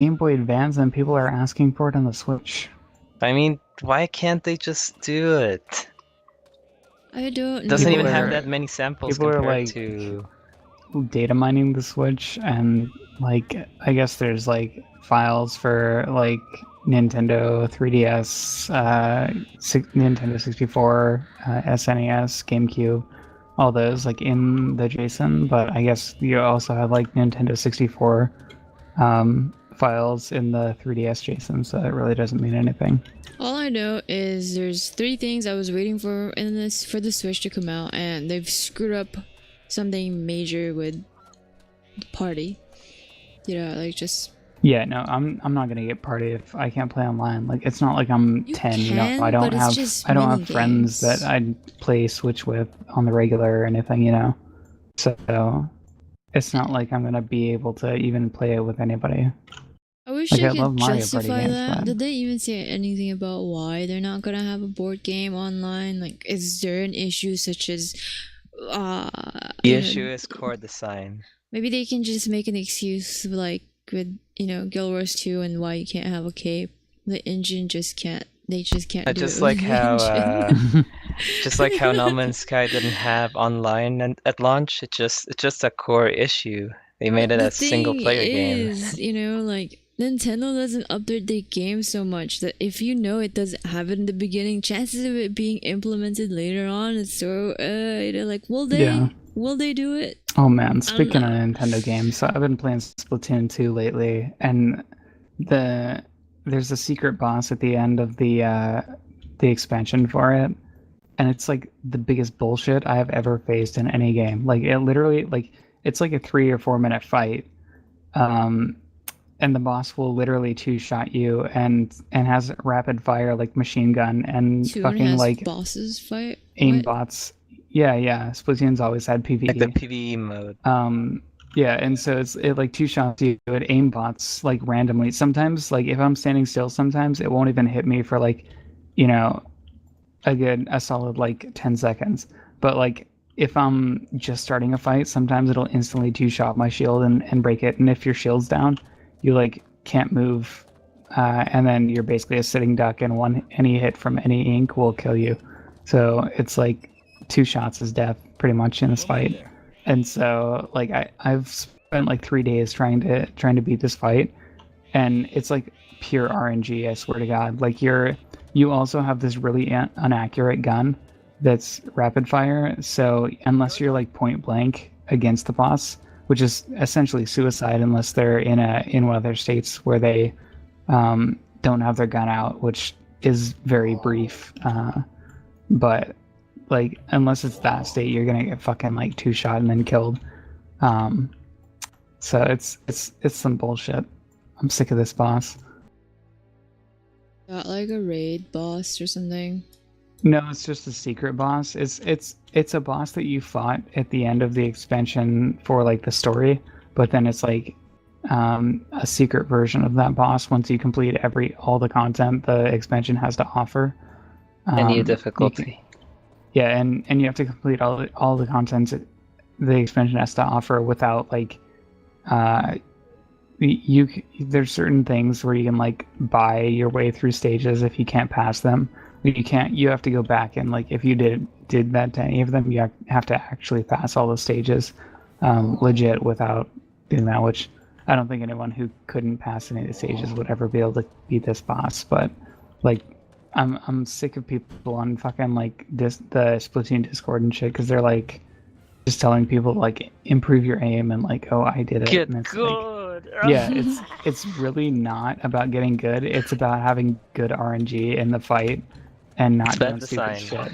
Game Boy Advance and people are asking for it on the Switch. I mean, why can't they just do it? I don't Doesn't People even know. have are that many samples people are compared like to. data mining the Switch, and like I guess there's like files for like Nintendo 3DS, Nintendo 64, SNES, GameCube, all those like in the JSON. But I guess you also have like Nintendo 64 files in the 3DS JSON, so it really doesn't mean anything. All I know is there's 3 things I was waiting for in this for the Switch to come out, and they've screwed up something major with the party. You know, like just Yeah, no, I'm not gonna get party if I can't play online. Like it's not like I'm you 10, you know. can, but it's just I don't mini have friends that games. I'd play Switch with on the regular or anything, you know. So it's not like I'm gonna be able to even play it with anybody. I wish Like I I love could Mario Party justify games, that. but Did they even say anything about why they're not gonna have a board game online? Like, is there an issue such as, uh, The you issue know, is core design. maybe they can just make an excuse like with Guild Wars 2 and why you can't have a cape. The engine just can't. They just can't do Just it with like the how, engine. just like how No Man's Sky didn't have online and at launch. It's just a core issue. They made But it the a single thing player game. is, like Nintendo doesn't update their game so much that if you know it doesn't have it in the beginning, chances of it being implemented later on is so like yeah. will they do it? Oh man, I don't speaking of know. Nintendo games, so I've been playing Splatoon 2 lately, and the there's a secret boss at the end of the expansion for it, and it's like the biggest bullshit I have ever faced in any game. Like it literally like it's like a 3 or 4 minute fight, um, and the boss will literally two shot you and has rapid fire like machine gun and Tune fucking has like bosses fight. aim What? bots. Yeah, yeah. Splatoon's always had Like the PvE. PvE mode. Yeah, and so it like two shots you at aim bots like randomly. Sometimes like if I'm standing still, sometimes it won't even hit me for like, you know, a solid like 10 seconds. But like if I'm just starting a fight, sometimes it'll instantly two shot my shield and break it. And if your shield's down, you like can't move. And then you're basically a sitting duck, and any hit from any ink will kill you. So it's like 2 shots is death pretty much in this fight. And so like I've spent like 3 days trying to beat this fight, and it's like pure RNG. I swear to God. Like you also have this really inaccurate gun that's rapid fire. So unless you're like point blank against the boss, which is essentially suicide unless they're in one of their states where they don't have their gun out, which is very brief. But like unless it's that state, you're gonna get fucking like two shot and then killed. Um, so it's some bullshit. I'm sick of this boss. Got like a raid boss or something. No, it's just a secret boss. It's a boss that you fought at the end of the expansion for like the story, but then it's like a secret version of that boss once you complete all the content the expansion has to offer. A new You can, difficulty. yeah, and you have to complete all the content the expansion has to offer without like you there's certain things where you can like buy your way through stages if you can't pass them. You can't. You have to go back and like if you did that to any of them, you have to actually pass all the stages, legit without doing that. Which I don't think anyone who couldn't pass any of the stages would ever be able to beat this boss. But like, I'm sick of people on fucking like the Splatoon Discord and shit because they're like just telling people like improve your aim and like oh I did it Get and it's like good. yeah it's really not about getting good. It's about having good RNG in the fight and It's not bad doing stupid design. shit.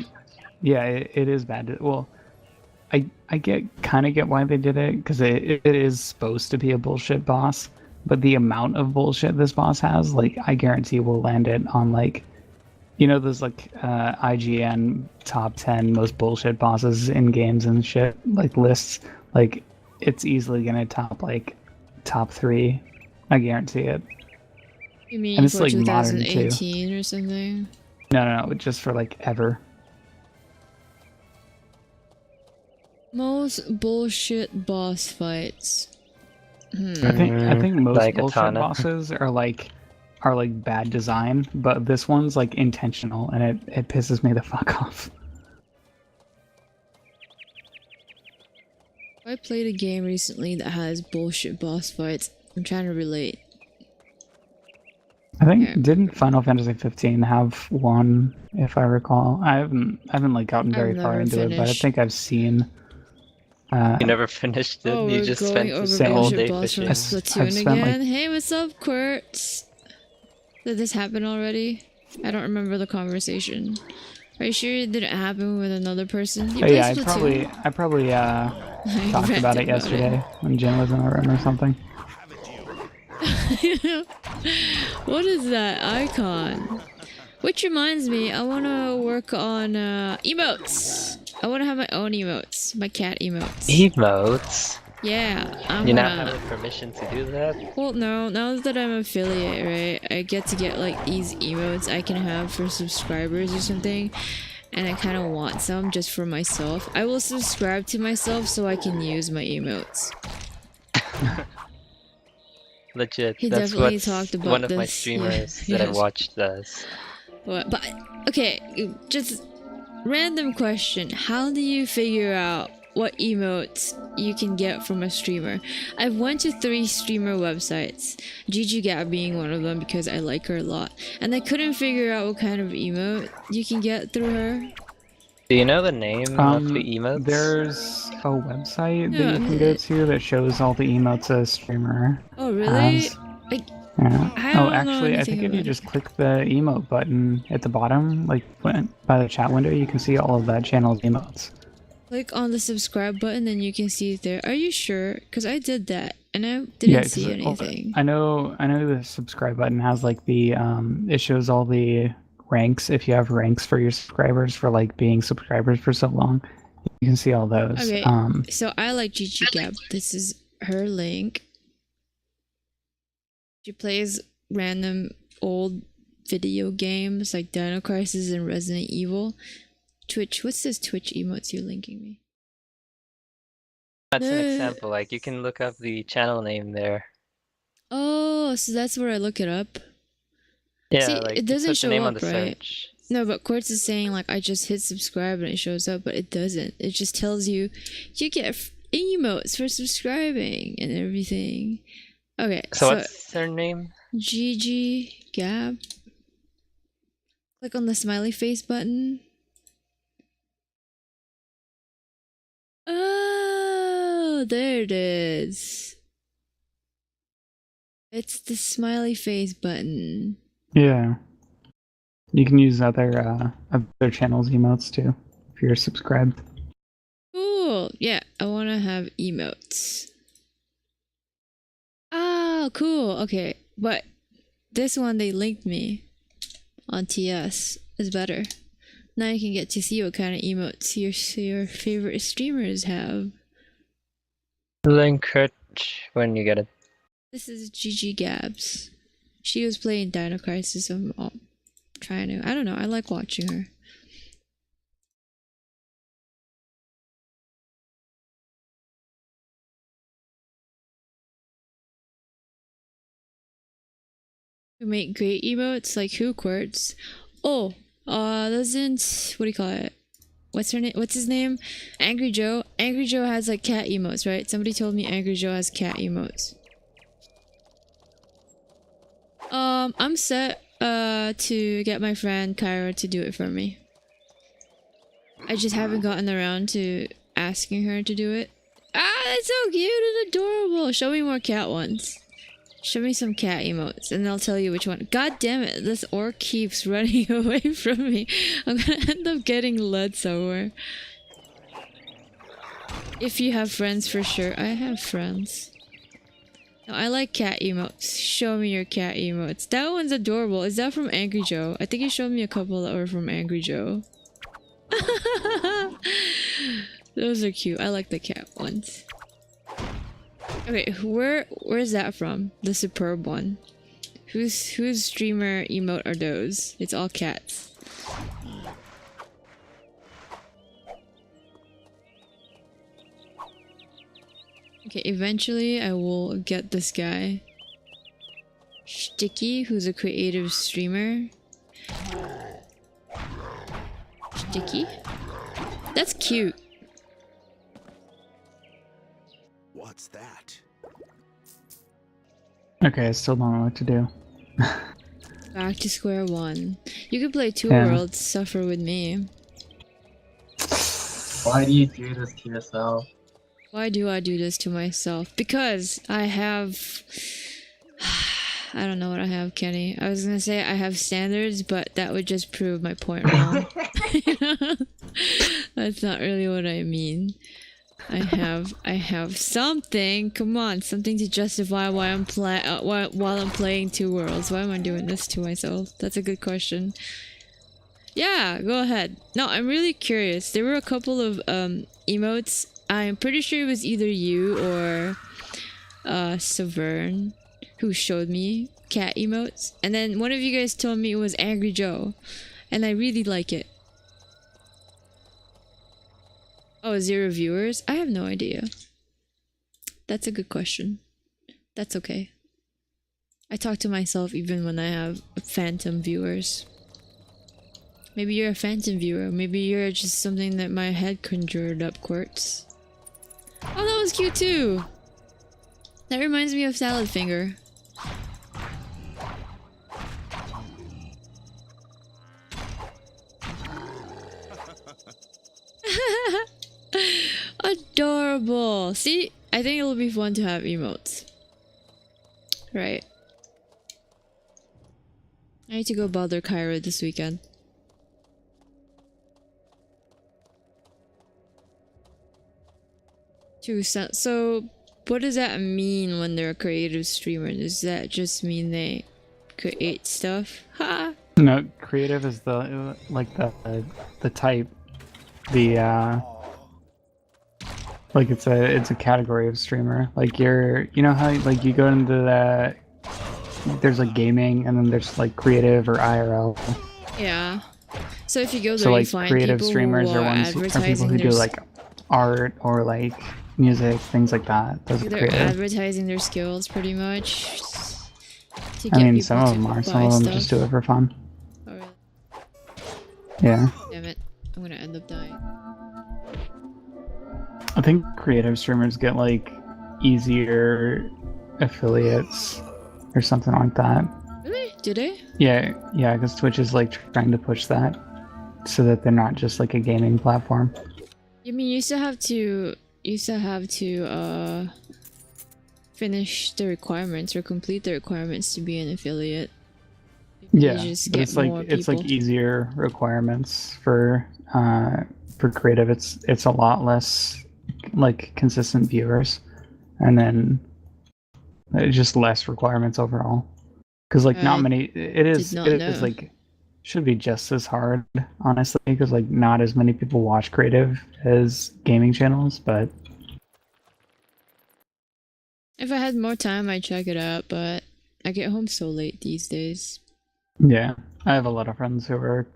Yeah, it is bad. Well, I get why they did it because it is supposed to be a bullshit boss, but the amount of bullshit this boss has, like I guarantee will land it on like those like IGN top 10 most bullshit bosses in games and shit like lists. Like it's easily gonna top like top 3. I guarantee it. You And mean it's for like modern too. 2018 or something? No, just for like ever. Most bullshit boss fights. I think most like bullshit Katana. bosses are like bad design, but this one's like intentional, and it pisses me the fuck off. I played a game recently that has bullshit boss fights. I'm trying to relate. I think Yeah. didn't Final Fantasy 15 have one, if I recall. I haven't like gotten very far never into it, but I finished. think I've seen. You never finished it. Oh, You we're just going spent over the whole bullshit day boss from fishing. I've Splatoon spent, like- again. Hey, what's up, Quartz? Did this happen already? I don't remember the conversation. Are you sure it didn't happen with another person? You Oh, play yeah, Splatoon? I probably I talked about ranted it yesterday when Jen was in the room or something. What is that icon? Which reminds me, I want to work on emotes. I want to have my own emotes, my cat emotes. Emotes? Yeah, I'm You now gonna. have the permission to do that? Well, no, now that I'm affiliate, right, I get to get like these emotes I can have for subscribers or something, and I kind of want some just for myself. I will subscribe to myself so I can use my emotes. Legit. He That's definitely what talked about one of my this, streamers yeah, that I yes. watched does. But okay, just random question: how do you figure out what emotes you can get from a streamer? I've went to 3 streamer websites, Gigi Gab being one of them because I like her a lot, and I couldn't figure out what kind of emote you can get through her. Do you know the name of the emotes? There's a website Yeah, that you can go to that shows all the emotes a streamer Oh really? has. I Yeah. I Oh, don't know actually, I anything think if you about it. just click the emote button at the bottom, like by the chat window, you can see all of that channel's emotes. Click on the subscribe button and you can see it there. Are you sure? Because I did that and I didn't see 'cause anything. I know the subscribe button has like the it shows all the ranks if you have ranks for your subscribers for like being subscribers for so long. You can see all those. Okay, so I like Gigi Gab. This is her link. She plays random old video games like Dino Crisis and Resident Evil. Twitch, what's this Twitch emotes you're linking me? That's an Uh, example. Like you can look up the channel name there. Oh, so that's where I look it up. Yeah, See, like it you doesn't put the show name up, on the right? search. No, but Quartz is saying like I just hit subscribe and it shows up, but it doesn't. It just tells you you get emotes for subscribing and everything. Okay, So what's her name? Gigi Gab. Click on the smiley face button. Oh, there it is. It's the smiley face button. Yeah. You can use other channels emotes too if you're subscribed. Cool. Yeah, I want to have emotes. Oh, cool. Okay, but this one they linked me on TS is better. Now you can get to see what kind of emotes your favorite streamers have. Link her when you get it. This is Gigi Gabs. She was playing Dino Crisis. I'm trying to. I don't know. I like watching her. Who make great emotes like who Quartz? Oh, doesn't what do you call it? What's her name? What's his name? Angry Joe. Angry Joe has like cat emotes, right? Somebody told me Angry Joe has cat emotes. I'm set to get my friend Kyra to do it for me. I just haven't gotten around to asking her to do it. Ah, that's so cute and adorable. Show me more cat ones. Show me some cat emotes and I'll tell you which one. God damn it, this orc keeps running away from me. I'm gonna end up getting led somewhere. If you have friends, for sure. I have friends. No, I like cat emotes. Show me your cat emotes. That one's adorable. Is that from Angry Joe? I think you showed me a couple that were from Angry Joe. Those are cute. I like the cat ones. Okay, where's that from? The superb one. Whose streamer emote are those? It's all cats. Okay, eventually I will get this guy. Sticky, who's a creative streamer. Sticky? That's cute. What's that? Okay, I still don't know what to do. Back to square one. You could play Two Yeah. Worlds, suffer with me. Why do you do this to yourself? Why do I do this to myself? Because I have... I don't know what I have, Kenny. I was gonna say I have standards, but that would just prove my point wrong. That's not really what I mean. I have something. Come on, something to justify why I'm while I'm playing Two Worlds. Why am I doing this to myself? That's a good question. Yeah, go ahead. No, I'm really curious. There were a couple of emotes. I'm pretty sure it was either you or Severn who showed me cat emotes, and then one of you guys told me it was Angry Joe, and I really like it. Oh, 0 viewers? I have no idea. That's a good question. That's okay. I talk to myself even when I have phantom viewers. Maybe you're a phantom viewer. Maybe you're just something that my head conjured up, Quartz. Oh, that was cute too! That reminds me of Salad Finger. Adorable! See? I think it'll be fun to have emotes. Right. I need to go bother Kyra this weekend. So, what does that mean when they're a creative streamer? Does that just mean they create stuff? Ha! No, creative is the like the type, the like it's a category of streamer. Like you know how like you go into the there's like gaming and then there's like creative or IRL. Yeah. So if you go there, So you like find creative people streamers who are are ones are people advertising who their do like art or like music, things like that. Those are they're creative. advertising their skills pretty much. To I get mean, people some of to them are. buy Some of them stuff. just do it for fun. Oh, really? Yeah. Damn it! I'm gonna end up dying. I think creative streamers get like easier affiliates or something like that. Really? Do they? Yeah, because Twitch is like trying to push that so that they're not just like a gaming platform. I mean, you still have to finish the requirements or complete the requirements to be an affiliate. You Yeah, just but get it's like more it's like people. easier requirements for creative. It's a lot less like consistent viewers, and then just less requirements overall. Because like not I many. It is not it is know. like should be just as hard, honestly, because like not as many people watch creative as gaming channels, but If I had more time, I'd check it out, but I get home so late these days. yeah, I have a lot of friends who are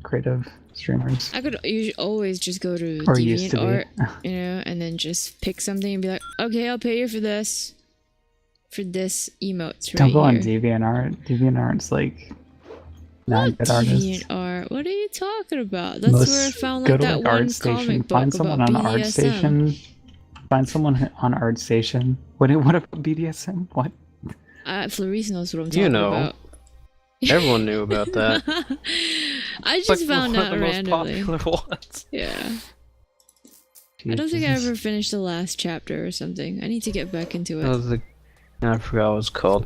creative streamers. I could always just go to Or used to be. DeviantArt, you know, and then just pick something and be like, okay, I'll pay you for this. For this emotes right Don't go on here. DeviantArt. DeviantArt's like not Not good artists. DeviantArt. What are you talking about? That's Most- where I found go like to that like one ArtStation. comic Find book someone about on BDSM. ArtStation. Find someone on ArtStation. What about BDSM? What? Florice knows what I'm talking You know. about. Everyone knew about that. I It's just like found one out of the most randomly. popular ones. Yeah. I don't think I ever finished the last chapter or something. I need to get back into it. That was the I forgot what it's called.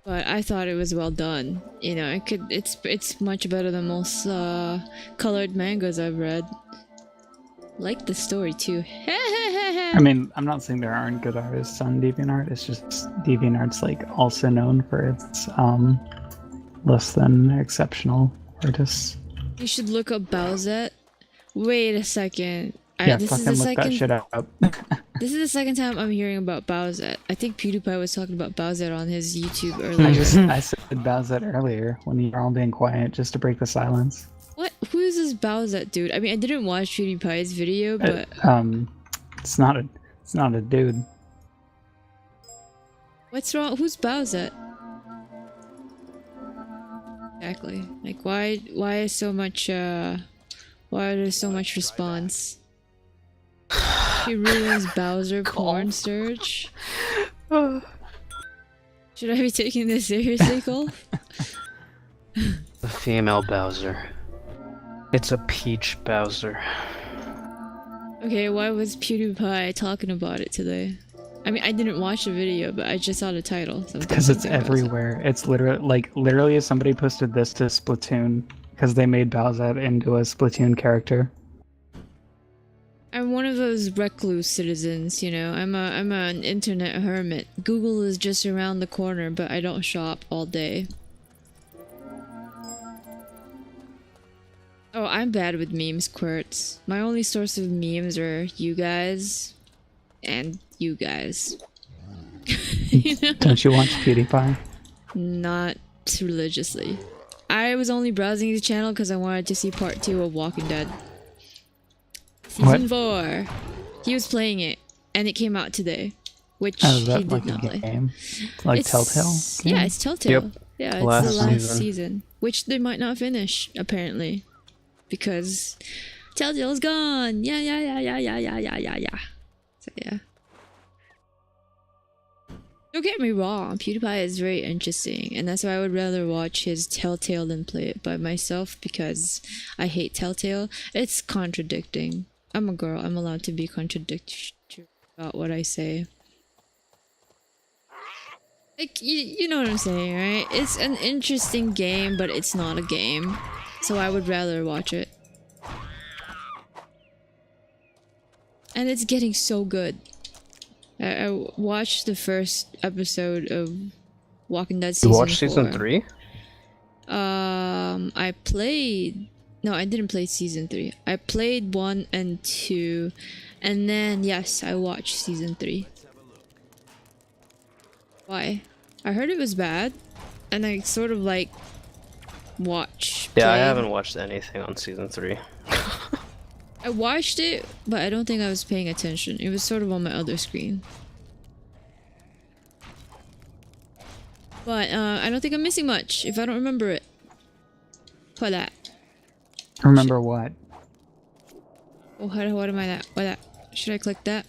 But I thought it was well done. You know, it's much better than most colored mangas I've read. Like the story too. I mean, I'm not saying there aren't good artists on DeviantArt. It's just DeviantArt's like also known for its less than exceptional artists. You should look up Bowsette. Wait a second. Yeah, this is fucking the look that second. shit up. This is the second time I'm hearing about Bowsette. I think PewDiePie was talking about Bowsette on his YouTube I earlier. I said Bowsette earlier when you were all being quiet just to break the silence. What? Who is this Bowsette dude? I mean, I didn't watch PewDiePie's video, but It's not a dude. What's wrong? Who's Bowsette? Exactly. Like, why is so much, why are there so much response? She ruins Bowser porn search. Should I be taking this seriously, Cole? The female Bowser. It's a peach Bowser. Okay, why was PewDiePie talking about it today? I mean, I didn't watch the video, but I just saw the title. So Because it's thinking about it. everywhere. It's literally somebody posted this to Splatoon because they made Bowser into a Splatoon character. I'm one of those recluse citizens, you know. I'm an internet hermit. Google is just around the corner, but I don't shop all day. Oh, I'm bad with memes, Quirts. My only source of memes are you guys and you guys. You know? Don't you watch PewDiePie? Not religiously. I was only browsing the channel because I wanted to see part 2 of Walking Dead. Season 4. He was playing it, and it came out today, which Oh, is he that did like not a play. game? Like Telltale? Game? Yeah, it's Telltale. Yep. Yeah, it's Last the last season. season, which they might not finish apparently, because Telltale's gone. Yeah. So yeah. Don't get me wrong, PewDiePie is very interesting, and that's why I would rather watch his Telltale than play it by myself, because I hate Telltale. It's contradicting. I'm a girl, I'm allowed to be contradictory about what I say. Like, you know what I'm saying, right? It's an interesting game, but it's not a game. So I would rather watch it. And it's getting so good. I watched the first episode of Walking Dead season You watched season 4. 3? I played... No, I didn't play season 3. I played 1 and 2. And then, yes, I watched season 3. Why? I heard it was bad. And I sort of like... watch... Yeah, I play. haven't watched anything on season 3. I watched it, but I don't think I was paying attention. It was sort of on my other screen. But I don't think I'm missing much if I don't remember it. For that. Remember what? Oh, what am I that? What that? Should I click that?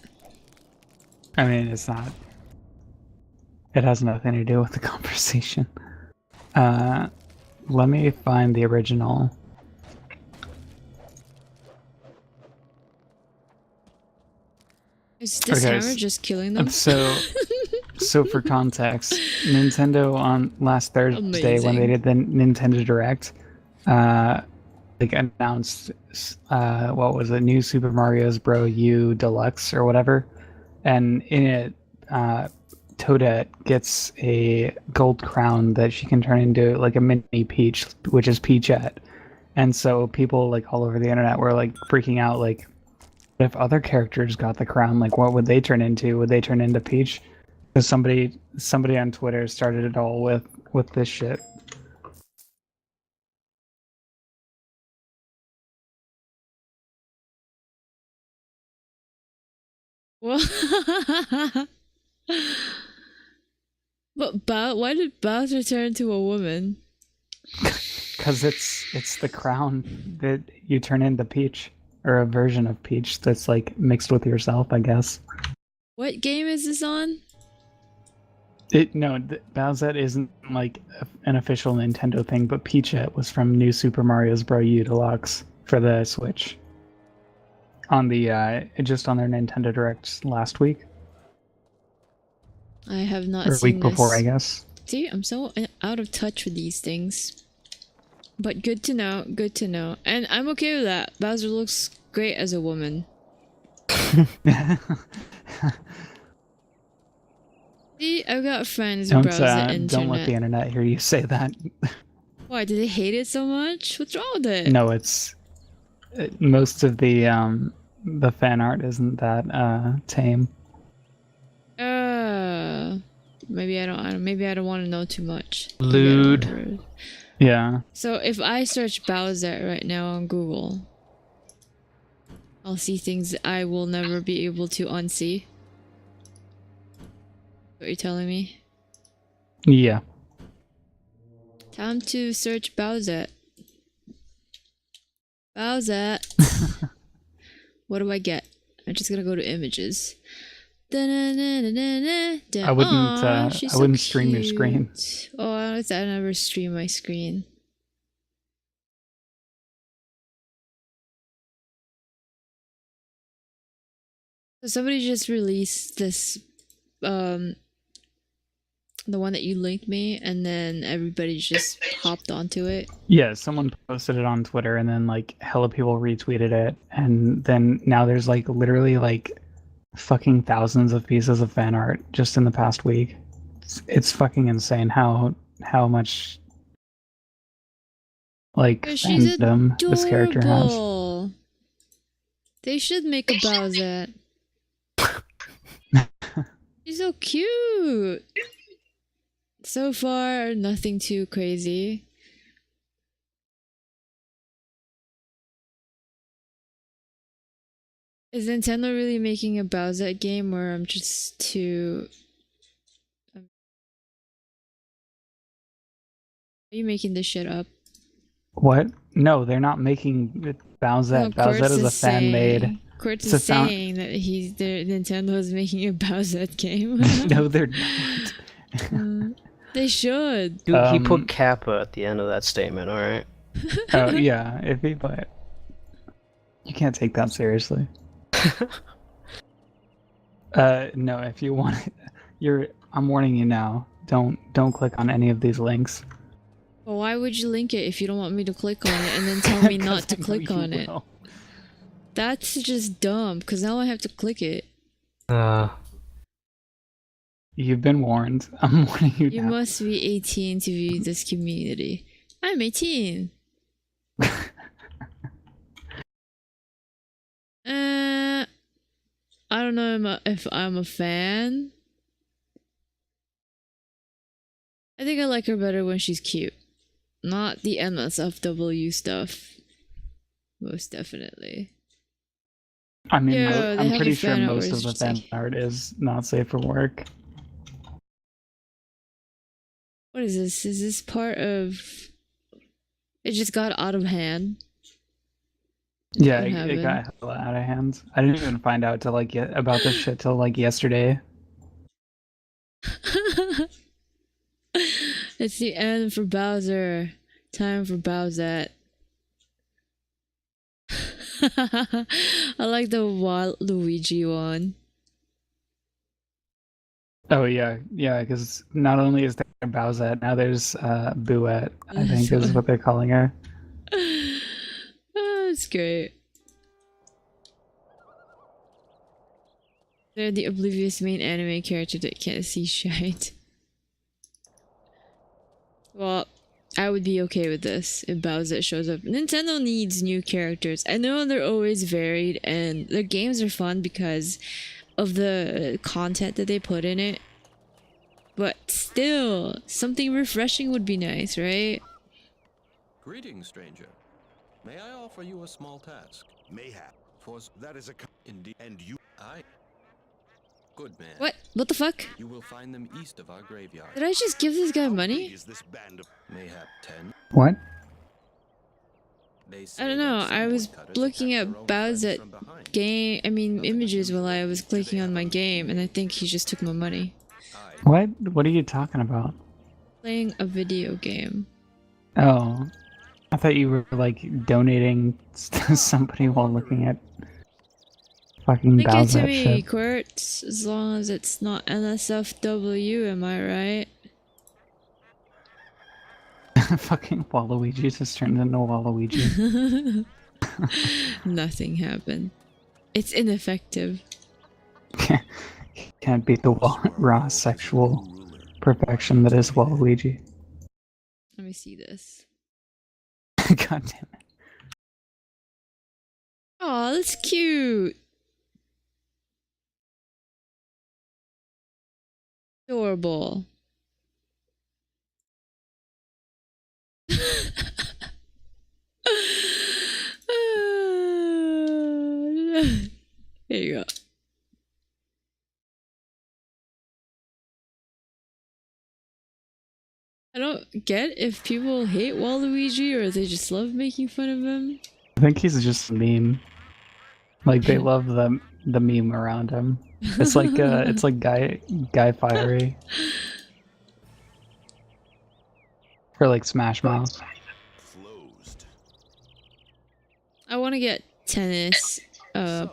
I mean, it's not. It has nothing to do with the conversation. Let me find the original. Is this Okay, hammer just killing them? So for context, Nintendo on last Thursday when they Amazing. did the Nintendo Direct, like announced what was it, New Super Mario's Bro U Deluxe or whatever, and in it, Toadette gets a gold crown that she can turn into like a mini Peach, which is Peachette, and so people like all over the internet were like freaking out, like, if other characters got the crown, like what would they turn into? Would they turn into Peach? Because somebody on Twitter started it all with this shit. What? But why did Bowser turn into a woman? Because it's the crown that you turn into Peach, or a version of Peach that's like mixed with yourself, I guess. What game is this on? Bowsette isn't like an official Nintendo thing, but Peachette was from New Super Mario's Bro U Deluxe for the Switch. On the just on their Nintendo Direct last week, I have not or seen week before, this. I guess. See, I'm so out of touch with these things. But good to know, good to know. And I'm okay with that. Bowser looks great as a woman. See, I've got friends who browse the internet. Don't let the internet hear you say that. Why, did they hate it so much? What's wrong with it? No, it's most of the fan art isn't that tame. Maybe I don't want to know too much. Lewd. Yeah. So if I search Bowser right now on Google, I'll see things I will never be able to unsee. What you're telling me? Yeah. Time to search Bowsette. Bowsette. What do I get? I'm just gonna go to images. I wouldn't stream your screen. Oh, I never stream my screen. So somebody just released this, the one that you linked me, and then everybody just hopped onto it. Yeah, someone posted it on Twitter, and then like hella people retweeted it, and then now there's like literally like fucking thousands of pieces of fan art just in the past week. It's fucking insane how much like Yeah, she's fandom this character has. adorable. They should make a Bowsette. She's so cute. So far, nothing too crazy. Is Nintendo really making a Bowsette game, or I'm just too... Are you making this shit up? What? No, they're not making it Bowsette. No, Bowsette is a fan made. saying- Quartz It's a is sound- saying that Nintendo is making a Bowsette game. No, they're not. They should. Dude, he Um, put Kappa at the end of that statement, alright? Oh yeah, but you can't take that seriously. No, if you want it, I'm warning you now. Don't click on any of these links. Well, why would you link it if you don't want me to click on it and then tell me not 'Cause to I know click you on it? will. That's just dumb, because now I have to click it. You've been warned. I'm warning you You now. must be 18 to view this community. I'm 18. I don't know if I'm a fan. I think I like her better when she's cute. Not the MSFW stuff. Most definitely. I mean, Yeah, they I'm have pretty a sure fan art most where of it's the just fan like- art is not safe for work. What is this? Is this part of... It just got out of hand. Yeah, What it happened? got hella out of hand. I didn't even find out till like about this shit till like yesterday. It's the end for Bowser. Time for Bowsette. I like the Luigi one. Oh yeah, because not only is there Bowsette, now there's Bouette, I think is what they're calling her. Oh, it's great. They're the oblivious main anime character that can't see shite. Well, I would be okay with this if Bowsette shows up. Nintendo needs new characters. I know they're always varied and their games are fun because of the content that they put in it. But still, something refreshing would be nice, right? Greetings, stranger. May I offer you a small task? Mayhap. For that is a indeed, and you, I. Good man. What? What the fuck? You will find them east of our graveyard. Did I just give this guy How money? big is this band of mayhap 10? What? They say I don't know. that some I was woodcutters looking attack at their own friends Bowsette from behind. images while I was clicking on my game, and I think he just took my money. I What are you talking about? Playing a video game. Oh, I thought you were like donating to somebody while looking at fucking Link it to Bowsette me, shit. Quartz. As long as it's not NSFW, am I right? Fucking Waluigi just turned into Waluigi. Nothing happened. It's ineffective. Can't beat the raw sexual perfection that is Waluigi. Let me see this. God damn it. Oh, that's cute. Adorable. There you go. don't get if people hate Waluigi or they just love making fun of him. I think he's just a meme. Like they love the meme around him. It's like Guy Fiery. For like Smash Mouth. Closed. I want to get tennis. So,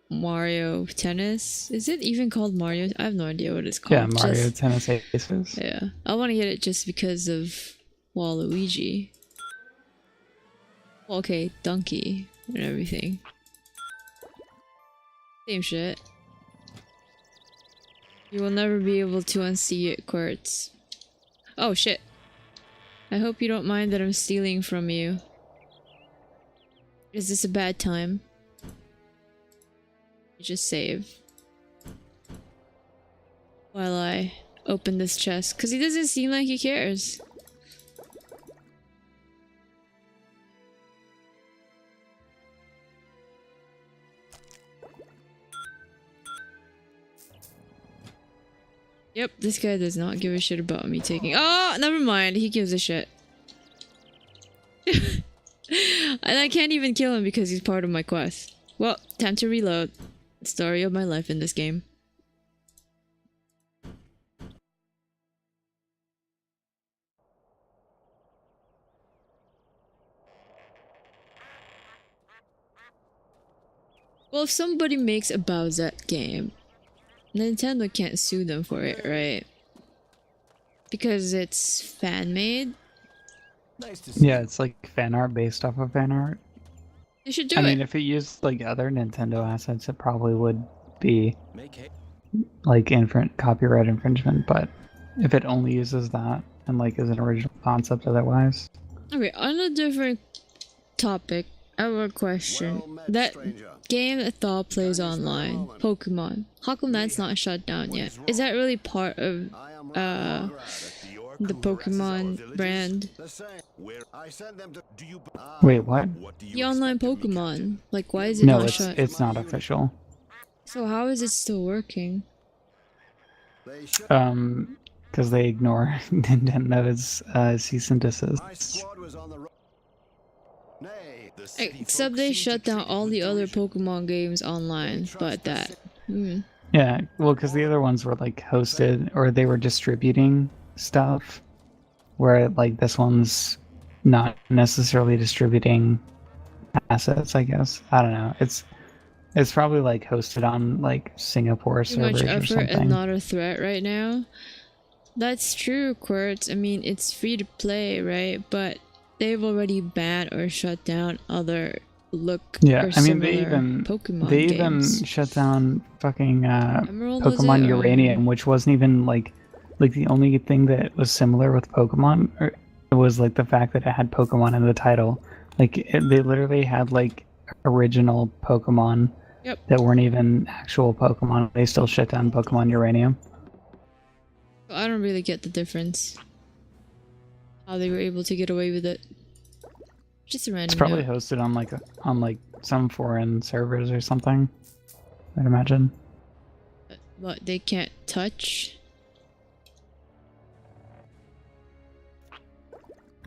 Mario Tennis. Is it even called Mario? I have no idea what it's called. Yeah, Mario Just- Tennis Aces. yeah, I want to get it just because of Waluigi. Well, okay, Donkey and everything. Same shit. You will never be able to unsee it, Quartz. Oh shit. I hope you don't mind that I'm stealing from you. Is this a bad time? Just save. While I open this chest. Because he doesn't seem like he cares. Yep, this guy does not give a shit about me taking- Oh, never mind. He gives a shit. And I can't even kill him because he's part of my quest. Well, time to reload. Story of my life in this game. Well, if somebody makes a Bowsette game, Nintendo can't sue them for it, right? Because it's fan-made? nice to see Yeah, it's like fan art based off of fan art. They should do I it. mean, if it used like other Nintendo assets, it probably would be Make hay. like copyright infringement. But if it only uses that and like is an original concept otherwise, Okay, on a different topic, I have a question. Well met, That stranger. game that Thaw plays Time is now online, rolling. Pokemon, how come that's not shut down yet? Is that really part of I am uh, the Pokemon brand? The same. Where I send them to. Do you? Wait, what? Do you The online expect of me, Pokemon? Like, why is it no, not it's shut? it's not official. So how is it still working? Captain? They should. Because they ignore Nintendo's cease and My desist. squad was on the road. Nay, the city Except folk they seem shut to down treat all with the other derision. Pokemon games online, Trust but the that. city. Hmm. Yeah, well, because the other ones were like hosted or they were distributing stuff, where like this one's not necessarily distributing assets. I guess I don't know. It's probably like hosted on like Singapore Too much servers or effort and something. not a threat right now. That's true, Quartz. I mean, it's free to play, right? But they've already banned or shut down other Yeah, or I mean they similar even Pokemon they games. even shut down fucking Emerald was Pokemon it, or- Uranium, which wasn't even like the only thing that was similar with Pokemon was like the fact that it had Pokemon in the title. Like they literally had like original Pokemon Yep. that weren't even actual Pokemon. They still shut down Pokemon Uranium. I don't really get the difference. How they were able to get away with it. Just a random It's probably note. hosted on like some foreign servers or something. I'd imagine. But they can't touch.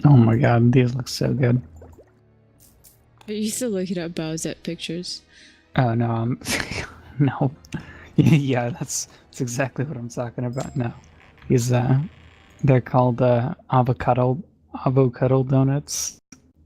Oh my god, these look so good. Are you still looking at Bowsette pictures? Oh no, no. Yeah, that's exactly what I'm talking about. No, he's they're called avocado donuts.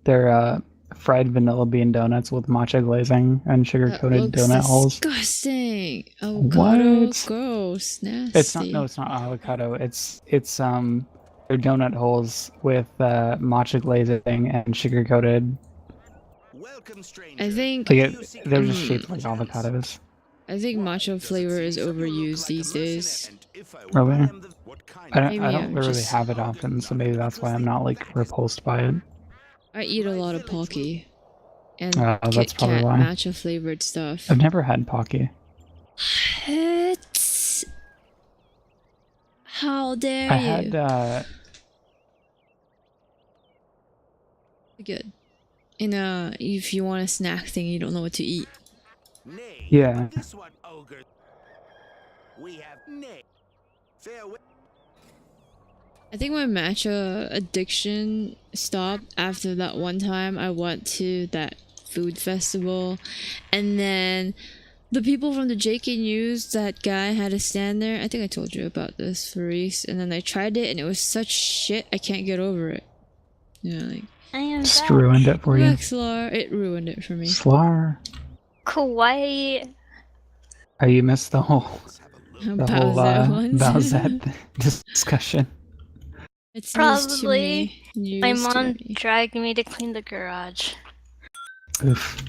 They're fried vanilla bean donuts with matcha glazing and sugar That coated looks donut holes. disgusting. Avocado, What? gross, nasty. It's not. No, it's not avocado. It's they're donut holes with matcha glazing and sugar coated. Welcome, stranger. I think Like they're just shaped like avocados. I think matcha flavor is overused these days. Really? I Maybe don't I'm really just- have it often, so maybe that's why I'm not like repulsed by it. I eat a lot of Pocky and That's Kit probably Kat why. matcha flavored stuff. I've never had Pocky. What? How dare I you? had Good. If you want a snack thing, you don't know what to eat. Nay, Yeah. This one, ogre. We have nay. Farewell. I think my matcha addiction stopped after that one time I went to that food festival, and then the people from the JK News, that guy had a stand there. I think I told you about this, Faris. And then I tried it, and it was such shit. I can't get over it. Yeah, like I am Just back. ruined it for you. Vexlar, it ruined it for me. Slar. Kawaii. Oh, you missed the whole Bowser ones. Bowsette discussion. It's news to Probably. me. My News to mom me. dragged me to clean the garage. Oof.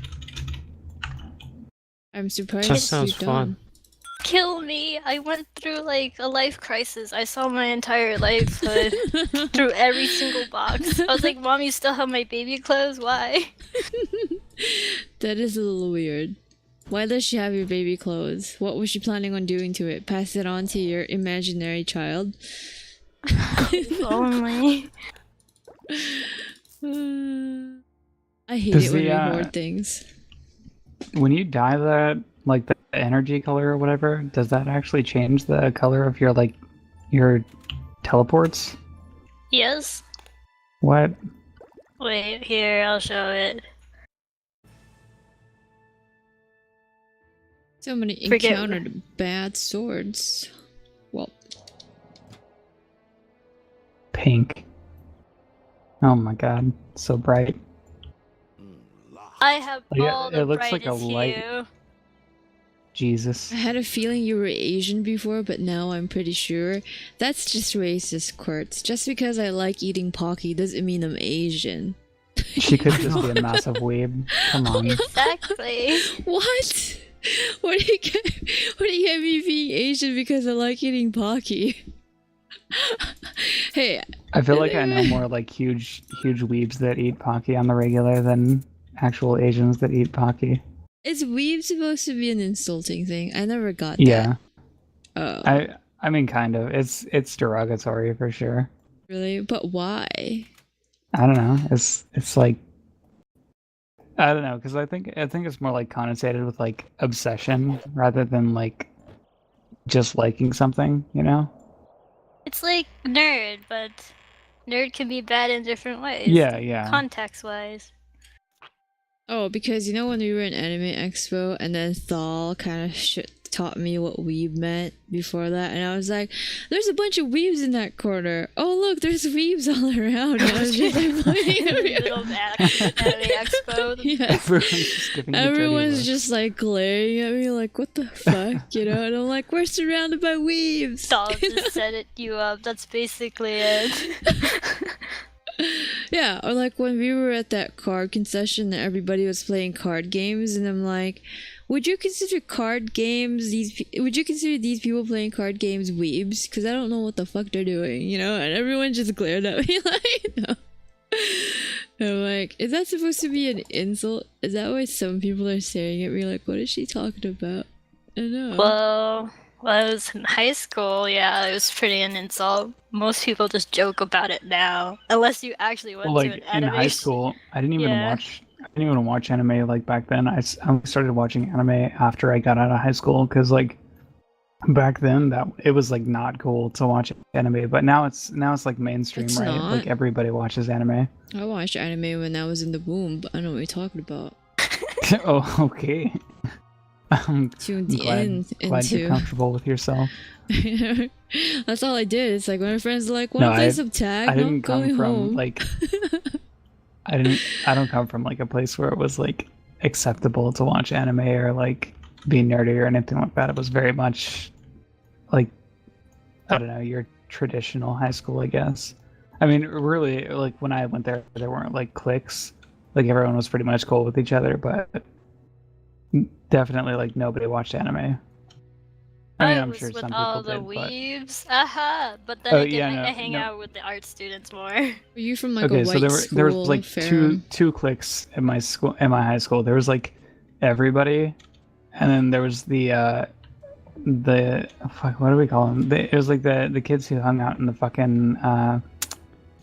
I'm surprised That sounds you've done. fun. Kill me! I went through like a life crisis. I saw my entire lifehood through every single box. I was like, Mom, you still have my baby clothes? Why? That is a little weird. Why does she have your baby clothes? What was she planning on doing to it? Pass it on to your imaginary child? If only. I hate Does it when the, we hoard things. When you dye that, like the energy color or whatever, does that actually change the color of your like your teleports? Yes. What? Wait, here, I'll show it. Somebody Forget- encountered bad swords. Well, Pink. Oh my god, so bright. I have Yeah, all it the looks like a brightest light- hue. Jesus. I had a feeling you were Asian before, but now I'm pretty sure. That's just racist, Quartz. Just because I like eating Pocky doesn't mean I'm Asian. She could just be a massive weeb. Come on. Exactly. What? What do you get me being Asian because I like eating Pocky? Hey, I feel like I know more like huge weebs that eat Pocky on the regular than actual Asians that eat Pocky. is weeb supposed to be an insulting thing? I never got Yeah. that. Oh, I mean kind of. It's derogatory for sure. really? But why? I don't know. It's like I don't know, because I think it's more like connotated with like obsession rather than like just liking something, you know? It's like nerd, but nerd can be bad in different ways. Yeah. Context wise. Oh, because you know when we were in Anime Expo and then Thal kind of taught me what weeb meant before that, and I was like, there's a bunch of weebs in that corner. Oh look, there's weebs all around. And I was just like pointing Little everywhere. Anime Expo. Yeah. Everyone's just giving you dirty Everyone's looks. just like glaring at me like, what the fuck, you know? And I'm like, we're surrounded by weebs. Doll just set it you up. That's basically it. Yeah, or like when we were at that card concession and everybody was playing card games, and I'm like, would you consider would you consider these people playing card games weebs? Because I don't know what the fuck they're doing, you know? And everyone just glared at me like, no. I'm like, is that supposed to be an insult? Is that why some people are staring at me like, what is she talking about? I don't know. Well, when I was in high school, yeah, it was pretty an insult. Most people just joke about it now, unless you actually went Well, to like an in anime. high school, I didn't even Yeah. watch anime like back then. I only started watching anime after I got out of high school because like back then that it was like not cool to watch anime, but now it's like mainstream, It's right? not. Like everybody watches anime. I watched anime when I was in the womb, but I know what you're talking about. Oh, okay. I'm Tuned glad you're into. comfortable with yourself. That's all I did. It's like when my friends are like, No, "Want to play I- some tag?" I No, didn't come going from home. like I don't come from like a place where it was like acceptable to watch anime or like be nerdy or anything like that. It was very much like I don't know, your traditional high school, I guess. I mean, really, like when I went there weren't like cliques. Like everyone was pretty much cool with each other, but definitely like nobody watched anime. I mean, I'm was sure with some all people the did, but weebs. Aha! But then Oh, again, yeah, I no, hang no. out with the art students more. Were you from like okay, a white so there was school? like two cliques in my school, in my high school. There was like everybody, and then there was the fuck, what do we call them? It was like the kids who hung out in the fucking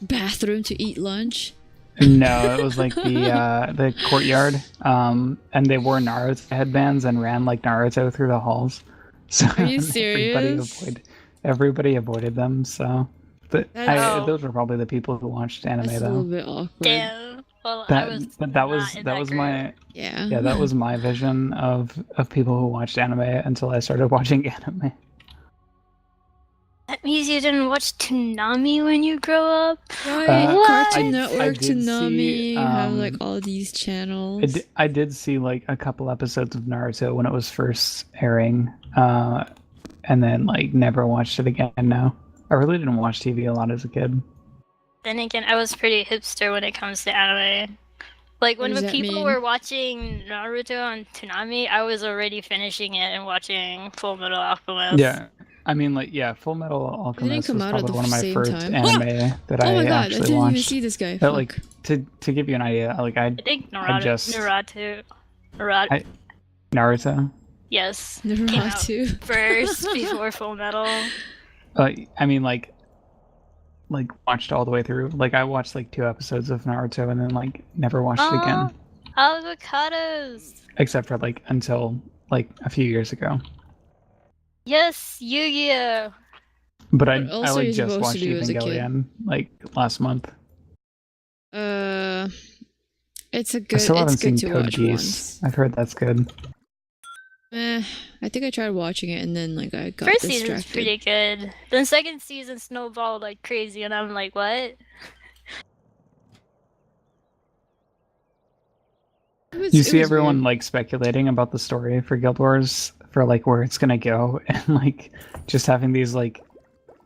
bathroom to eat lunch. no, it was like the courtyard. And they wore Naruto headbands and ran like Naruto through the halls. So Are you serious? everybody avoided them. So That's- those were probably the people who watched anime That's a little though. bit awkward. Damn. Well, I was. That not was in that was group. my Yeah. yeah, that was my vision of people who watched anime until I started watching anime. That means you didn't watch Toonami when you grow up. Right, What? Cartoon I Network, did Toonami, see, have like um, all these channels. I did see like a couple episodes of Naruto when it was first airing, and then like never watched it again. No, I really didn't watch TV a lot as a kid. Then again, I was pretty hipster when it comes to anime. Like when What the does that people mean? were watching Naruto on Toonami, I was already finishing it and watching Full Metal Alchemist. Yeah, I mean like yeah, Full Metal Alchemist come was out at probably the one of my same first time. anime that Oh I my god, I actually didn't even watched. see this guy. But like Fuck. to give you an idea, like I think Naruto. Naruto. Yes. Came out Naruto. first before Full Metal. I mean like watched all the way through. Like I watched like 2 episodes of Naruto and then like never watched it again, Avocados. except for like until like a few years ago. Yes, Yu-Gi-Oh. But I What else are like you just supposed watched to do as a kid? Evangelion like last month. It's a I good. still haven't It's good seen to Code watch Geass. once. I've heard that's good. I think I tried watching it and then like I got First distracted. season's pretty good. Then second season snowballed like crazy, and I'm like, what? It You was see everyone weird. like speculating about the story for Guild Wars for like where it's gonna go, and like just having these like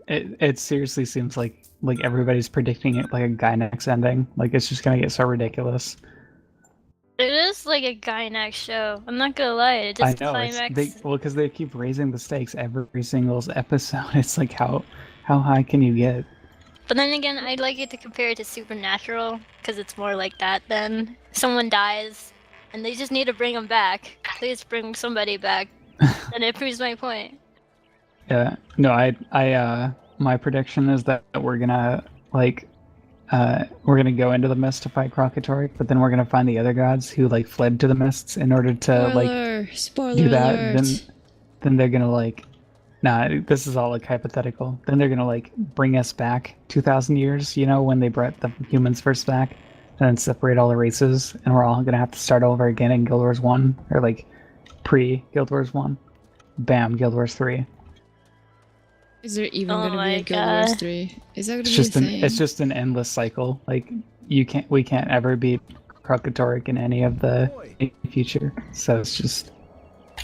it seriously seems like everybody's predicting it like a Gainax ending. Like it's just gonna get so ridiculous. It is like a guy next show. I'm not gonna lie. It I just know climax. because they keep raising the stakes every single episode. It's like how high can you get? But then again, I'd like it to compare it to Supernatural because it's more like that. Then someone dies, and they just need to bring them back. Please bring somebody back, and it proves my point. Yeah. No, I my prediction is that we're gonna we're gonna go into the mist to fight Krokatorik, but then we're gonna find the other gods who like fled to the mists in order to Spoiler do that. alert. Then they're gonna like, nah, this is all like hypothetical. Then they're gonna like bring us back 2,000 years, you know, when they brought the humans first back, and then separate all the races, and we're all gonna have to start over again in Guild Wars 1 or like pre Guild Wars 1. Bam, Guild Wars 3. Is there even Oh gonna be my a Guild Wars God. 3? Is that gonna It's be just a an thing? it's just an endless cycle. Like we can't ever beat Krokatorik in any of the future. So it's just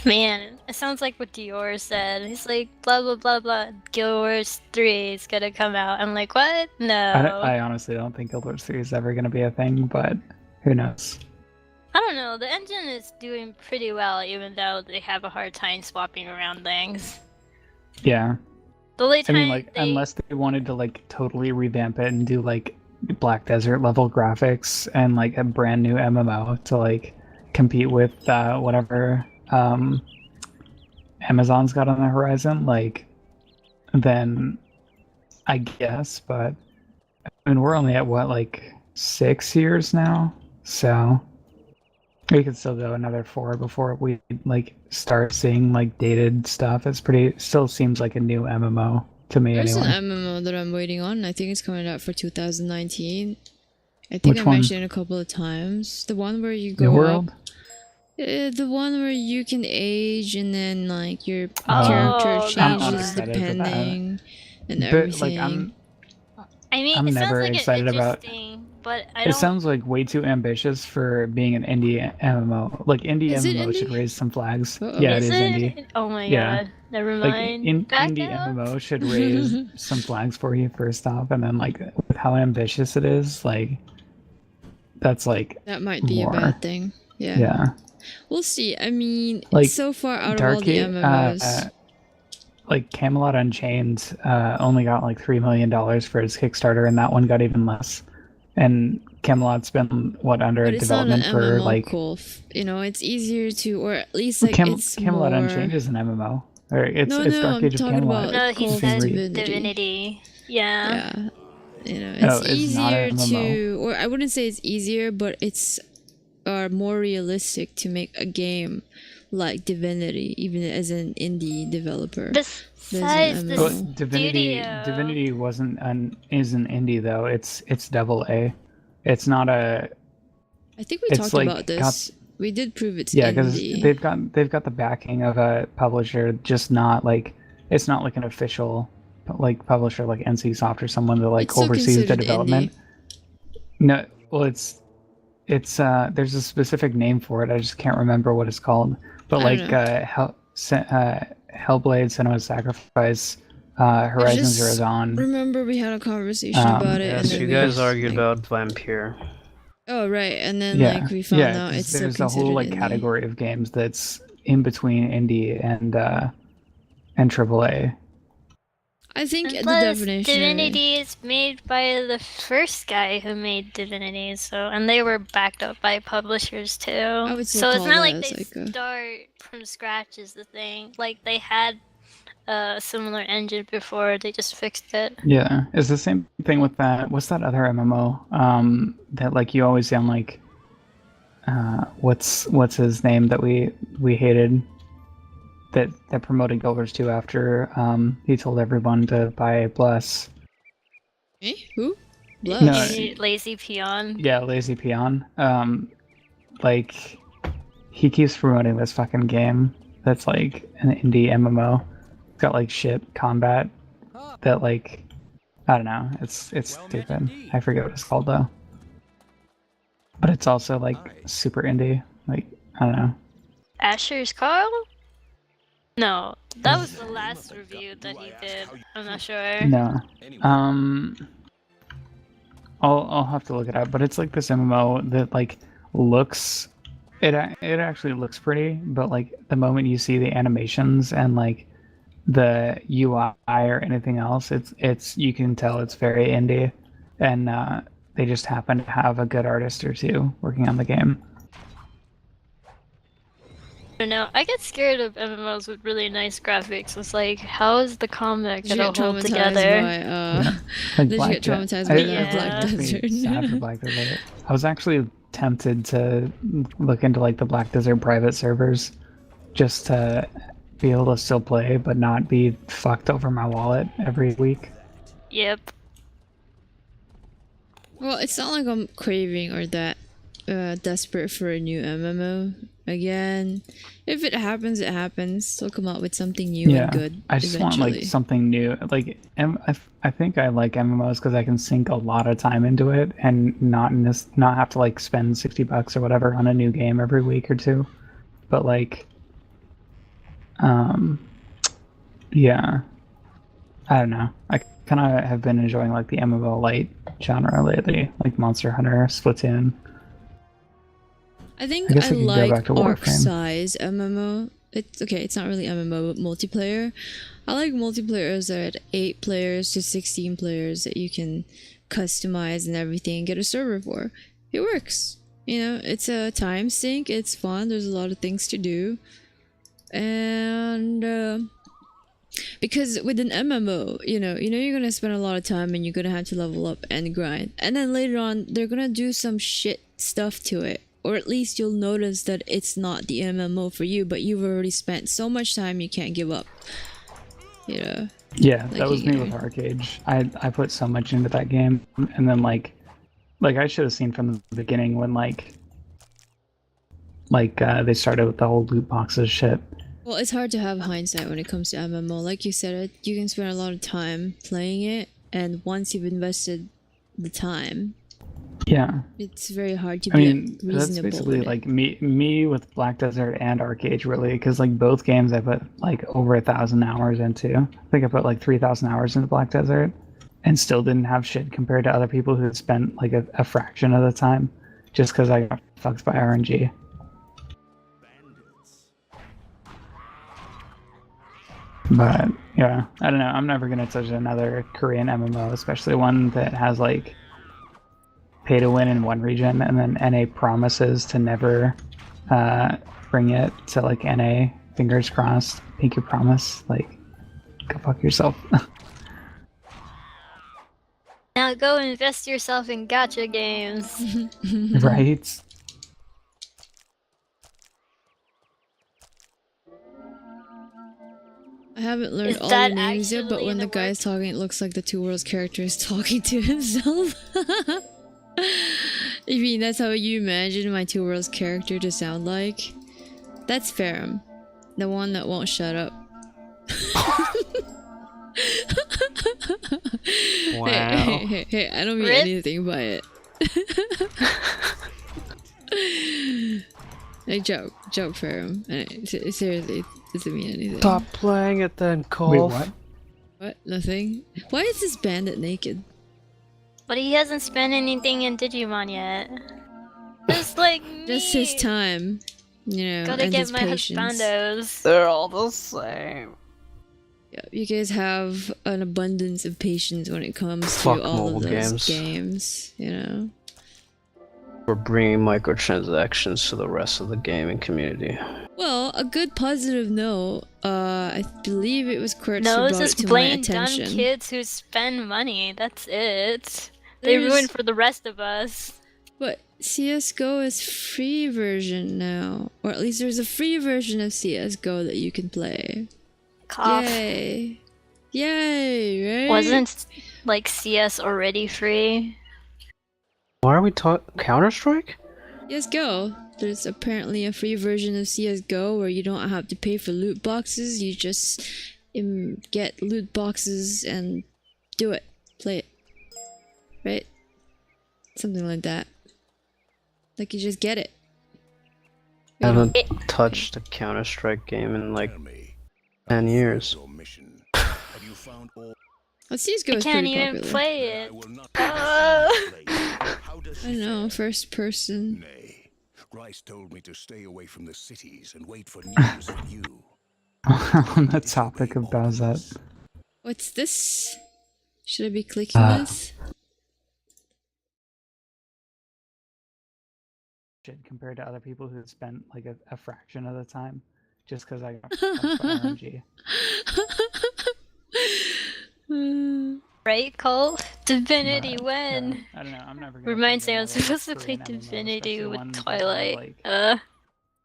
Man, it sounds like what Dior said. He's like, blah blah blah blah. Guild Wars 3 is gonna come out. I'm like, what? No. I honestly don't think Guild Wars 3 is ever gonna be a thing, but who knows? I don't know. The engine is doing pretty well, even though they have a hard time swapping around things. Yeah. The only I time mean, like, they... unless they wanted to like totally revamp it and do like Black Desert level graphics and like a brand new MMO to like compete with whatever Amazon's got on the horizon, like, then I guess. But I mean, we're only at what, like 6 years now, so we could still go another 4 before we like start seeing like dated stuff. It's pretty, still seems like a new MMO to me There's anyway. an MMO that I'm waiting on. I think it's coming out for 2019. I think Which I one? mentioned it a couple of times. The one where you go New up. World? The one where you can age and then like your Oh, character that one. changes I'm not excited for that. depending and But everything. like I mean, I'm it sounds never like excited an about- interesting, but I it don't... sounds like way too ambitious for being an indie MMO. Like indie Is it MMO should indie? raise some flags. Uh-oh. Yeah, it Is is indie. Oh my Yeah. god. Never Like mind. Back indie up. MMO should raise some flags for you first off, and then like with how ambitious it is, like that's like That might be more. a bad thing. Yeah. yeah. We'll see. I mean, Like, so far out of Dark all the Age, MMOs. like Camelot Unchained only got like $3 million for its Kickstarter, and that one got even less. And Camelot's been under but it's not an development for MMO, like cool. You know, it's easier to, or at least like it's Camelot more... Unchained is an MMO. Or it's No, it's no, Dark I'm Age of talking Camelot. about No, he Call of said Divinity. Divinity. Yeah. Yeah. You know, No, it's it's not easier an MMO. to, or I wouldn't say it's easier, but it's more realistic to make a game like Divinity, even as an indie developer. Besides the MMO. But studio. Divinity is an indie though. It's Devil A. It's not a I think we It's talked like about this. We did prove it's yeah, because indie. they've got the backing of a publisher, just not like it's not like an official like publisher like NCSoft or someone that like It's still oversees the considered development. No, well, it's there's a specific name for it. I just can't remember what it's called. But I don't like Hellblade, Senua's Sacrifice, Horizon just Zero Dawn. Remember we had a conversation Um, about it. and Yes, then you we guys just, argued like- about Vampire. Oh right, and then Yeah, like we found yeah, out 'cause it's still there's a considered whole like indie. category of games that's in between indie and AAA. I think And the plus, definition. Divinity is made by the first guy who made Divinity, and they were backed up by publishers too. would still So it's call not that like as they like a- start from scratch. Is the thing like they had a similar engine before, they just fixed it. Yeah, it's the same thing with that. What's that other MMO? That like you always sound like. What's his name that we hated? That promoted Guild Wars 2 after he told everyone to buy Bless. Eh? Who? Bless. No, Lazy Peon. Yeah, Lazy Peon. Like he keeps promoting this fucking game that's like an indie MMO. It's got like shit combat that like I don't know. It's stupid. I forget what it's called though. But it's also like super indie. Like I don't know. Asher's Carl? No, that was the last review that he did. I'm not sure. No. Anyway, I'll have to look it up, but it's like this MMO that like looks it actually looks pretty, but like the moment you see the animations and like the UI or anything else, it's you can tell it's very indie, and they just happen to have a good artist or two working on the game. I don't know. I get scared of MMOs with really nice graphics. It's like, how is the comic Did you gonna get hold traumatized together? by Like Did you get Black traumatized I- by Yeah. Black it's Desert? really sad for Black Desert. I was actually tempted to look into like the Black Desert private servers just to be able to still play but not be fucked over my wallet every week. Yep. Well, it's not like I'm craving or that desperate for a new MMO. Again, if it happens, it happens. They'll come out with something new Yeah, and good. I just want eventually. like something new. Like I think I like MMOs because I can sink a lot of time into it and not have to like spend $60 or whatever on a new game every week or two. But like, yeah, I don't know. I kind of have been enjoying like the MMO light genre lately, like Monster Hunter, Splatoon. I think I guess I we could go like back to Warframe. arc size MMO. It's okay. It's not really MMO, but multiplayer. I like multiplayers that are 8 players to 16 players that you can customize and everything and get a server for. It works. You know, it's a time sink. It's fun. There's a lot of things to do, and because with an MMO, you know you're gonna spend a lot of time and you're gonna have to level up and grind, and then later on they're gonna do some shit stuff to it. Or at least you'll notice that it's not the MMO for you, but you've already spent so much time you can't give up. You know? Yeah, Like that was you me go. with Arcade. I put so much into that game, and then like I should have seen from the beginning when they started with the whole loot boxes shit. Well, it's hard to have hindsight when it comes to MMO. Like you said, you can spend a lot of time playing it, and once you've invested the time, Yeah, it's very hard to I be mean reasonable. that's basically with it. like me with Black Desert and Arcade really, because like both games I put like over 1,000 hours into. I think I put like 3,000 hours into Black Desert, and still didn't have shit compared to other people who had spent like a fraction of the time, just because I got fucked by RNG. But yeah, I don't know. I'm never gonna touch another Korean MMO, especially one that has like pay to win in one region and then NA promises to never bring it to like NA. Fingers crossed. Pinky promise. Like, go fuck yourself. Now go invest yourself in gacha games. Right? I haven't learned Is all that the names yet, but actually when in the the guy's talking, it looks like the Two Worlds character is talking to himself. I mean, that's how you imagine my Two Worlds character to sound like? That's Ferrum, the one that won't shut up. Wow. Hey, I don't mean Rip. anything by it. I joke, Ferrum. Seriously, it doesn't mean anything. Stop playing it then, Cole. Wait, what? What? Nothing? Why is this bandit naked? But he hasn't spent anything in Digimon yet. Just like me. Just his time, you know, Gotta and get his my patience. husbandos. They're all the same. Yeah, you guys have an abundance of patience when it comes Fuck to all of mobile those games. games, you know? We're bringing microtransactions to the rest of the gaming community. Well, a good positive note, I believe it was Kurtz who No, it's brought it just to my plain dumb attention. kids who spend money. That's it. They There's- ruin for the rest of us. But CSGO is free version now. Or at least there's a free version of CSGO that you can play. Cough. Yay! Yay, right? Wasn't like CS already free? Why are we talking Counter-Strike? CSGO. There's apparently a free version of CSGO where you don't have to pay for loot boxes. You just get loot boxes and do it. Play it. Right? Something like that. Like you just get it. I haven't touched a Counter-Strike game in like 10 years. Well, CSGO I is can't pretty even popular. play it. I don't know, first person. Nay, Grice told me to stay away from the cities and wait for news from you. On the topic of Bowsette. What's this? Should I be clicking this? Shit, compared to other people who spent like a fraction of the time just because I got fucked by RNG. Right, Cole? Divinity But, when? I don't know. I'm never gonna Reminds play me, I was supposed to play Korean MMO, Divinity especially with ones that are, Twilight. like,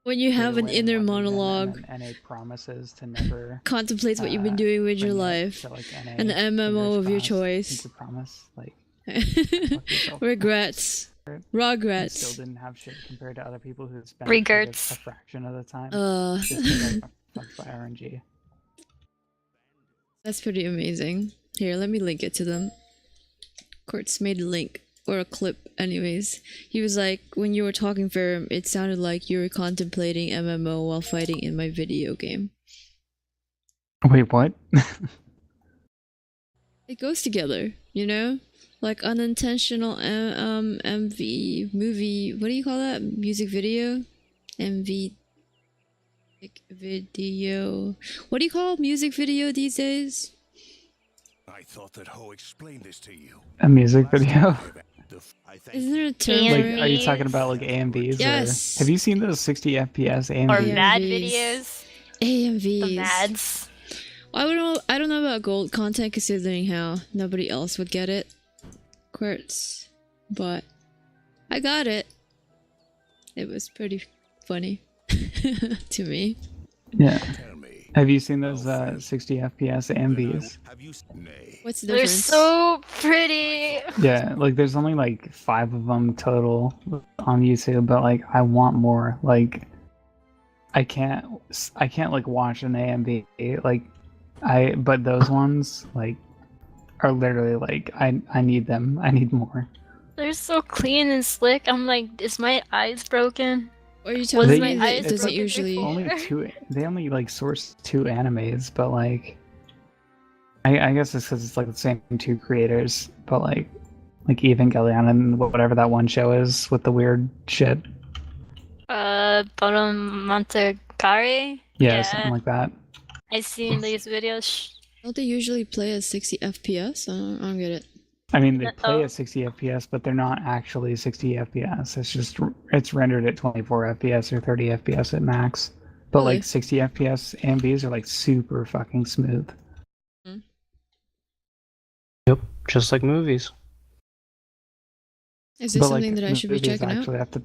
When you have an way inner more than monologue, and NA promises to never contemplates what you've been doing with your bring it life, to, like, NA an in MMO of your response. choice. It's a promise. Like, yourself. Regrets. I Regrets. still didn't have shit compared to other people who spent Regrets. a fraction of the time. Uh, Just because I got fucked by RNG. that's pretty amazing. Here, let me link it to them. Kurtz made a link, or a clip anyways. He was like, when you were talking for him, it sounded like you were contemplating MMO while fighting in my video game. Wait, what? It goes together, you know? Like unintentional MV movie, what do you call that? Music video? MV video. What do you call music video these days? I thought that Ho explained this to you. A music video? Isn't there a term AMV. for Like, it? are you talking about like AMVs? Yes. Or, have you seen those 60 FPS AMVs? Or Yeah. mad AMVs. videos. AMVs. The mads. I don't know about gold content considering how nobody else would get it. Quartz. But I got it. It was pretty funny to me. Yeah. Tell me. Have you seen those 60 FPS AMVs? Have you? Nay. What's the They're difference? so pretty. Yeah, like there's only like 5 of them total on YouTube, but like I want more. Like I can't like watch an AMV like but those ones like are literally like I need them. I need more. They're so clean and slick. I'm like, is my eyes broken? Or you Was telling They- me my that eyes it doesn't broken usually before? Only 2. They only like source 2 animes, but like I guess it's because it's like the same 2 creators, but like Evangelion and whatever that one show is with the weird shit. Bottom Montekari? Yeah, something like that. I seen these videos. don't they usually play at 60 FPS? I don't get it. I mean, they play Uh-oh. at 60 FPS, but they're not actually 60 FPS. It's rendered at 24 FPS or 30 FPS at max. But Really? like 60 FPS AMVs are like super fucking smooth. Yep, just like movies. Is this But something like that I should be movies checking out? actually have to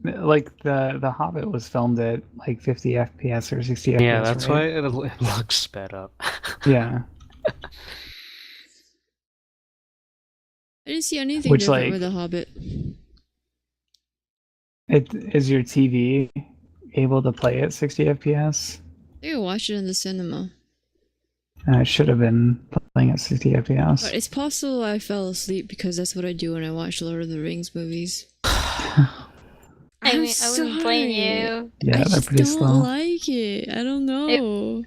like the Hobbit was filmed at like 50 FPS or 60 FPS. Yeah, that's why right? it looks sped up. Yeah. I didn't see anything Which, different like- with The Hobbit. Is your TV able to play at 60 FPS? I think I watched it in the cinema. It should have been playing at 60 FPS. But it's possible I fell asleep because that's what I do when I watch Lord of the Rings movies. I I'm mean, I wouldn't blame you. Yeah, I they're just pretty don't slow. like it. I don't know.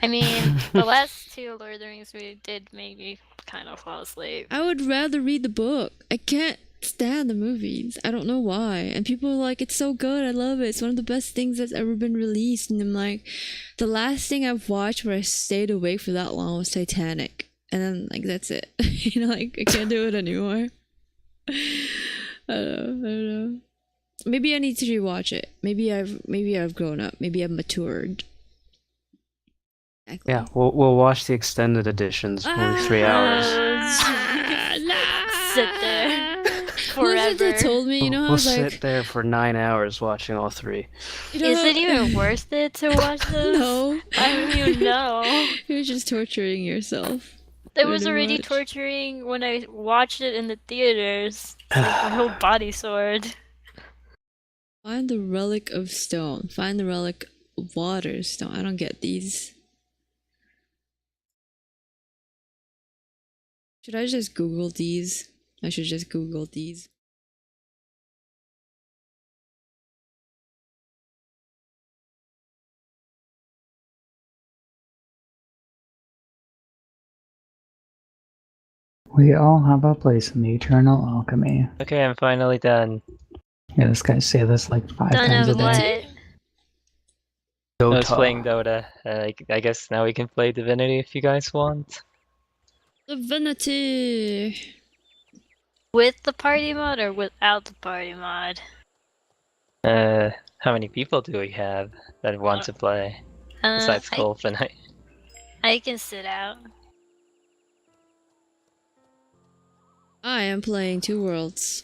I mean, the last two Lord of the Rings we did make me kind of fall asleep. I would rather read the book. I can't stand the movies. I don't know why. And people are like, it's so good. I love it. It's one of the best things that's ever been released. And I'm like, the last thing I've watched where I stayed awake for that long was Titanic. And then, like, that's it. You know, like, I can't do it anymore. I don't know. Maybe I need to rewatch it. Maybe I've grown up. Maybe I've matured. Exactly. Yeah, we'll watch the extended editions, maybe 3 hours. Sit there What was it forever. that told me? You know, I We'll was sit like, there for 9 hours watching all 3. you know, Is it even worth it to watch this? No. I don't even know. You're just torturing yourself. It was Pretty already much. torturing when I watched it in the theaters. It's like my whole body soared. Find the relic of stone. Find the relic of water stone. I don't get these. Should I just Google these? I should just Google these. We all have a place in the eternal alchemy. Okay, I'm finally done. Yeah, this guy say this like 5 Done times a of day. what? I was Dota. playing Dota. I guess now we can play Divinity if you guys want. Divinity! With the party mod or without the party mod? How many people do we have that want to play? Besides Golf and I can sit out. I am playing Two Worlds.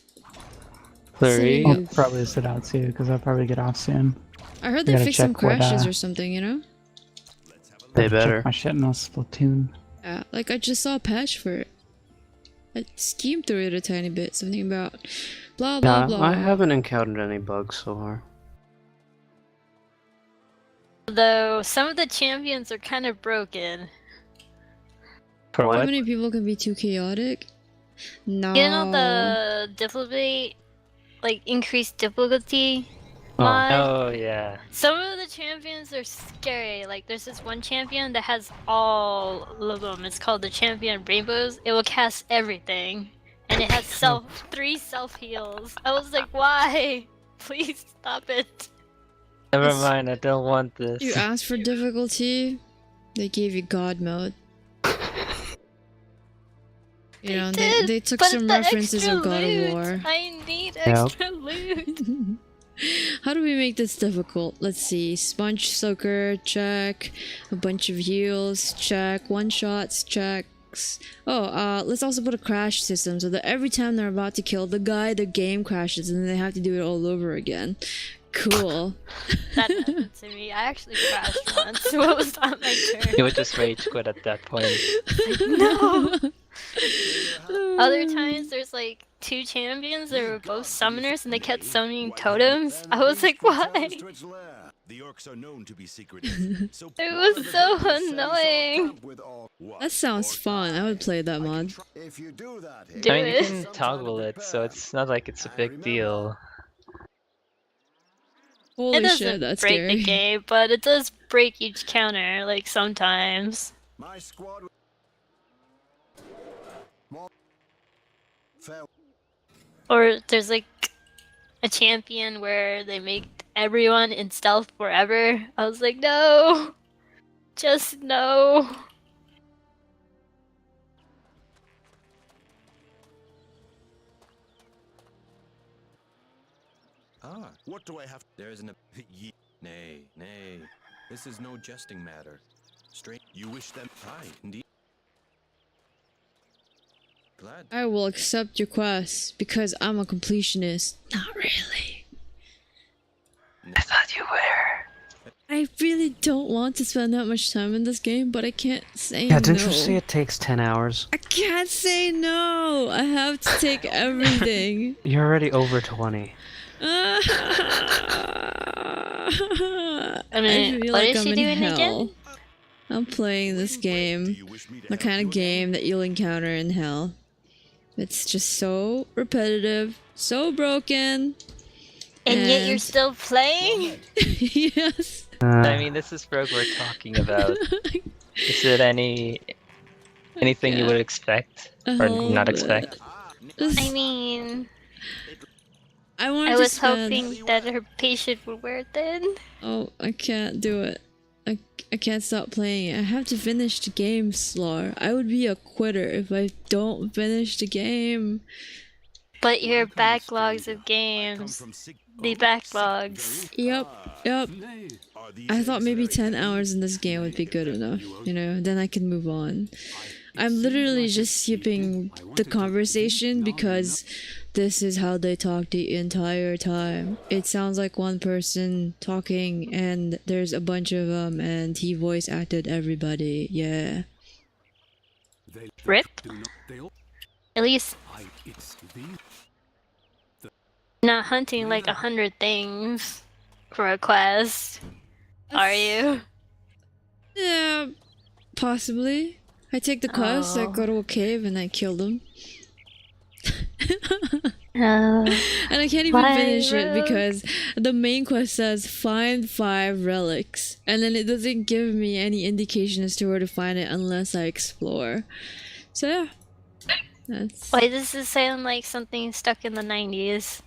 Three. I'll probably sit out too, because I'll probably get off soon. I heard I they gotta fixed some check what, crashes or something, you know? They Check better. my shit in a Splatoon. Yeah, like I just saw a patch for it. I skimmed through it a tiny bit. Something about blah blah Yeah, blah. I haven't encountered any bugs so far. Though some of the champions are kind of broken. For How what? many people can be too chaotic? No. You know the difficulty, like increased difficulty Oh. mod? Oh yeah. Some of the champions are scary. Like there's this one champion that has all of them. It's called the Champion Rainbows. It will cast everything, and it has three self heals. I was like, why? Please stop it. Never It's- mind. I don't want this. You asked for difficulty, they gave you God mode. You know, did, they took but some the references extra of God loot. of War. I need extra loot. How do we make this difficult? Let's see. Sponge Soaker, check. A bunch of heals, check. One shots, checks. Oh, let's also put a crash system so that every time they're about to kill the guy, the game crashes and then they have to do it all over again. Cool. That happened to me. I actually crashed once. What was not my turn? You would just rage quit at that point. No. Other times there's like two champions that were both summoners and they kept summoning totems. I was like, why? The orcs are known to be secretive. So It was so annoying. That sounds fun. I would play that mod. If you do that, Do I mean, you it. can toggle it, so it's not like it's a big deal. Holy It doesn't shit, that's break scary. the game, but it does break each counter, like sometimes. my squad fell. Or there's like a champion where they make everyone in stealth forever. I was like, no. Just no. Ah, what do I have? There is an. Nay, nay. This is no jesting matter. Straight. You wish them. Aye, indeed. Glad. I will accept your quest because I'm a completionist. Not really. I thought you were. I really don't want to spend that much time in this game, but I can't say Yeah, no. didn't you say it takes 10 hours? I can't say no. I have to take everything. You're already over 20. I mean, feel what like is I'm she in doing hell. again? I'm playing this game, the kind of game that you'll encounter in hell. It's just so repetitive, so broken. And yet you're And- still playing? Yes. I mean, this is Rogue we're talking about. Is it anything you Yeah. would expect or Oh, not expect? I mean, I wanted I to was spend... hoping that her patient would wear it then. Oh, I can't do it. I can't stop playing it. I have to finish the game, Slar. I would be a quitter if I don't finish the game. But your backlogs of games, the backlogs. Yep. I thought maybe 10 hours in this game would be good enough, you know, then I can move on. I'm literally just skipping the conversation because this is how they talk the entire time. It sounds like one person talking and there's a bunch of them and he voice acted everybody. Yeah. Rip? At least not hunting like 100 things for a quest. Are you? Yeah, possibly. I take the quest, I Oh. go to a cave and I kill them. No. And I can't even Why, finish it Rogue? because the main quest says find 5 relics. And then it doesn't give me any indication as to where to find it unless I explore. So yeah. That's... Why does this sound like something stuck in the 90s?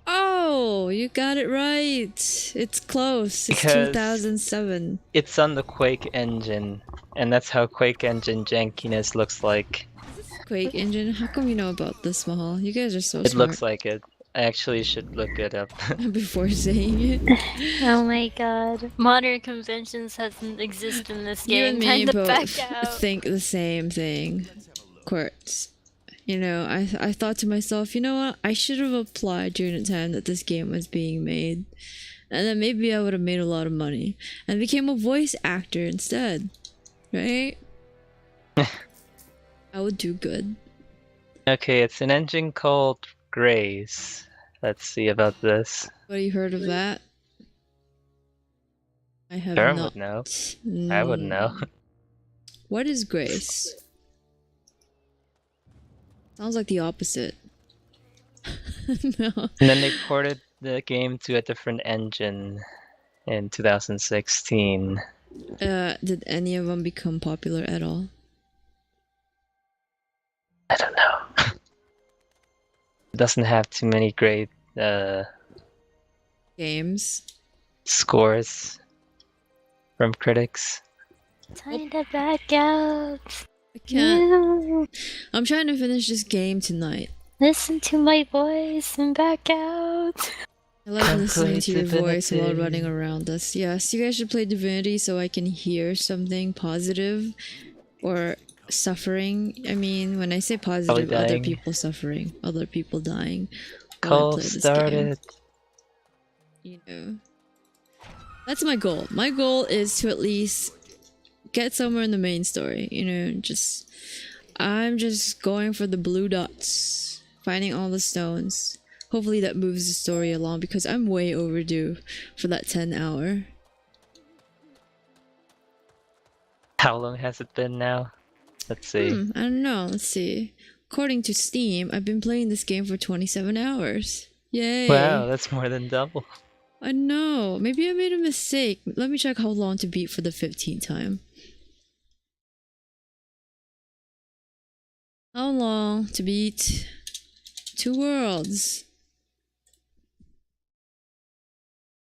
Oh, you got it right. It's close. It's Because- 2007. It's on the Quake engine, and that's how Quake engine jankiness looks like. Quake engine. How come you know about this, Mahal? You guys are so It smart. looks like it. I actually should look it up. Before saying it. Oh my god. Modern conventions hasn't existed in this You game. and Time me to both back out. think the same thing. Quartz. You know, I thought to myself, you know what? I should have applied during the time that this game was being made. And then maybe I would have made a lot of money. And became a voice actor instead. Right? I would do good. Okay, it's an engine called Grace. Let's see about this. What, you heard of that? I have Sure not. would know. I would know. What is Grace? Sounds like the opposite. No. And then they ported the game to a different engine in 2016. Did any of them become popular at all? I don't know. It doesn't have too many great Games? scores from critics. Time to back out. I can't. You I'm trying to finish this game tonight. listen to my voice and back out. I like Come listening play to your voice while Divinity. running around us. Yes, you guys should play Divinity so I can hear something positive or suffering. I mean, when I say positive, other dying. people suffering, other people dying. while I Call play this game. started. You know, that's my goal. My goal is to at least get somewhere in the main story. You know, I'm just going for the blue dots, finding all the stones. Hopefully that moves the story along because I'm way overdue for that 10 hour. How long has it been now? Let's see. I don't know. Let's see. According to Steam, I've been playing this game for 27 hours. Yay! Wow, that's more than double. I know. Maybe I made a mistake. Let me check how long to beat for the 15th time. How long to beat 2 worlds?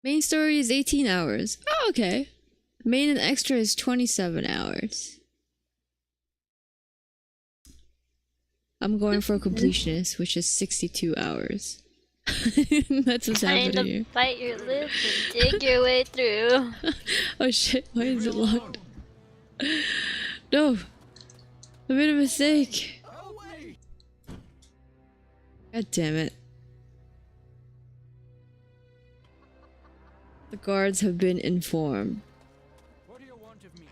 Main story is 18 hours. Oh, okay. Main and extra is 27 hours. I'm going for completionist, which is 62 hours. That's what's Time happening to here. bite your lip and dig your way through. Oh shit, why is it locked? No! I made a mistake! God damn it. The guards have been informed. What do you want of me?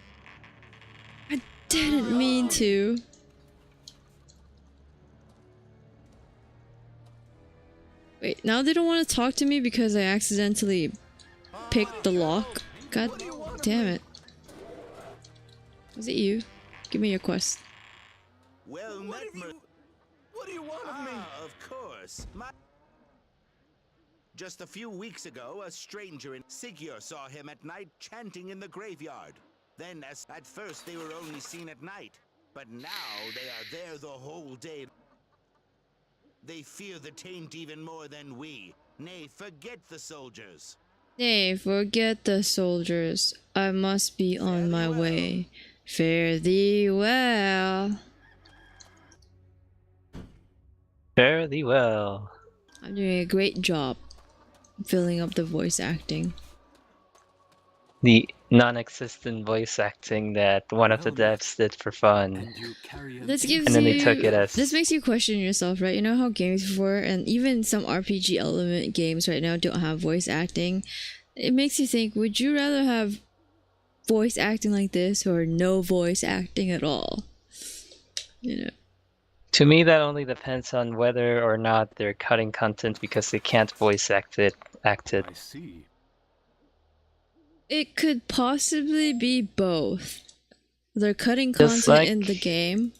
I didn't mean to. Wait, now they don't want to talk to me because I accidentally picked the lock? God damn it. Was it you? Give me your quest. Well met, What do you want of me? Of course. Just a few weeks ago, a stranger in Sigur saw him at night chanting in the graveyard. Then, at first, they were only seen at night, but now they are there the whole day. They fear the taint even more than we. Nay, forget the soldiers. Nay, forget the soldiers. I must be on my way. Fare thee well. Fare thee well. I'm doing a great job filling up the voice acting. The non-existent voice acting that one of the devs did for fun. This gives And then you, they took it as- this makes you question yourself, right? You know how games before, and even some RPG element games right now don't have voice acting. It makes you think, would you rather have voice acting like this or no voice acting at all? You know. To me, that only depends on whether or not they're cutting content because they can't voice act it. I see. It could possibly be both. They're cutting Just content in like- the game.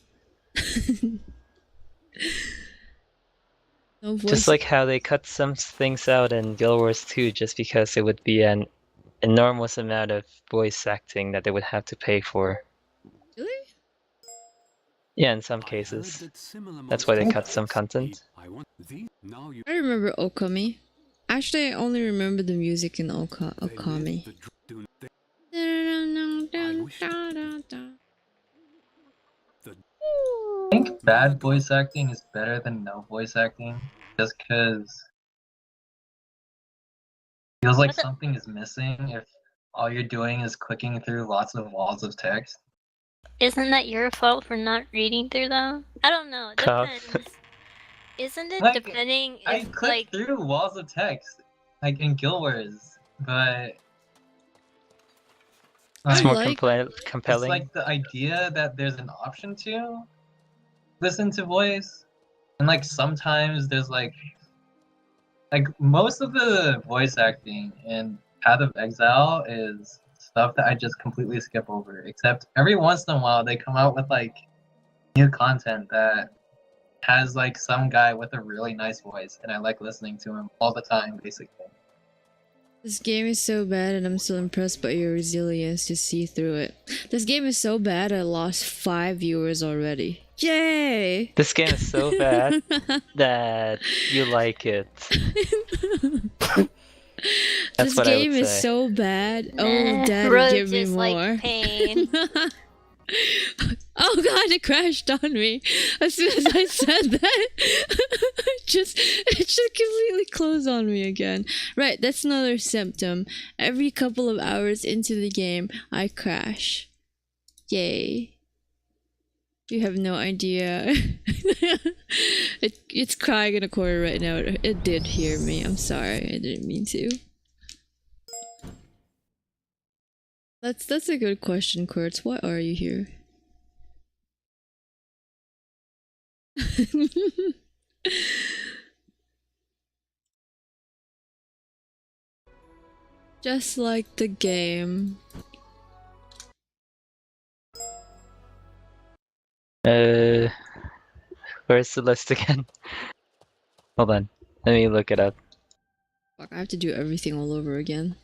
No voice. Just like how they cut some things out in Guild Wars 2 just because it would be an enormous amount of voice acting that they would have to pay for. Really? Yeah, in some cases. That's why they cut some content. I remember Okami. Actually, I only remember the music in Okami. I think bad voice acting is better than no voice acting, just because feels like What's it- something is missing if all you're doing is clicking through lots of walls of text. Isn't that your fault for not reading through them? I don't know. It Tough. depends. Isn't it Like, depending I if click like through walls of text, like in Guild Wars, but It's I more like- compelling. It's like the idea that there's an option to listen to voice, and like sometimes there's like most of the voice acting in Path of Exile is stuff that I just completely skip over. Except every once in a while they come out with like new content that has like some guy with a really nice voice, and I like listening to him all the time, basically. This game is so bad and I'm still impressed by your resilience to see through it. This game is so bad I lost 5 viewers already. Yay! This game is so bad that you like it. That's This what I game would is say. so bad. Nah, Oh, Daddy, roads give me is more. like pain. Oh god, it crashed on me as soon as I said that. it just completely closed on me again. Right, that's another symptom. Every couple of hours into the game, I crash. Yay. You have no idea. It's crying in a corner right now. It did hear me. I'm sorry. I didn't mean to. That's a good question, Kurtz. Why are you here? Just like the game. Where's the list again? Hold on. Let me look it up. Fuck, I have to do everything all over again.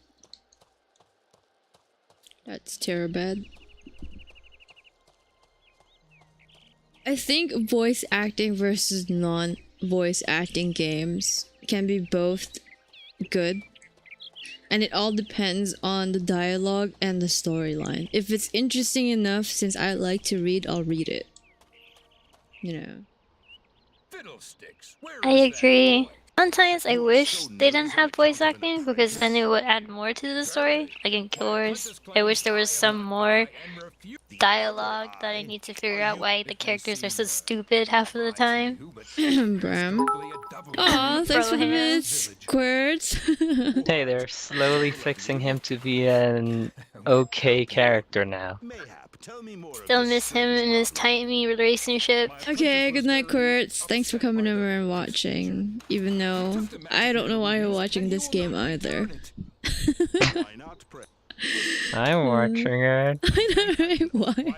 That's terrible. I think voice acting versus non-voice acting games can be both good. And it all depends on the dialogue and the storyline. If it's interesting enough, since I like to read, I'll read it. You know. Fiddlesticks. I agree. Sometimes I wish they didn't have voice acting because then it would add more to the story. Like in Guild Wars, I wish there was some more dialogue that I need to figure out why the characters are so stupid half of the time. Bram. Aw, thanks for the Broham. bits, Quirts. Hey, they're slowly fixing him to be an okay character now. Mayhap, tell me more. Still miss him and his tiny relationship. Okay, good night, Quirts. Thanks for coming over and watching. Even though I don't know why you're watching this game either. Why not pray? I'm watching it. I know, right? Why?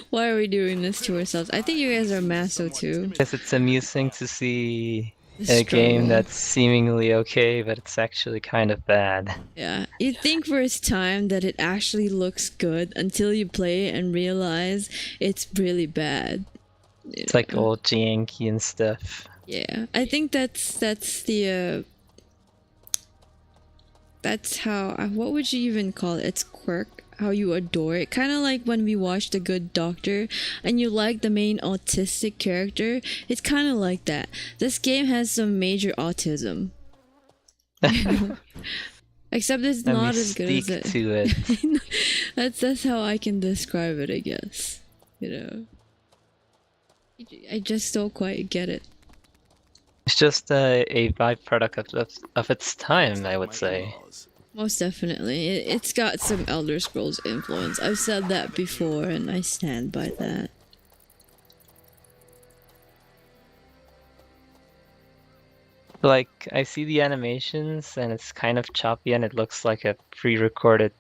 Why are we doing this to ourselves? I think you guys are maso too. Because it's amusing to see The a game struggle. that's seemingly okay, but it's actually kind of bad. Yeah, you think for its time that it actually looks good until you play it and realize it's really bad. It's like old janky and stuff. Yeah, I think that's the that's how what would you even call it? It's quirk, how you adore it. Kind of like when we watched The Good Doctor and you like the main autistic character. It's kind of like that. This game has some major autism. Except it's A not as good as mystique it. to it. That's how I can describe it, I guess. You know. I just don't quite get it. It's just a byproduct of its time, I would say. Most definitely. It's got some Elder Scrolls influence. I've said that before and I stand by that. Like, I see the animations and it's kind of choppy and it looks like a pre-recorded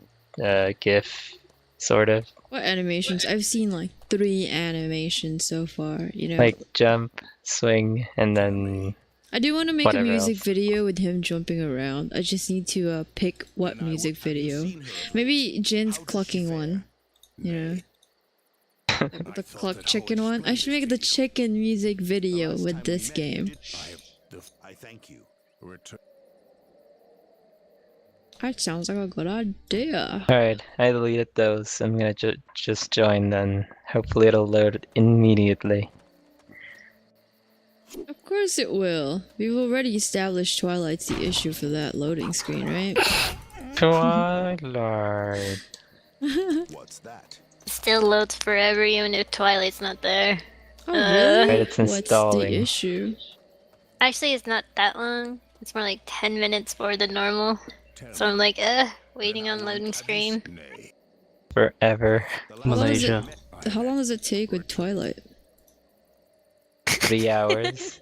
GIF, sort of. What animations? I've seen like 3 animations so far, you know. Like jump, swing, and then I do want to make a whatever music else. video with him jumping around. I just need to pick what music video. Maybe Jin's clucking one. You know. The cluck chicken one. I should make the chicken music video with this game. I thank you. Return. That sounds like a good idea. Alright, I deleted those. I'm gonna just join then. Hopefully it'll load immediately. Of course it will. We've already established Twilight's the issue for that loading screen, right? Twilight. What's that? It still loads forever even if Twilight's not there. Oh really? Right, it's What's the installing. issue? Actually, it's not that long. It's more like 10 minutes more than normal. So I'm like, waiting on loading screen. Nay. Forever. Malaysia. How long does it take with Twilight? 3 hours.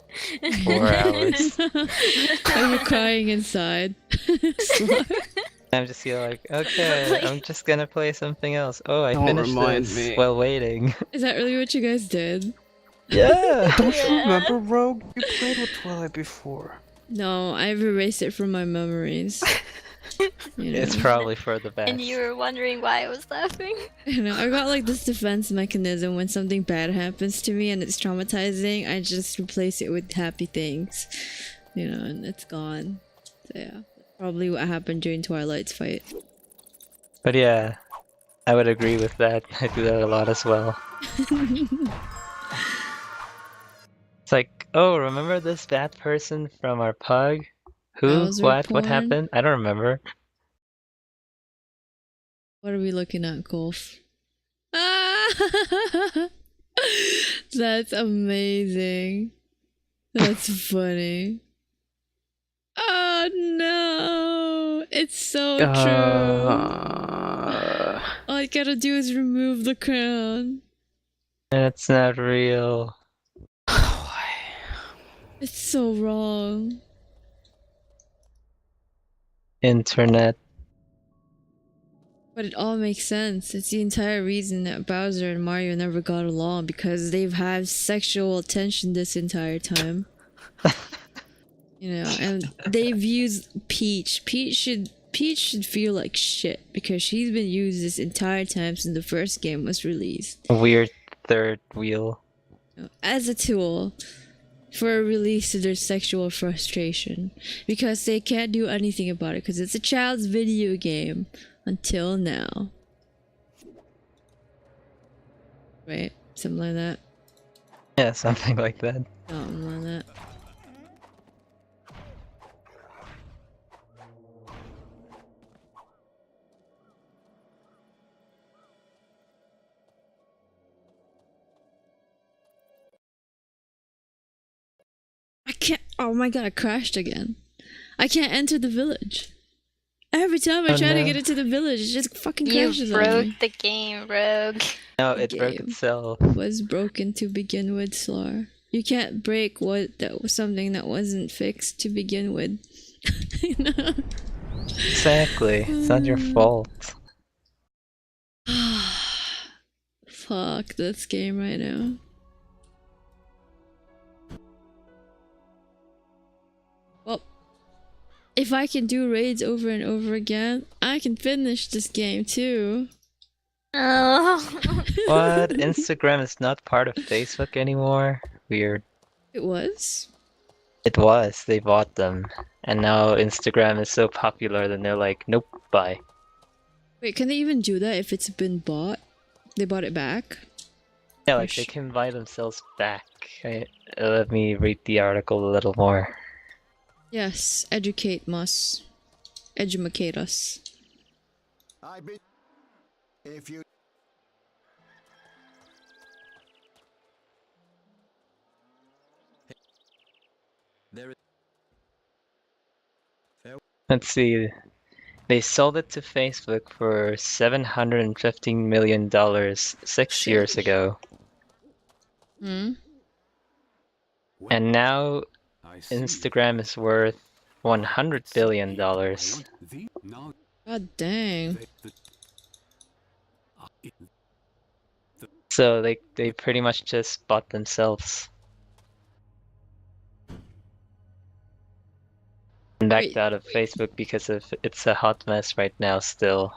4 hours. Are you crying inside? I'm just here like, okay, I'm just gonna play something else. Oh, I Don't finished remind this me. while waiting. Is that really what you guys did? Yeah! Don't you Yeah. remember, Rogue? You played with Twilight before. No, I've erased it from my memories. You know, It's probably for the best. And you were wondering why I was laughing? you know, I got like this defense mechanism when something bad happens to me and it's traumatizing. I just replace it with happy things, you know, and it's gone. So yeah, that's probably what happened during Twilight's fight. But yeah, I would agree with that. I do that a lot as well. It's like, oh, remember this bad person from our pug? Who? Bowser What? What porn? happened? I don't remember. What are we looking at, Golf? Ah! That's amazing. That's funny. Oh no! It's so true. All I gotta do is remove the crown. It's not real. It's so wrong. Internet. But it all makes sense. It's the entire reason that Bowser and Mario never got along because they've had sexual tension this entire time. You know, and they've used Peach. Peach should feel like shit because she's been used this entire time since the first game was released. A weird third wheel. You know, as a tool for a release to their sexual frustration because they can't do anything about it because it's a child's video game until now. Right? Something like that. Yeah, something like that. Something like that. Oh my god, I crashed again. I can't enter the village. Every time I Oh, try to no. get into the village, it just fucking You crashes on broke me. the game, Rogue. No, The it broke game itself. was broken to begin with, Slar. You can't break that was something that wasn't fixed to begin with. No. Exactly. It's not your fault. Fuck this game right now. Well, if I can do raids over and over again, I can finish this game too. Oh. What? Instagram is not part of Facebook anymore? Weird. It was? It was. They bought them. And now Instagram is so popular that they're like, nope, bye. Wait, can they even do that if it's been bought? They bought it back? Yeah, like they can buy themselves back. Let me read the article a little more. Yes, educate us. Edumacate us. I bet if you There is. Let's see. They sold it to Facebook for $715 million 6 years ago. Hmm? And now Instagram is worth $100 billion. God dang. So they pretty much just bought themselves. And backed Wait. out of Facebook because of it's a hot mess right now still.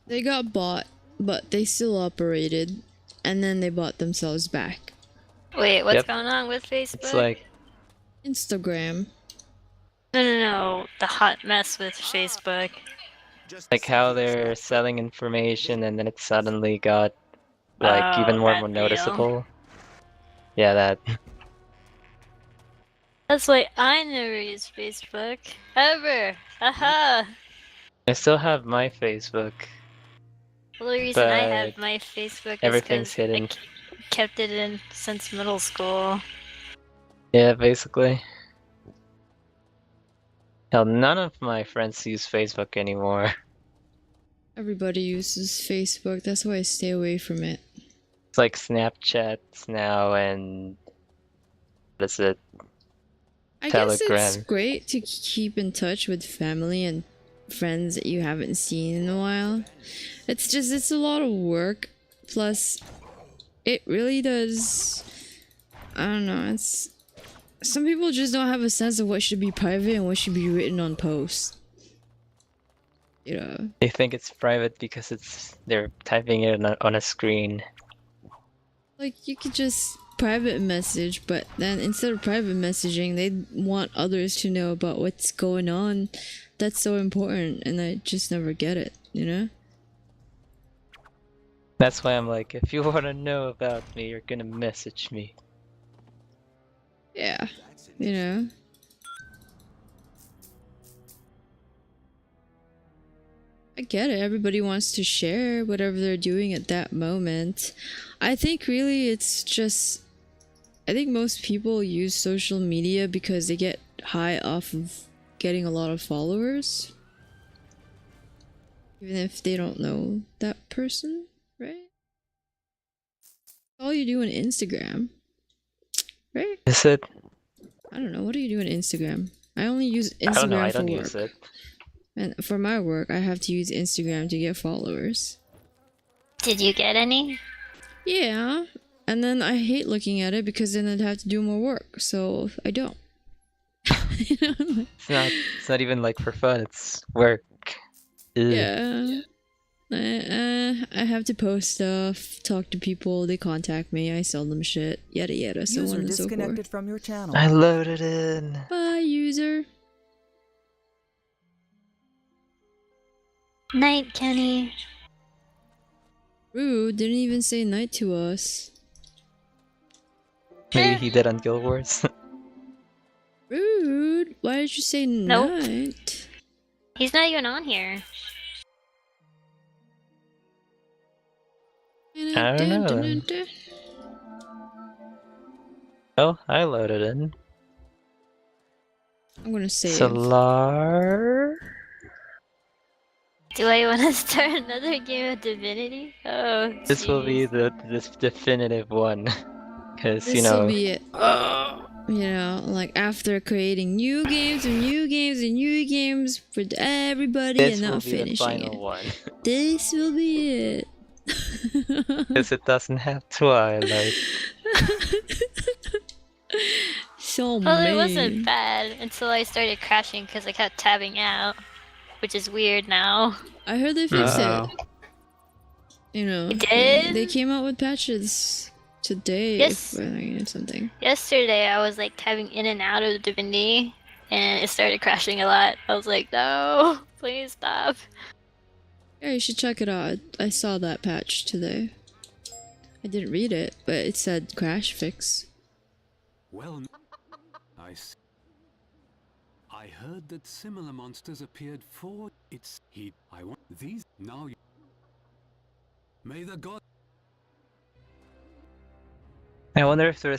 They got bought, but they still operated, and then they bought themselves back. Wait, what's Yep. going on with Facebook? It's like Instagram. No. The hot mess with Facebook. how they're selling information and then it suddenly got like even Oh, more that deal. noticeable. Yeah, that. That's why I never use Facebook. Ever. Aha! I still have my Facebook. Well, the reason I have But my Facebook is everything's because I hidden. kept it in since middle school. Yeah, basically. Hell, none of my friends use Facebook anymore. Everybody uses Facebook, that's why I stay away from it. It's like Snapchat now and that's it. I guess it's Telegram. great to keep in touch with family and friends that you haven't seen in a while. It's a lot of work. Plus, it really does. I don't know. Some people just don't have a sense of what should be private and what should be written on posts. You know. They think it's private because they're typing it on a screen. Like, you could just private message, but then instead of private messaging, they want others to know about what's going on. That's so important, and I just never get it, you know? That's why I'm like, if you want to know about me, you're gonna message me. Yeah, you know? I get it. Everybody wants to share whatever they're doing at that moment. I think really it's just... I think most people use social media because they get high off of getting a lot of followers. Even if they don't know that person, right? All you do on Instagram, right? Is it? I don't know. What do you do on Instagram? I only use I don't know, Instagram I for don't work. use it. And for my work, I have to use Instagram to get followers. Did you get any? Yeah. And then I hate looking at it because then I'd have to do more work. So I don't. You know? It's not even like for fun, it's work. Ugh. Yeah. I have to post stuff, talk to people, they contact me, I sell them shit, yada yada, so on and so forth. from your channel. I loaded in. Bye, user. Night, Kenny. Rude, didn't even say night to us. Maybe he did on Guild Wars. Rude, why did you say Nope. night? He's not even on here. I don't know then. Oh, I loaded in. I'm gonna save. Solar. Do I want to start another game of Divinity? Oh, This will be jeez. this definitive one, because you This will know. be it. You know, like after creating new games and new games and new games for everybody This and will not be the finishing final it. one. This will be it. Because it doesn't have Twilight. So Well, it mean. wasn't bad until I started crashing because I kept tabbing out, which is weird now. I heard they fixed Uh-oh. it. You know, It did? They came out with patches today. Yes. Or something. Yesterday, I was like tabbing in and out of Divinity, and it started crashing a lot. I was like, no, please stop. Yeah, you should check it out. I saw that patch today. I didn't read it, but it said crash fix. Well, I see. I heard that similar monsters appeared for its heat. I want these now. May the god. I wonder if there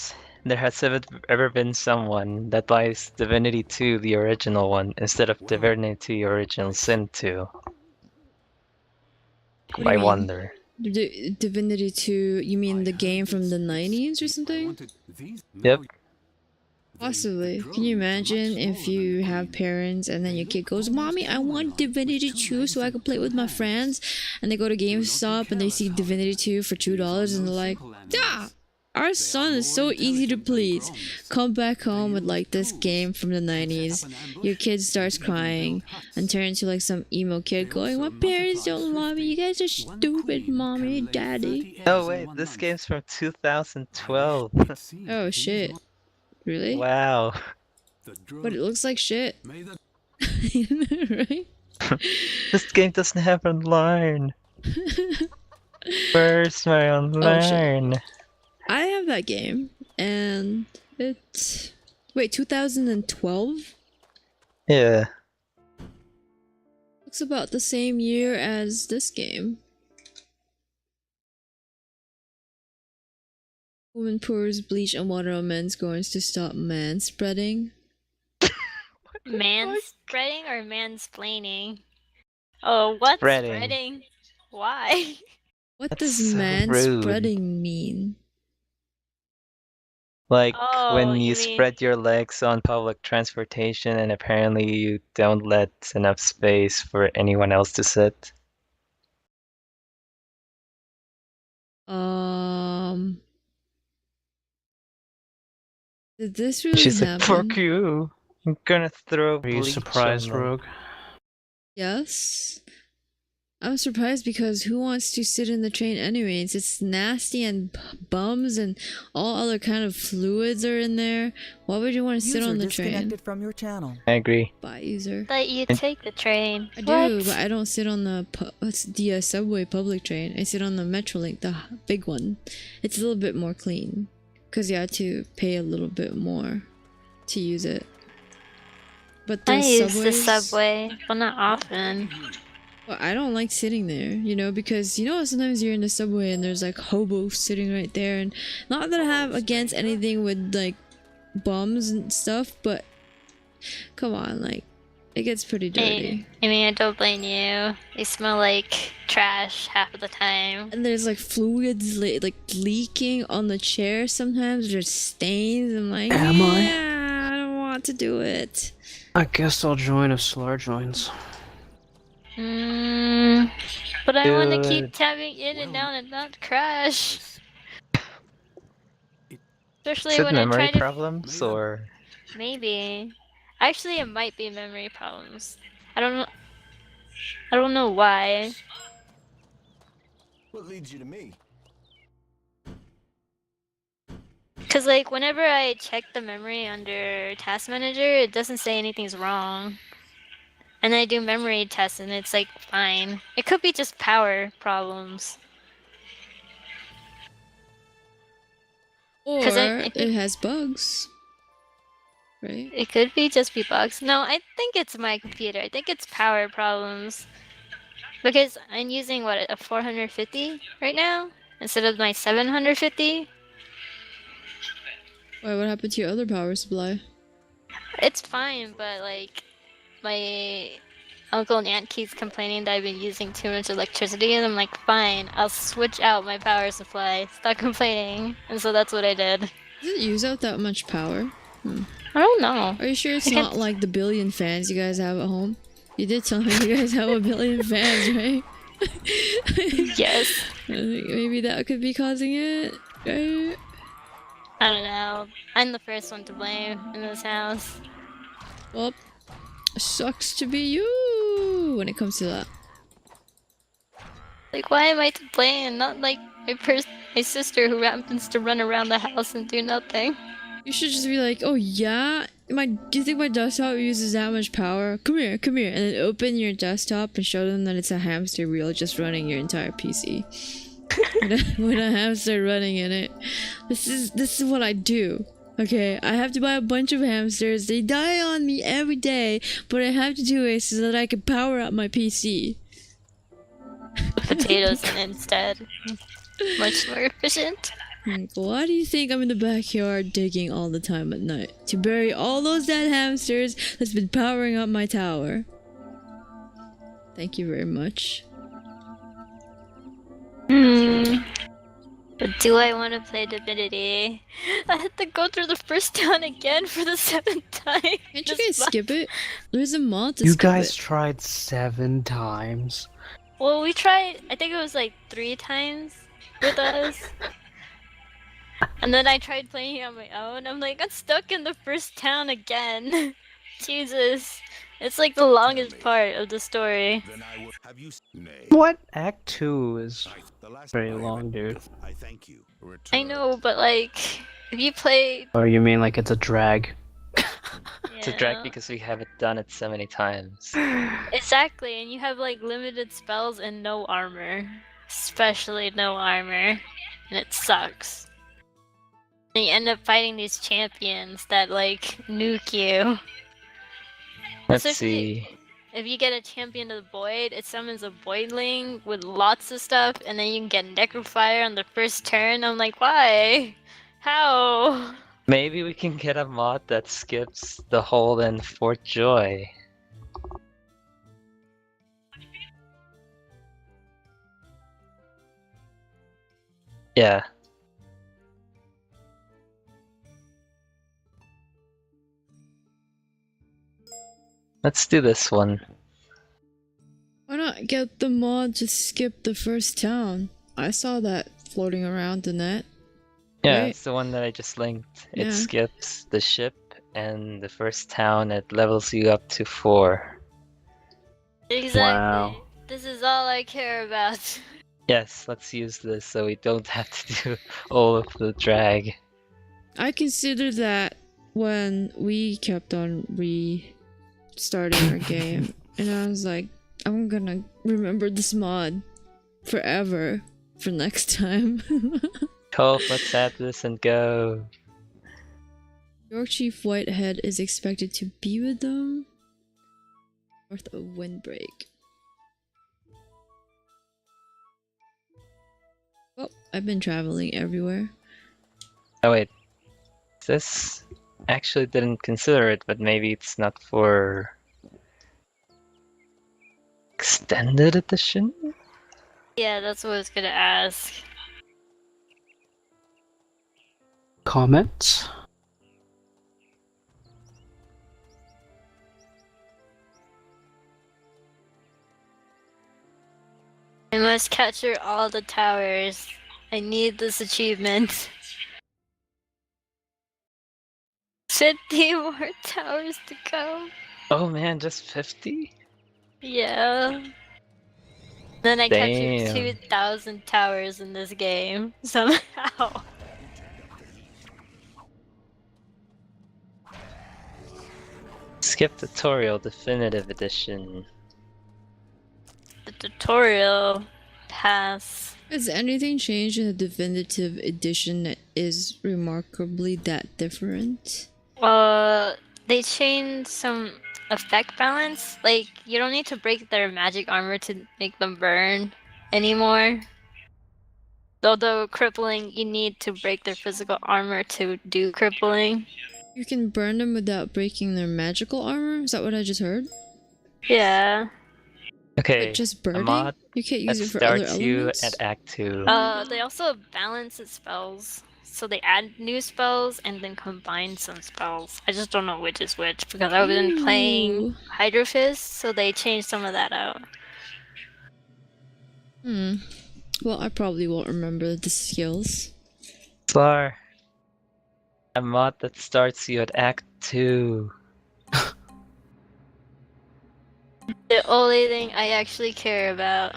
has ever been someone that buys Divinity 2, the original one, instead of Divinity 2 Original Sin 2. What do I you mean? wonder. Divinity 2, you mean the game from the 90s or something? Yep. Possibly. Can you imagine if you have parents and then your kid goes, Mommy, I want Divinity 2 so I can play with my friends, and they go to GameStop and they see Divinity 2 for $2 and they're like, ah! Our son is so easy to please. Come back home with like this game from the 90s. Your kid starts crying and turns to like some emo kid going, my parents don't love me. You guys are stupid, mommy and daddy. Oh wait, this game's from 2012. Oh shit. Really? Wow. But it looks like shit. Right? This game doesn't have online. Where's my online? I have that game, and it's... Wait, 2012? Yeah. Looks about the same year as this game. Woman pours bleach and water on men's groins to stop man spreading. Manspreading or mansplaining? Oh, what's Spreading. spreading? Why? What That's does so man rude. spreading mean? Like Oh, when you you mean- spread your legs on public transportation and apparently you don't let enough space for anyone else to sit. Did this really She's happen? like, fuck you. I'm gonna throw Are you bleach surprised, on them." Rogue? Yes. I'm surprised because who wants to sit in the train anyways? It's nasty and bums and all other kind of fluids are in there. Why would you want to sit on the train? from your channel. I agree. Bye, user. That you take the train. I What? do, but I don't sit on the subway public train. I sit on the Metrolink, the big one. It's a little bit more clean because you have to pay a little bit more to use it. But the I use the subways, subway, but not often. well, I don't like sitting there, you know, because you know sometimes you're in the subway and there's like hobos sitting right there, and not that I have against anything with like bums and stuff, but come on, like it gets pretty dirty. I mean, I don't blame you. They smell like trash half of the time. And there's like fluids like leaking on the chair sometimes. There's stains. I'm like, Am I? yeah, I don't want to do it. I guess I'll join if Solar joins. But I want to keep Good. tabbing in and down and not crash. Especially Is it when I memory try to. problems or? Maybe. Actually, it might be memory problems. I don't know. I don't know why. What leads you to me? Cause like whenever I check the memory under Task Manager, it doesn't say anything's wrong. And I do memory tests and it's like fine. It could be just power problems. Or 'Cause I think- it has bugs, right? It could be just be bugs. No, I think it's my computer. I think it's power problems. Because I'm using what, a 450 right now instead of my 750. Why? What happened to your other power supply? It's fine, but like my uncle and aunt keeps complaining that I've been using too much electricity, and I'm like, fine, I'll switch out my power supply. Stop complaining. And so that's what I did. Does it use out that much power? I don't know. Are you sure it's I can't- not like the billion fans you guys have at home? You did tell me you guys have a billion fans, right? Yes. I think maybe that could be causing it, right? I don't know. I'm the first one to blame in this house. Well, sucks to be you when it comes to that. Like, why am I to blame? Not like my sister who happens to run around the house and do nothing. You should just be like, oh yeah? Do you think my desktop uses that much power? Come here, and then open your desktop and show them that it's a hamster wheel just running your entire PC. with a hamster running in it. This is what I do. Okay, I have to buy a bunch of hamsters. They die on me every day, but I have to do it so that I can power up my PC. Potatoes instead. Much more efficient. Why do you think I'm in the backyard digging all the time at night? To bury all those dead hamsters that's been powering up my tower. Thank you very much. But do I want to play Divinity? I had to go through the first town again for the 7th time. Can't you This guys month. skip it? There's a mod to You skip guys it. tried 7 times. Well, we tried, I think it was like 3 times with us. And then I tried playing it on my own. I'm like, I'm stuck in the first town again. Jesus. It's like the longest part of the story. Then I will have you. Nay. What? Act 2 is The last very time I long, read dude. it, I thank you. I Return. know, but like, if you play... Or you mean like it's a drag? It's a drag Yeah. because we haven't done it so many times. Exactly, and you have like limited spells and no armor. Especially no armor. And it sucks. And you end up fighting these champions that like nuke you. Let's Especially see. if you get a champion of the void, it summons a voidling with lots of stuff, and then you can get necrofire on the first turn. I'm like, why? How? Maybe we can get a mod that skips the whole in Fort Joy. Yeah. Let's do this one. Why not get the mod to skip the first town? I saw that floating around the net. Yeah, Right. it's the one that I just linked. It Yeah. skips the ship and the first town. It levels you up to 4. Exactly. Wow. This is all I care about. Yes, let's use this so we don't have to do all of the drag. I considered that when we kept on restarting our game, and I was like, I'm gonna remember this mod forever for next time. Cope, let's add this and go. York Chief Whitehead is expected to be with them north of Windbreak. Well, I've been traveling everywhere. Oh wait, this actually didn't consider it, but maybe it's not for extended edition? Yeah, that's what I was gonna ask. Comments? I must capture all the towers. I need this achievement. 50 more towers to go. Oh man, just 50? Yeah. Then I captured Damn. 2,000 towers in this game somehow. Skip tutorial definitive edition. The tutorial pass. Has anything changed in the definitive edition that is remarkably that different? They changed some effect balance. Like, you don't need to break their magic armor to make them burn anymore. Although crippling, you need to break their physical armor to do crippling. You can burn them without breaking their magical armor? Is that what I just heard? Yeah. Okay, But just a burning? mod You can't that use it for other starts you elements? at Act 2. They also balance the spells. So they add new spells and then combine some spells. I just don't know which is which because I've been playing Ooh. Hydro Fist, so they changed some of that out. Well, I probably won't remember the skills. Slar. A mod that starts you at Act 2. The only thing I actually care about.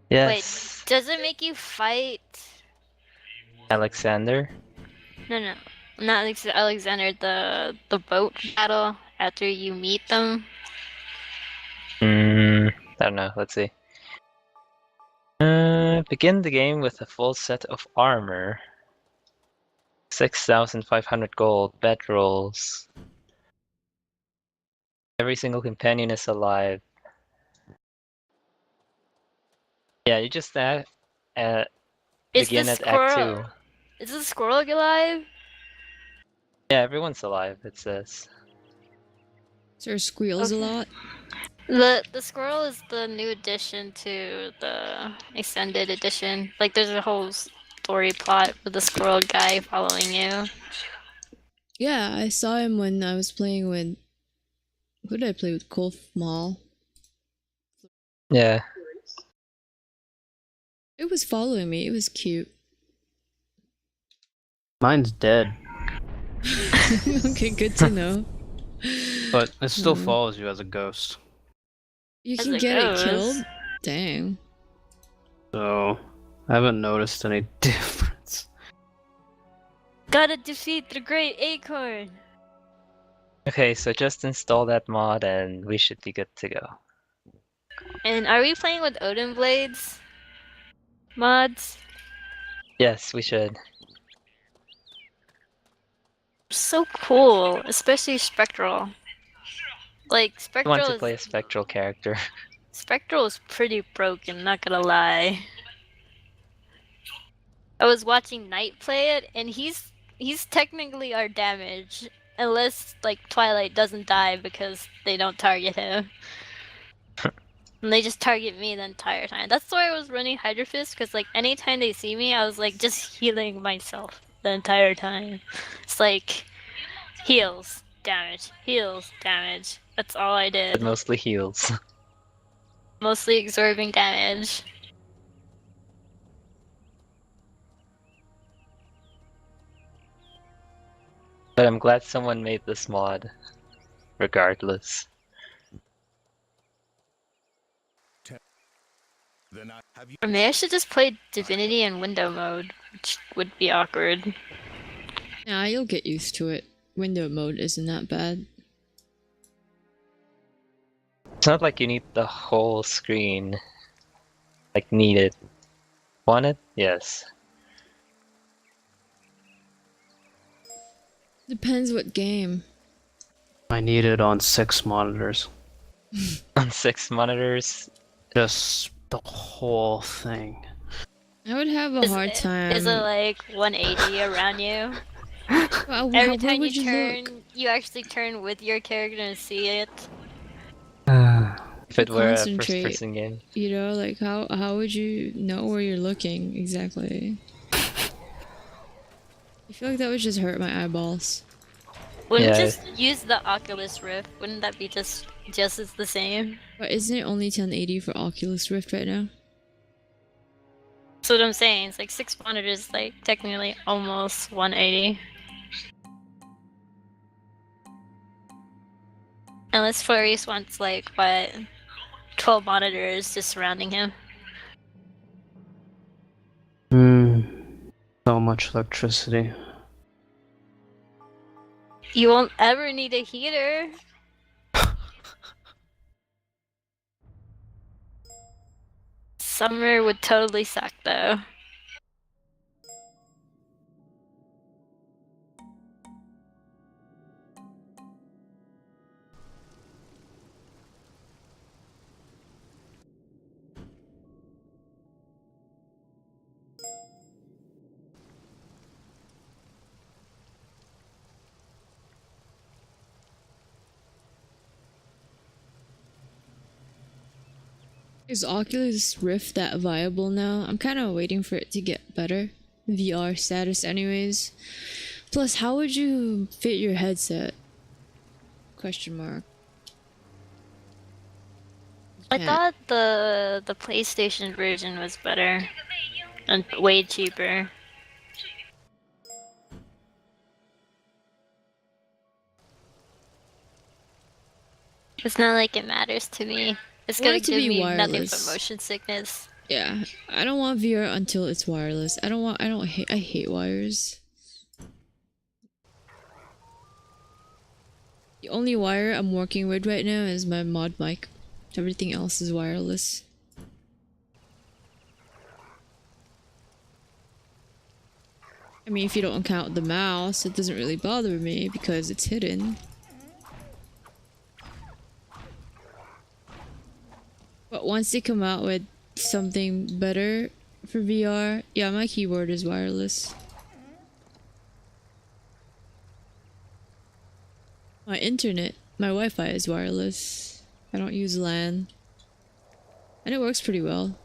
Yes. Wait, does it make you fight? Alexander. No, not Alexander. The boat battle after you meet them. I don't know. Let's see. Begin the game with a full set of armor. 6,500 gold, bedrolls. Every single companion is alive. Yeah, you just Is begin the at Act 2. squirrel? Is the squirrel alive? Yeah, everyone's alive, it says. So squeals a Okay. lot? The squirrel is the new addition to the extended edition. Like there's a whole story plot with the squirrel guy following you. Yeah, I saw him when I was playing with... Who did I play with? Kolf Mall. Yeah. It was following me. It was cute. Mine's dead, Okay, good to know. but it still Hmm. follows you as a ghost. You As can it get goes. it killed? Dang. So I haven't noticed any difference. Gotta defeat the great acorn. Okay, so just install that mod and we should be good to go. And are we playing with Odin blades? Mods? Yes, we should. So cool, especially Spectral. Like I want Spectral to is play a spectral character. Spectral is pretty broken, not gonna lie. I was watching Knight play it, and he's technically our damage, unless like Twilight doesn't die because they don't target him. And they just target me the entire time. That's why I was running Hydro Fist, because like anytime they see me, I was like just healing myself the entire time. It's like heals, damage, heals, damage. That's all I It did. mostly heals. Mostly absorbing damage. But I'm glad someone made this mod. Regardless. Then I have you. Or maybe I should just play Divinity in window mode, which would be awkward. Nah, you'll get used to it. Window mode isn't that bad. It's not like you need the whole screen. Like, need it. Want it? Yes. Depends what game. I need it on 6 monitors. On 6 monitors. Just the whole thing. I would have a hard time. Is it like 180 around you? Well, Every where time would you you turn, look? you actually turn with your character and see it. If it were a Concentrate. first-person game. You know, like how would you know where you're looking exactly? I feel like that would just hurt my eyeballs. Wouldn't Yeah. just use the Oculus Rift? Wouldn't that be just as the same? But isn't it only 1080 for Oculus Rift right now? That's what I'm saying. It's like 6 monitors, like technically almost 180. Unless Flores wants like what, 12 monitors just surrounding him. So much electricity. You won't ever need a heater. Summer would totally suck though. Is Oculus Rift that viable now? I'm kind of waiting for it to get better. VR status anyways. Plus, how would you fit your headset? Question mark. I Yeah. thought the PlayStation version was better and way cheaper. It's not like it matters to me. It's I want gonna it to give be me nothing wireless. but motion sickness. Yeah, I don't want VR until it's wireless. I hate wires. The only wire I'm working with right now is my mod mic. Everything else is wireless. I mean, if you don't count the mouse, it doesn't really bother me because it's hidden. But once they come out with something better for VR, yeah, my keyboard is wireless. My internet, my Wi-Fi is wireless. I don't use LAN. And it works pretty well.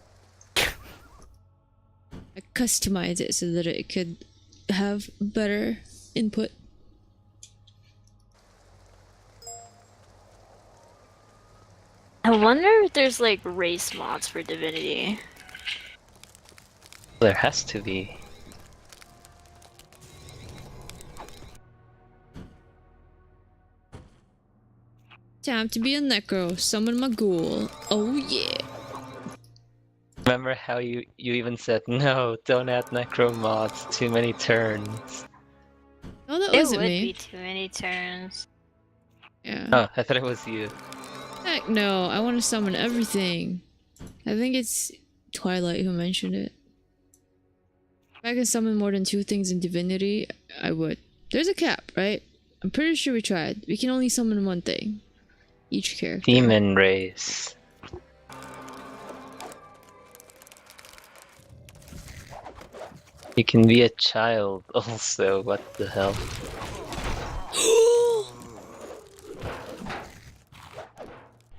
I customized it so that it could have better input. I wonder if there's like race mods for Divinity. There has to be. Time to be a necro, summon my ghoul. Oh yeah. Remember how you even said, no, don't add necro mods, too many turns. Oh, that It wasn't would me. be too many turns. Yeah. Oh, I thought it was you. Heck no, I want to summon everything. I think it's Twilight who mentioned it. If I can summon more than 2 things in Divinity, I would. There's a cap, right? I'm pretty sure we tried. We can only summon 1 thing. Each character. Demon race. You can be a child also, what the hell?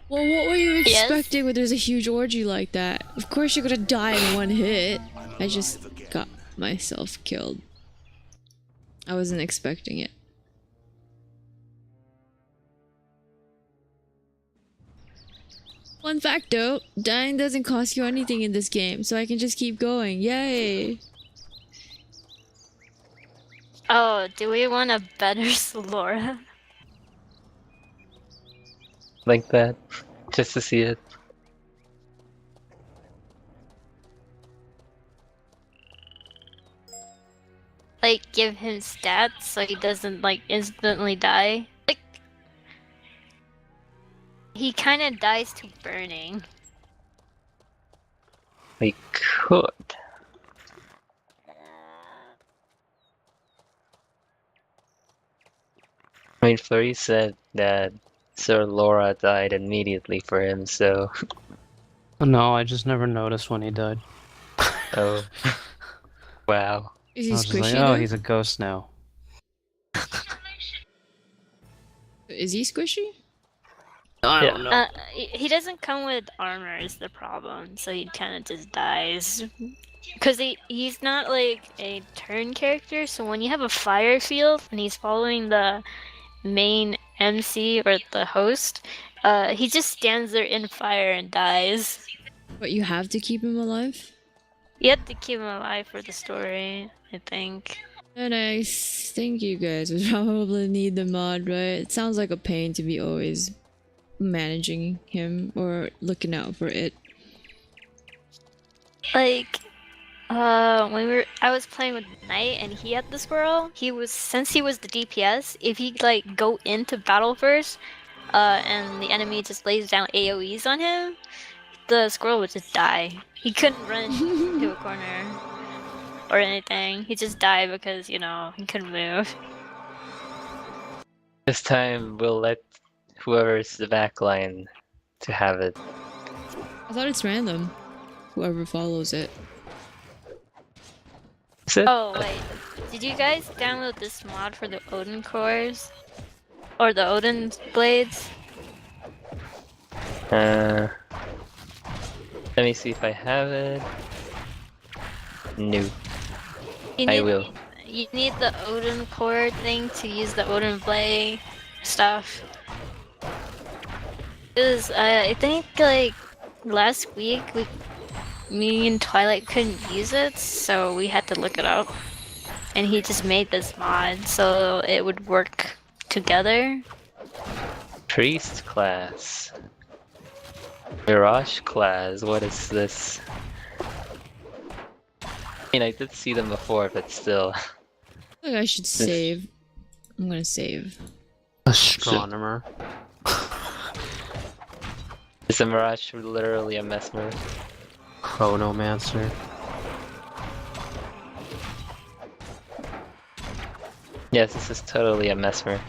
Well, what were you Yes? expecting when there's a huge orgy like that? Of course you're gonna die in 1 hit. I just got myself killed. I wasn't expecting it. Fun fact though, dying doesn't cost you anything in this game, so I can just keep going. Yay! Oh, do we want a better Solora? Like that. Just to see it. Like, give him stats so he doesn't, like, instantly die? Like, he kinda dies to burning. We could. I mean, Fleury said that Sir Laura died immediately for him, so... No, I just never noticed when he died. Oh. Wow. Is I he was just like, squishy oh, though? he's a ghost now. Is he squishy? I Yeah. don't know. He doesn't come with armor is the problem, so he kinda just dies. Because he's not, like, a turn character, so when you have a fire field and he's following the main MC or the host, he just stands there in fire and dies. But you have to keep him alive? You have to keep him alive for the story, I think. And I think you guys would probably need the mod, right? It sounds like a pain to be always managing him or looking out for it. Like, I was playing with Knight and he had the squirrel. Since he was the DPS, if he like go into battle first, and the enemy just lays down AoEs on him, the squirrel would just die. He couldn't run to a corner or anything. He just died because, you know, he couldn't move. This time we'll let whoever's the backline to have it. I thought it's random. Whoever follows it. Is it? Oh wait, did you guys download this mod for the Odin cores? Or the Odin blades? Let me see if I have it. No. You I need, will. You need the Odin core thing to use the Odin Blade stuff. Because I think like last week me and Twilight couldn't use it, so we had to look it up. And he just made this mod so it would work together. Priest class. Mirage class, what is this? I mean, I did see them before, but still. I think I should save. I'm gonna save. Astronomer. Is a Mirage literally a mesmer? Chronomancer. Yes, this is totally a mesmer.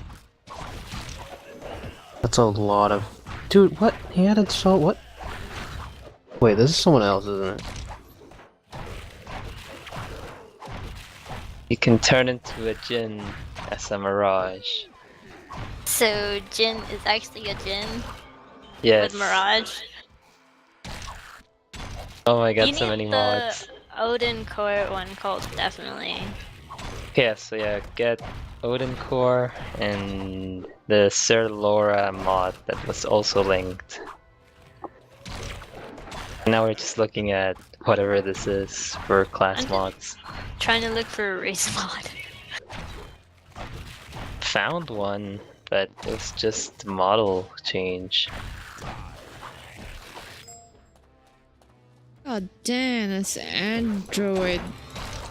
That's a lot of... Dude, what? He added so... What? Wait, this is someone else, isn't it? You can turn into a Jinn as a Mirage. So Jin is actually a Jin Yes. with Mirage. Oh my god, You so need many the mods. Odin core one called definitely. Yeah, so yeah, get Odin Core and the Sir Laura mod that was also linked. Now we're just looking at whatever this is for class I'm mods. Trying to look for a race mod. Found one, but it was just model change. God damn, this android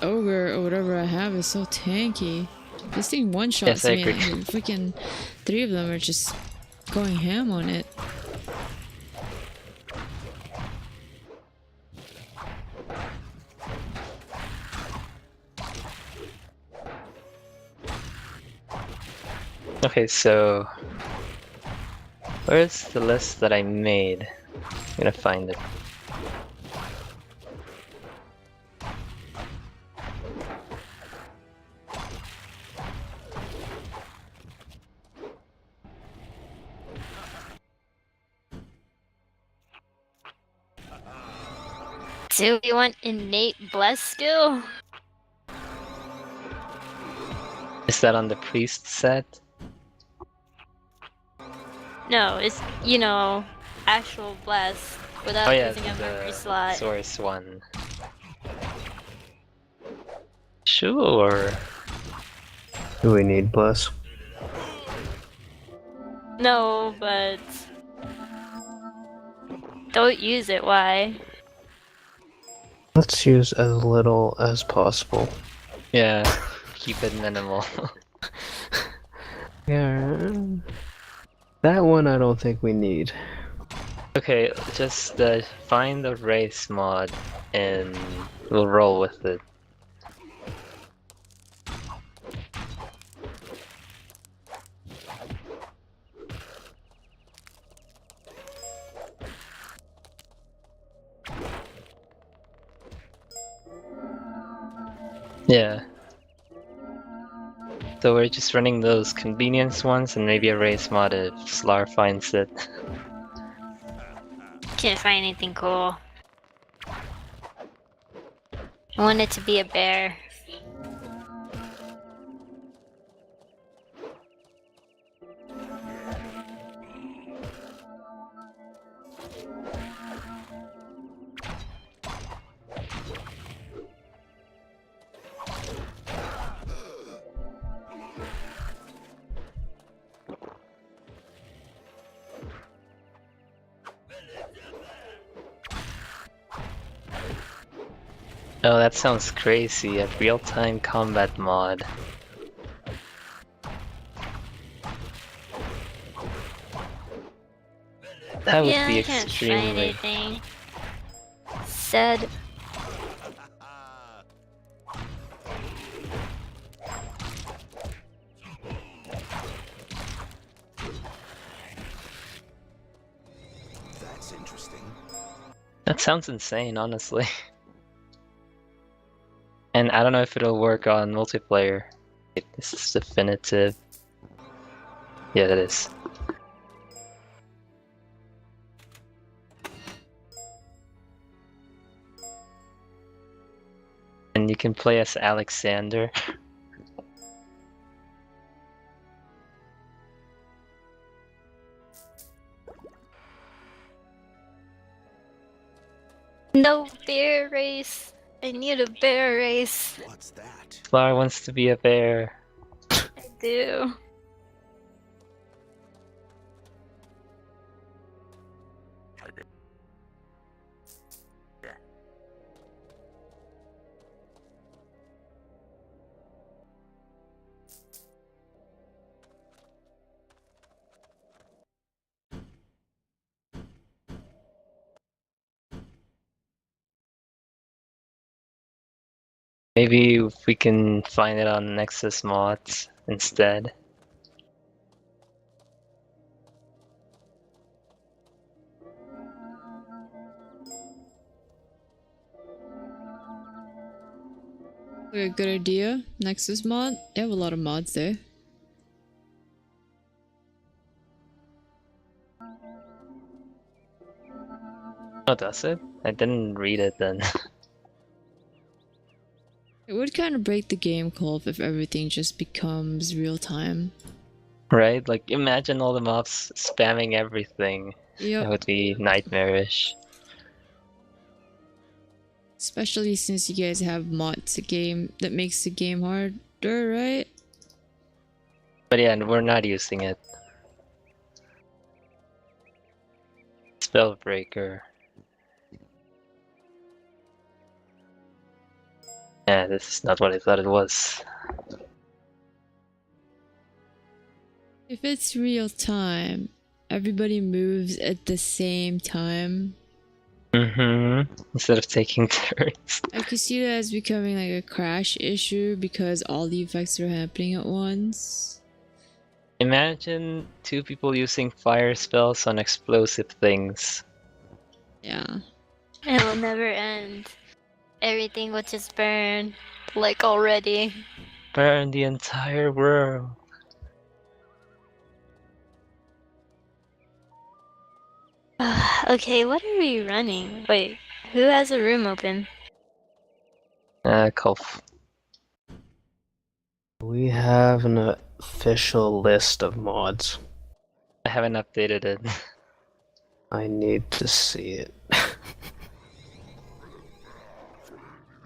ogre or whatever I have is so tanky. This thing one shots Yes, I me agree. and freaking 3 of them are just going ham on it. Okay, so where's the list that I made? I'm gonna find it. Do we want innate bless skill? Is that on the priest set? No, it's actual bless without Oh yeah, using a memory the slot. source one. Sure. Do we need bless? No, but don't use it. Why? Let's use as little as possible. Yeah, keep it minimal. Yeah. That one I don't think we need. Okay, just find the race mod and we'll roll with it. Yeah. So we're just running those convenience ones and maybe a race mod if Slar finds it. Can't find anything cool. I want it to be a bear. Oh, that sounds crazy. A real-time combat mod. That would Yeah, be I can't find extremely... anything. Said That's interesting. That sounds insane, honestly. And I don't know if it'll work on multiplayer. Wait, this is definitive. Yeah, it is. and you can play as Alexander. No bear race. I need a bear race. What's that? Flower wants to be a bear. I do. Maybe we can find it on Nexus mods instead. A good idea. Nexus mod. They have a lot of mods there. Oh, does it? I didn't read it then. It would kind of break the game, Colf, if everything just becomes real time. Right? Like, imagine all the mobs spamming everything. That Yep. would be nightmarish. Especially since you guys have mods that makes the game harder, right? But yeah, we're not using it. Spellbreaker. Yeah, this is not what I thought it was. If it's real time, everybody moves at the same time. Instead of taking turns. I could see that as becoming like a crash issue because all the effects are happening at once. Imagine two people using fire spells on explosive things. Yeah. It will never end. Everything will just burn, like already. Burn the entire world. Okay, what are we running? Wait, who has a room open? Kolf. We have an official list of mods. I haven't updated it. I need to see it.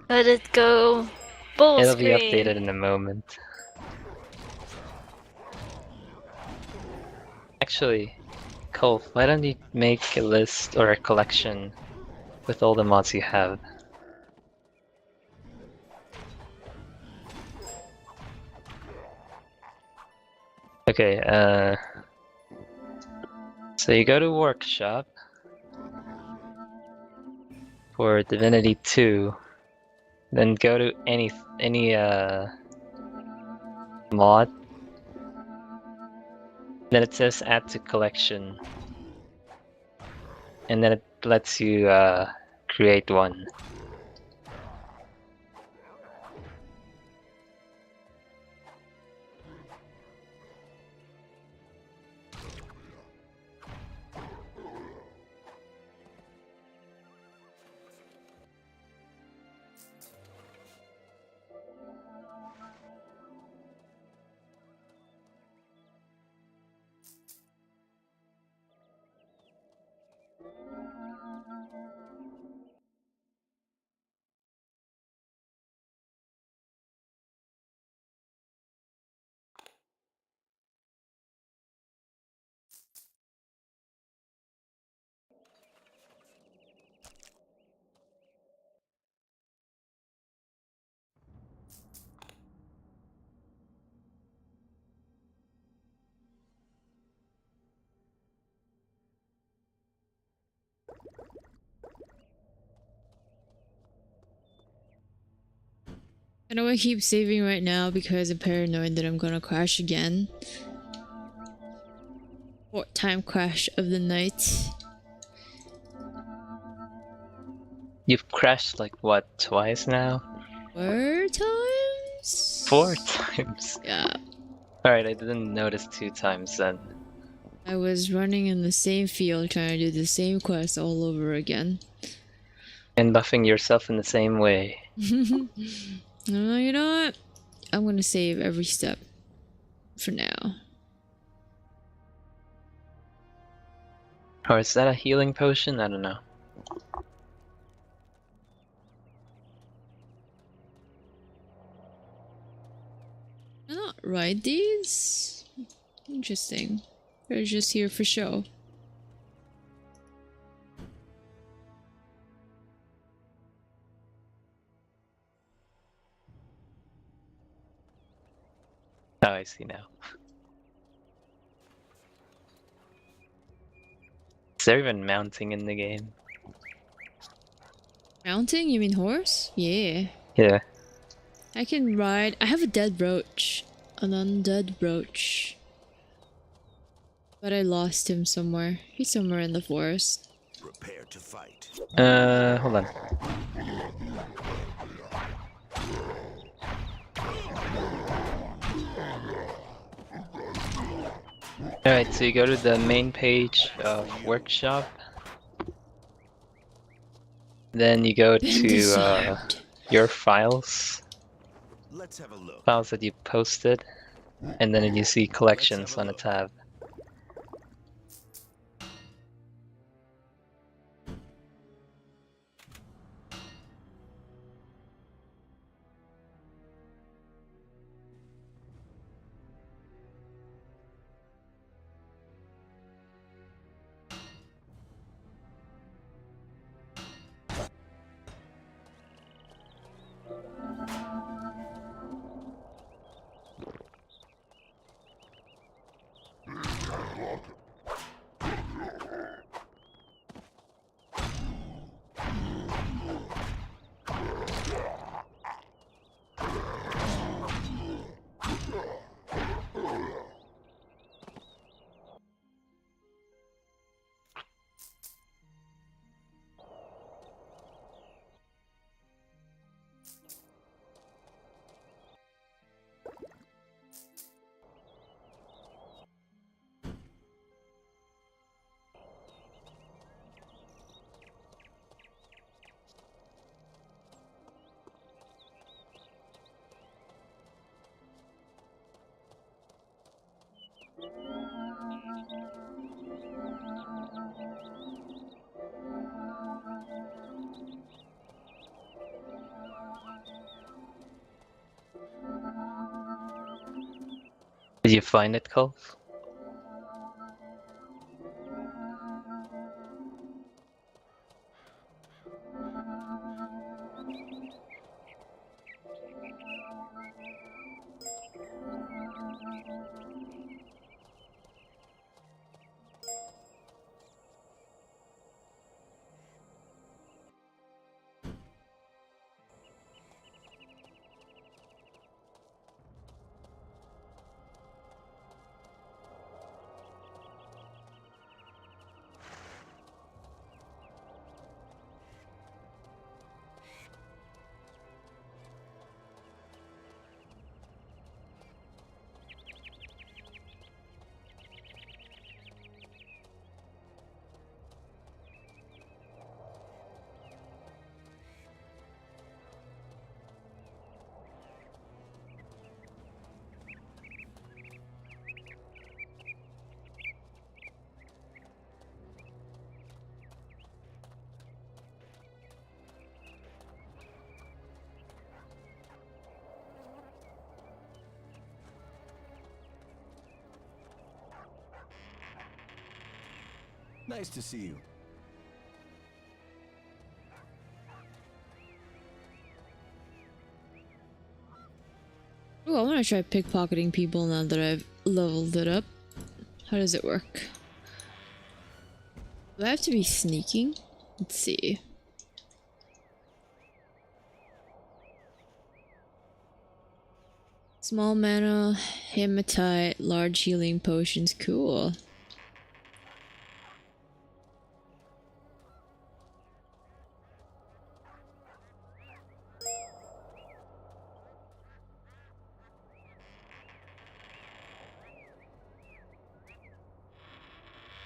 Let it go. Bull It'll be scream. updated in a moment. Actually, Kolf, why don't you make a list or a collection with all the mods you have? Okay, so you go to workshop for Divinity 2, then go to any mod. Then it says add to collection, and then it lets you create one. I know I keep saving right now because I'm paranoid that I'm gonna crash again. Fourth time crash of the night. You've crashed like what, twice now? 4 times? 4 times. Yeah. Alright, I didn't notice 2 times then. I was running in the same field trying to do the same quest all over again. And buffing yourself in the same way. No, you know what? I'm gonna save every step for now. Or is that a healing potion? I don't know. I not ride these? Interesting. They're just here for show. Oh, I see now. Is there even mounting in the game? Mounting? You mean horse? Yeah. Yeah. I can ride. I have a dead brooch. An undead brooch. But I lost him somewhere. He's somewhere in the forest. Prepare to fight. Hold on. Alright, so you go to the main page of workshop. Then you go to your files. Let's have a look. Files that you posted. And then you see collections on a tab. Did you find it, Cole? Nice to see you. Oh, I want to try pickpocketing people now that I've leveled it up. How does it work? Do I have to be sneaking? Let's see. Small mana, hematite, large healing potions. Cool.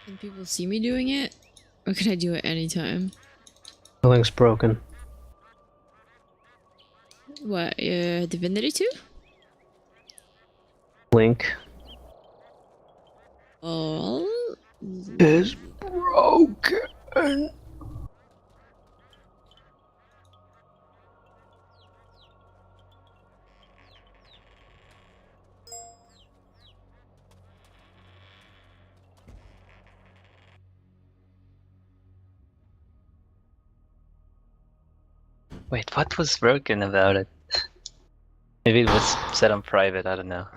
Can people see me doing it? Or can I do it anytime? The link's broken. What? Divinity 2? Link Oh. is broken. Wait, what was broken about it? Maybe it was set on private, I don't know.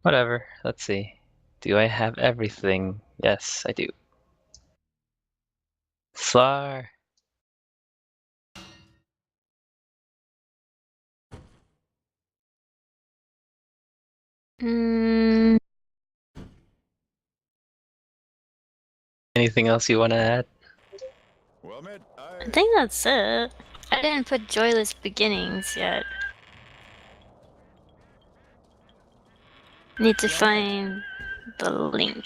Whatever, let's see. Do I have everything? Yes, I do. Slar! Mm, Anything else you want to add? Well met. I think that's it. I didn't put Joyless Beginnings yet. Need to find the link.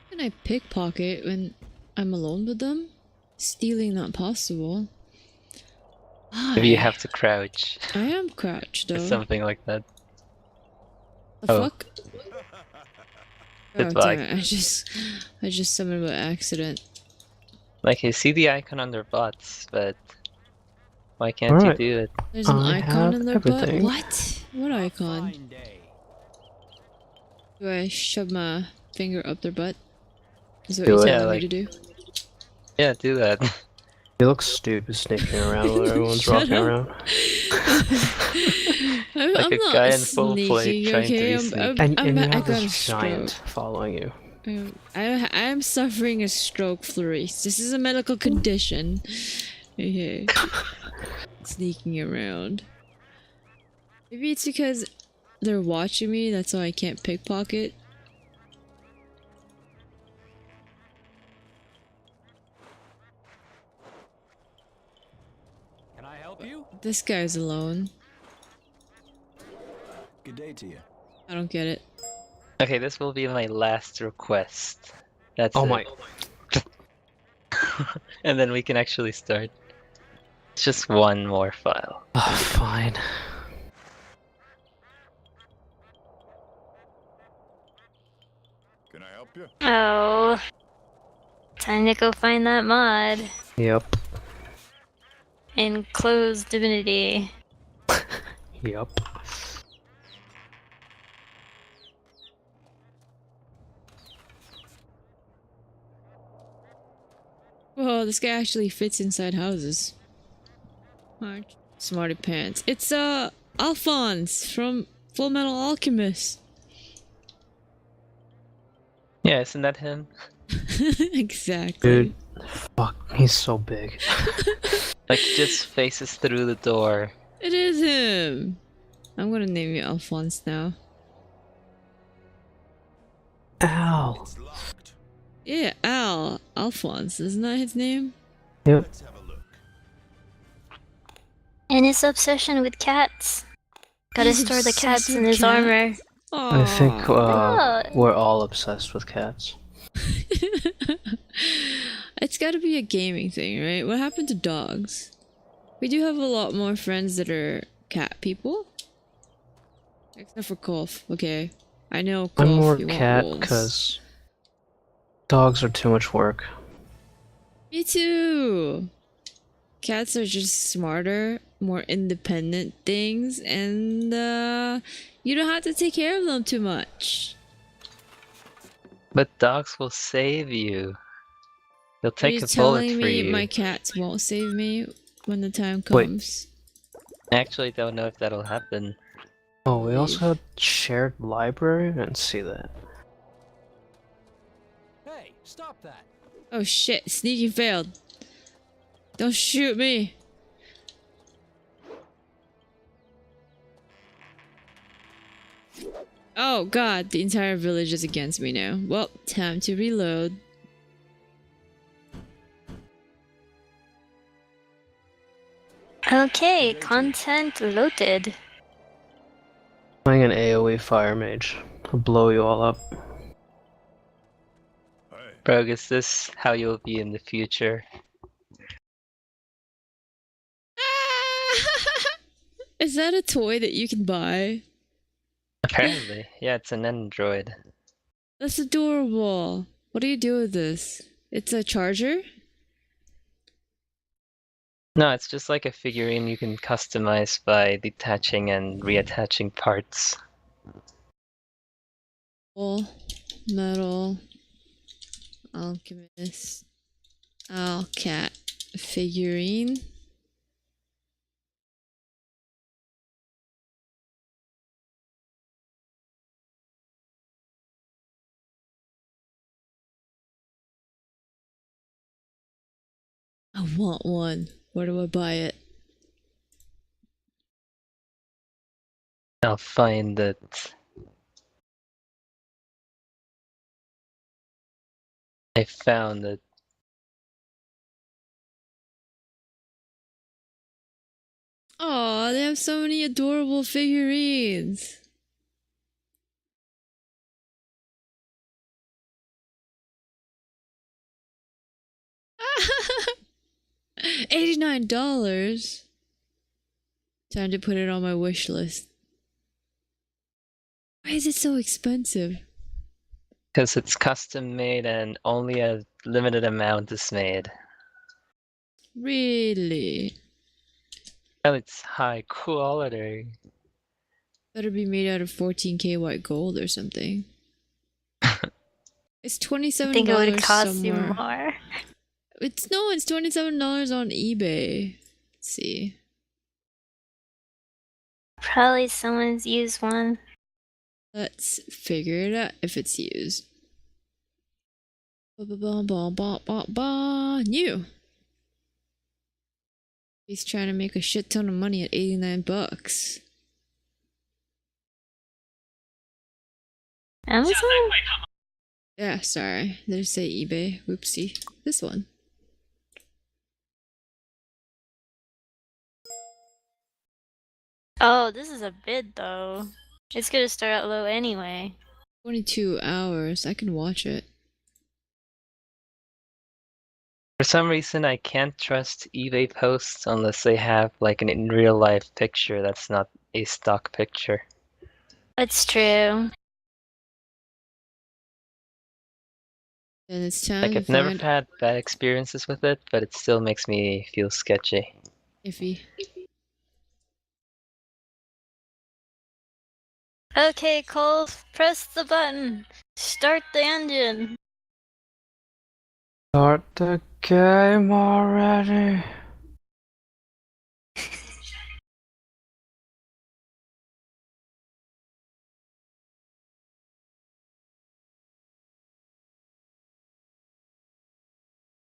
How can I pickpocket when I'm alone with them? Stealing not possible. Maybe you Why? have to crouch I am crouched or though. something like that. The Oh. fuck? Oh Goodbye. damn it, I just summoned by accident. Like, I see the icon under bots, but why can't Alright. you do it? There's an I icon have in their everything. butt? What? What icon? Do I shove my finger up their butt? Is that Do what it. you're Yeah, telling like- me to do? Yeah, do that. You look stupid sneaking around while everyone's Shut walking up. around. I'm, Like I'm a not guy in full plate sneaking, trying to okay? be I'm, sneaky. I'm, And I'm, you I have got a this giant stroke. following you. I'm suffering a stroke, Florice. This is a medical condition. Okay. Sneaking around. Maybe it's because they're watching me, that's why I can't pickpocket. Can I help you? This guy's alone. Good day to you. I don't get it. Okay, this will be my last request. That's Oh it. my. And then we can actually start. It's just one more file. Oh, fine. Can I help you? Oh. Time to go find that mod. Yep. And close Divinity. Yep. Whoa, this guy actually fits inside houses. Alright. Smarty pants. It's Alphonse from Full Metal Alchemist. Yeah, isn't that him? Exactly. Dude. Fuck, he's so big. Like, just faces through the door. It is him. I'm gonna name you Alphonse now. Ow. It's locked. Yeah, Alphonse, isn't that his name? Yep. Let's have a look. And his obsession with cats. Gotta He's store the obsessed cats in with his armor. I think Oh. we're all obsessed with cats. It's gotta be a gaming thing, right? What happened to dogs? We do have a lot more friends that are cat people. Except for Kolf. Okay. I know Kolf, I'm more you want cat wolves. because dogs are too much work. Me too! Cats are just smarter, more independent things, and you don't have to take care of them too much. But dogs will save you. They'll Are take you a bullet telling for me you. my cats won't save me when the time Wait. comes? I actually don't know if that'll happen. Oh, we also have shared library? I didn't see that. Hey, stop that. Oh shit, sneaking failed. Don't shoot me. Oh god, the entire village is against me now. Well, time to reload. Okay, content loaded. Playing an AoE fire mage. I'll blow you all up. Bro, is this how you'll be in the future? Is that a toy that you can buy? Apparently. Yeah, it's an android. That's adorable. What do you do with this? It's a charger? No, it's just like a figurine you can customize by detaching and reattaching parts. Metal. Alchemist. Cat figurine. I want one. Where do I buy it? I'll find it. I found it. Oh, they have so many adorable figurines. $89. Time to put it on my wish list. Why is it so expensive? Because it's custom made and only a limited amount is made. Really? And it's high quality. Better be made out of 14K white gold or something. It's $27 I think it would cost somewhere. you more. It's $27 on eBay. Let's see. Probably someone's used one. Let's figure it out if it's used. New. He's trying to make a shit ton of money at $89. Amazon? Yeah, sorry. Did I say eBay? Whoopsie. This one. Oh, this is a bid though. It's gonna start out low anyway. 22 hours. I can watch it. For some reason, I can't trust eBay posts unless they have like an in real life picture that's not a stock picture. It's true. And it's time Like to I've never find had bad experiences with it, but it still makes me feel sketchy. iffy. Okay, Cole, press the button. Start the engine. Start the game already.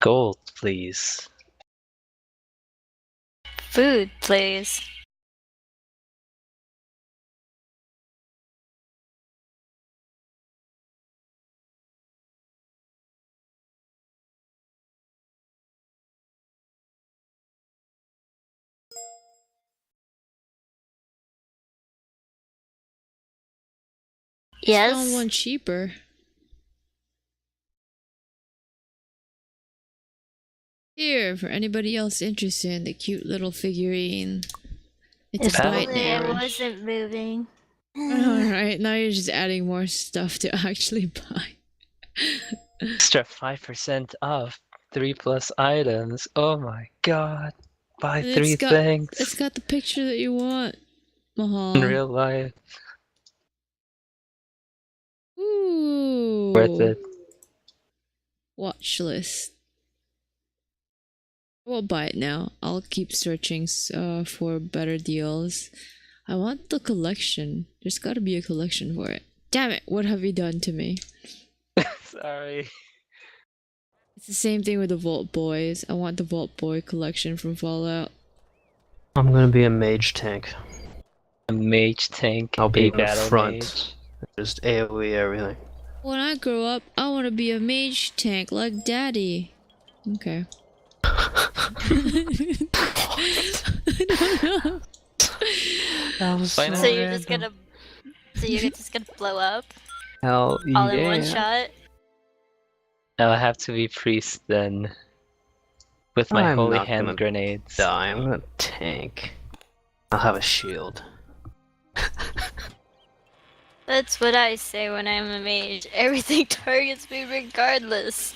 Gold, please. Food, please. Found Yes. one cheaper. Here, for anybody else interested in the cute little figurine. It's If a Battle bite only it now. wasn't moving. Alright, now you're just adding more stuff to actually buy. Extra 5% off 3+ items. Oh my god. Buy And 3 things It's got the picture that you want, Mahal. in real life. Ooh. Worth it. Watch list. I won't buy it now. I'll keep searching for better deals. I want the collection. There's gotta be a collection for it. Damn it, what have you done to me? Sorry. It's the same thing with the Vault Boys. I want the Vault Boy collection from Fallout. I'm gonna be a mage tank. A mage tank. I'll be a in the battle front. mage. Just AoE everything. When I grow up, I want to be a mage tank like Daddy. Okay. I don't know. That was Why not? So you're just gonna. So you're just gonna blow up? Hell All in one yeah. shot. I'll have to be priest then. With my I'm holy not hand gonna grenades. die, I'm gonna tank. I'll have a shield. That's what I say when I'm a mage. Everything targets me regardless.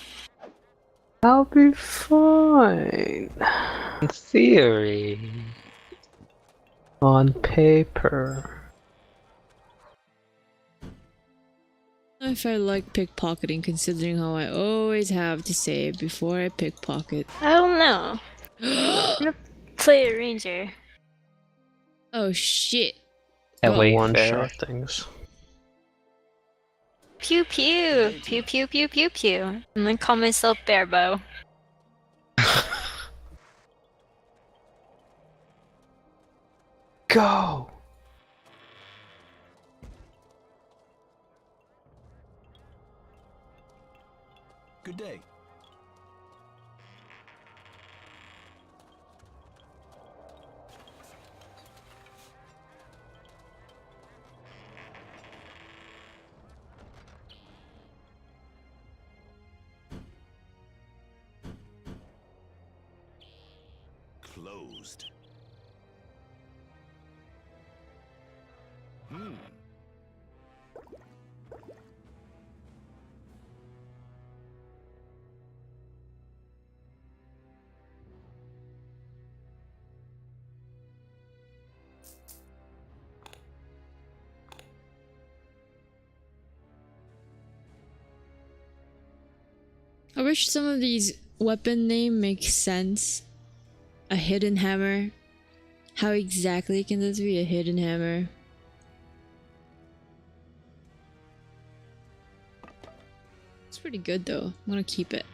I'll be fine. In theory. On paper. If I like pickpocketing, considering how I always have to save before I pickpocket. I don't know. I'm gonna play a ranger. Oh shit. And Oh, Wayfarer. One-shot things. Pew pew! Pew pew pew pew pew. I'm gonna call myself Bearbow. Go! Good day. Closed. I wish some of these weapon name makes sense. A hidden hammer. How exactly can this be a hidden hammer? It's pretty good though. I'm gonna keep it.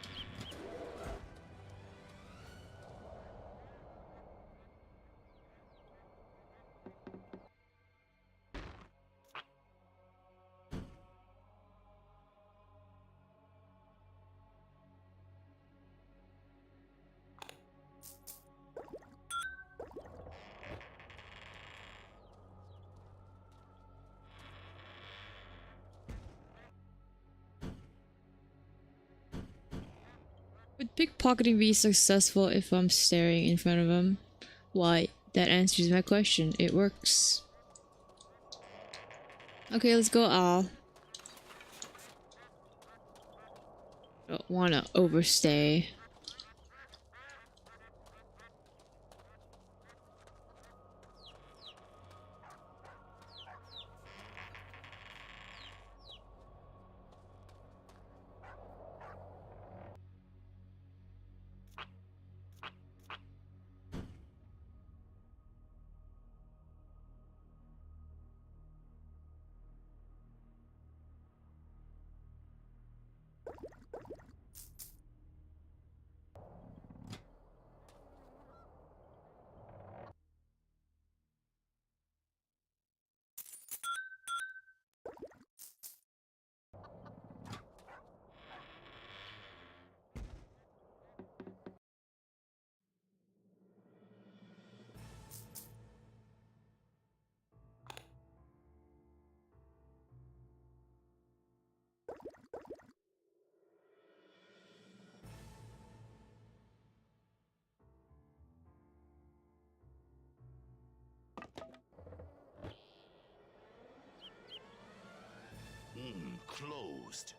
Would pickpocketing be successful if I'm staring in front of him? Why, that answers my question. It works. Okay, let's go Al. Don't wanna overstay. Closed.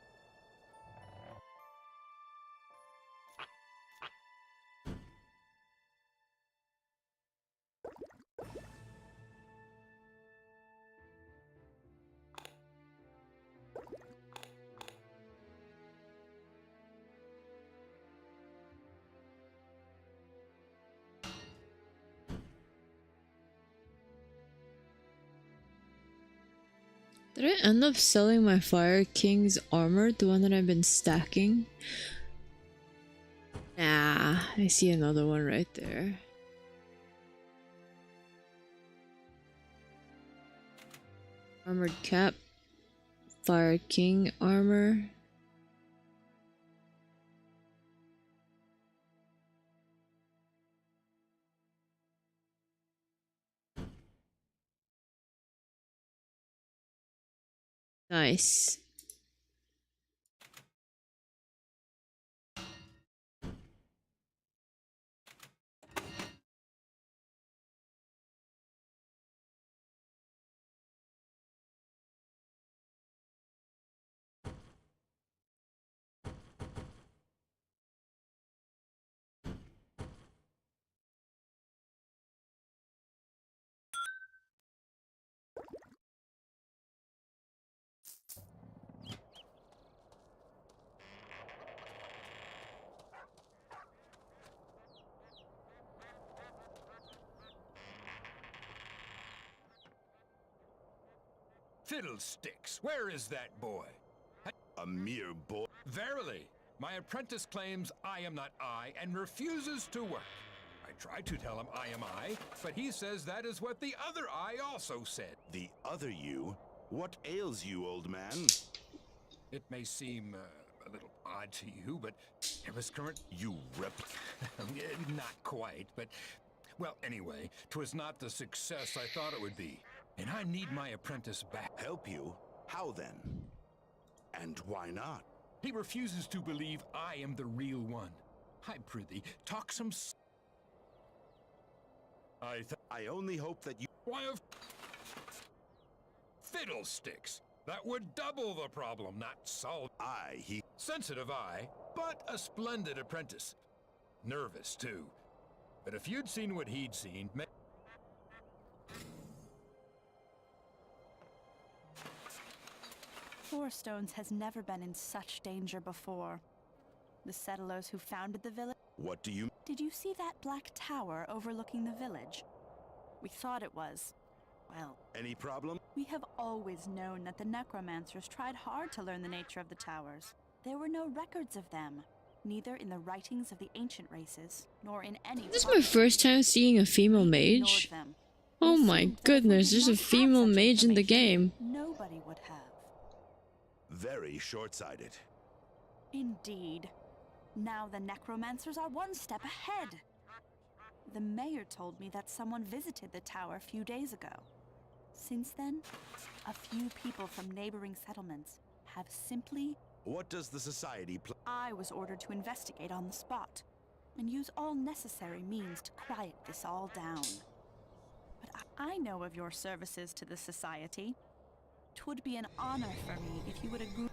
Did I end up selling my Fire King's armor, the one that I've been stacking? Nah, I see another one right there. Armored cap, Fire King armor. Nice. Fiddlesticks! Where is that boy? A mere boy. Verily, my apprentice claims I am not I and refuses to work. I tried to tell him I am I, but he says that is what the other I also said. The other you? What ails you, old man? It may seem a little odd to you, but it was current. You rep. Not quite, but well, anyway, 'twas not the success I thought it would be, and I need my apprentice back. Help you? How then? And why not? He refuses to believe I am the real one. I prithee, talk some. I only hope that you. Why of fiddlesticks! That would double the problem, not solve. He. Sensitive I, but a splendid apprentice. Nervous too. But if you'd seen what he'd seen, Four Stones has never been in such danger before. The settlers who founded the village. What do you? Did you see that black tower overlooking the village? We thought it was. Well, Any problem? we have always known that the necromancers tried hard to learn the nature of the towers. There were no records of them, neither in the writings of the ancient races, nor in any. This is my first time seeing a female mage. Oh my goodness, there's a female mage in the game. Nobody would have. Very short-sighted. Indeed. Now the necromancers are one step ahead. The mayor told me that someone visited the tower a few days ago. Since then, a few people from neighboring settlements have simply... What does the society I was ordered to investigate on the spot and use all necessary means to quiet this all down. But I know of your services to the society. 'Twould be an honor for me if you would agree.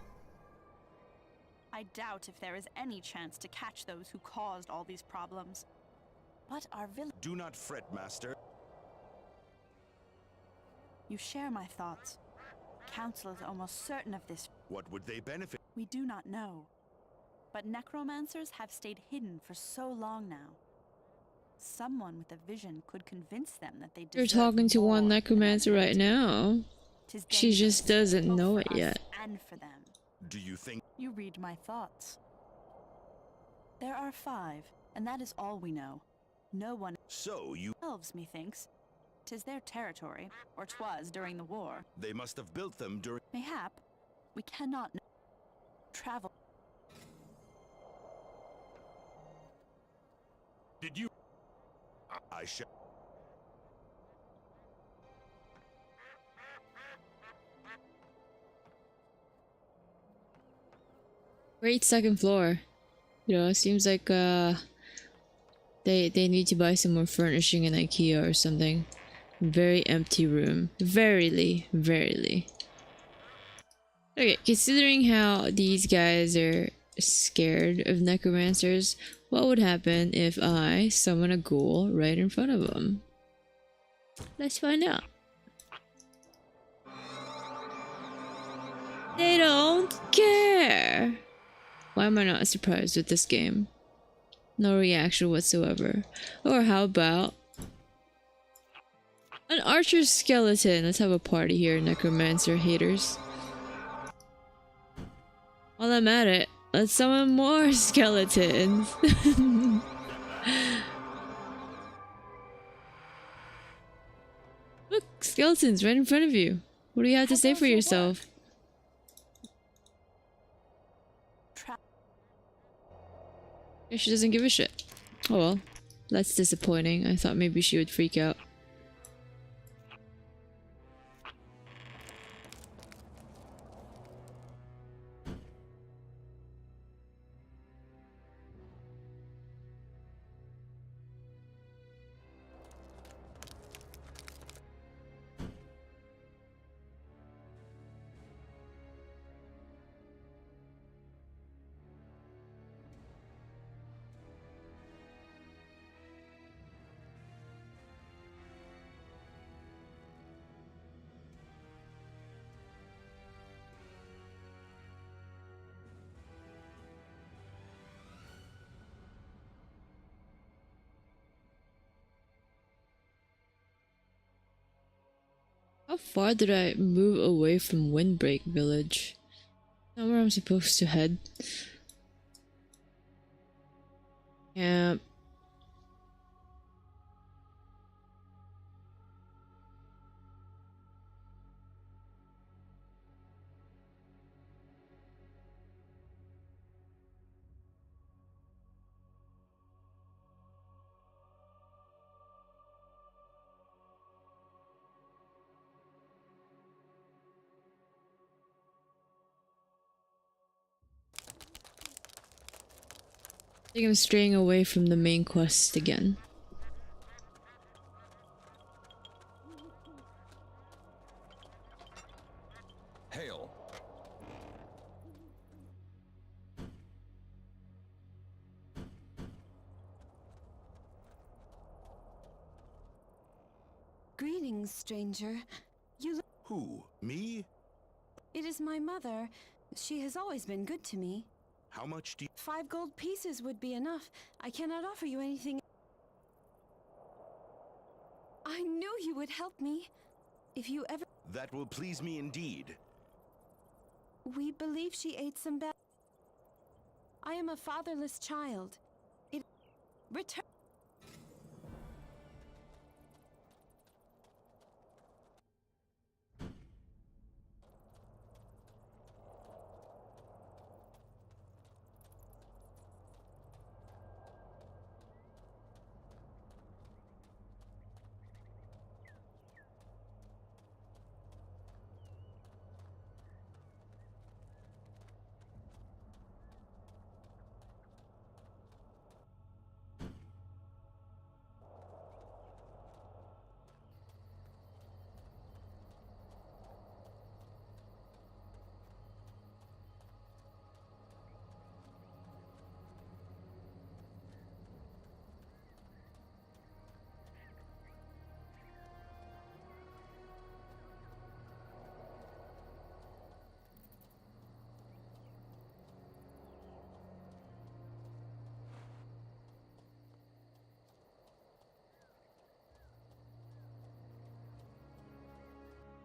I doubt if there is any chance to catch those who caused all these problems. But our village... Do not fret, master. You share my thoughts. Council is almost certain of this. What would they benefit? We do not know. But necromancers have stayed hidden for so long now. Someone with a vision could convince them that they You're deserve talking to one more than necromancer right now. 'Tis She just dangerous, doesn't both know for it us yet. And for them. Do you think? You read my thoughts. There are 5, and that is all we know. No one So you... elves, methinks. 'Tis their territory, or 'twas during the war. They must have built them during... Mayhap. We cannot know. Travel. did you? I shall... Great second floor. You know, it seems like they need to buy some more furnishing in IKEA or something. Very empty room. Verily. Okay, considering how these guys are scared of necromancers, what would happen if I summon a ghoul right in front of them? Let's find out. They don't care! Why am I not surprised with this game? No reaction whatsoever. Or how about an archer skeleton? Let's have a party here, necromancer haters. While I'm at it, let's summon more skeletons. Look, skeletons right in front of you. What do you have to say for yourself? She doesn't give a shit. Oh well, that's disappointing. I thought maybe she would freak out. How far did I move away from Windbreak Village? Not where I'm supposed to head. Yeah. I think I'm straying away from the main quest again. Hail. Greetings, stranger. You look. Who? Me? It is my mother. She has always been good to me. How much do you... 5 gold pieces would be enough. I cannot offer you anything. I knew you would help me. If you ever... That will please me indeed. We believe she ate some bad... I am a fatherless child. It... Return...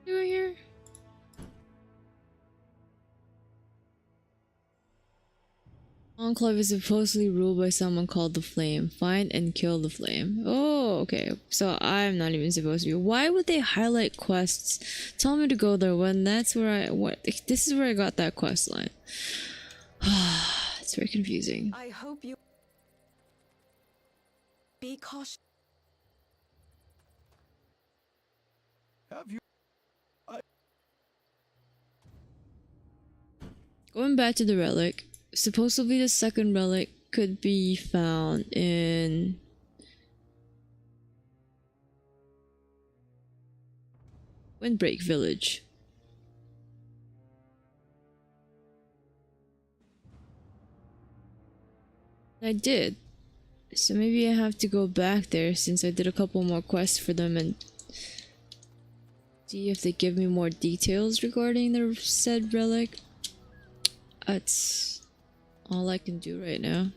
Doing here? Enclave is supposedly ruled by someone called the Flame. Find and kill the Flame. Oh, okay. So I'm not even supposed to be. Why would they highlight quests? Tell me to go there when that's where I... What? This is where I got that quest line. It's very confusing. I hope you... Be cautious. Have you? Going back to the relic. Supposedly the second relic could be found in... Windbreak Village. I did. So maybe I have to go back there since I did a couple more quests for them and see if they give me more details regarding the said relic. That's all I can do right now.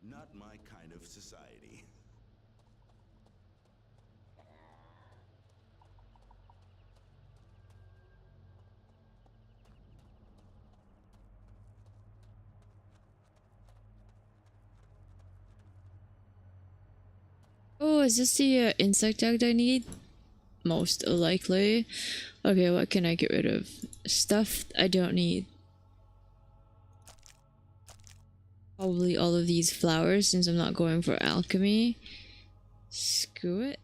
Not my kind of society. Oh, is this the insect egg I need? Most likely. Okay, what can I get rid of? Stuff I don't need. probably all of these flowers since I'm not going for alchemy. Screw it.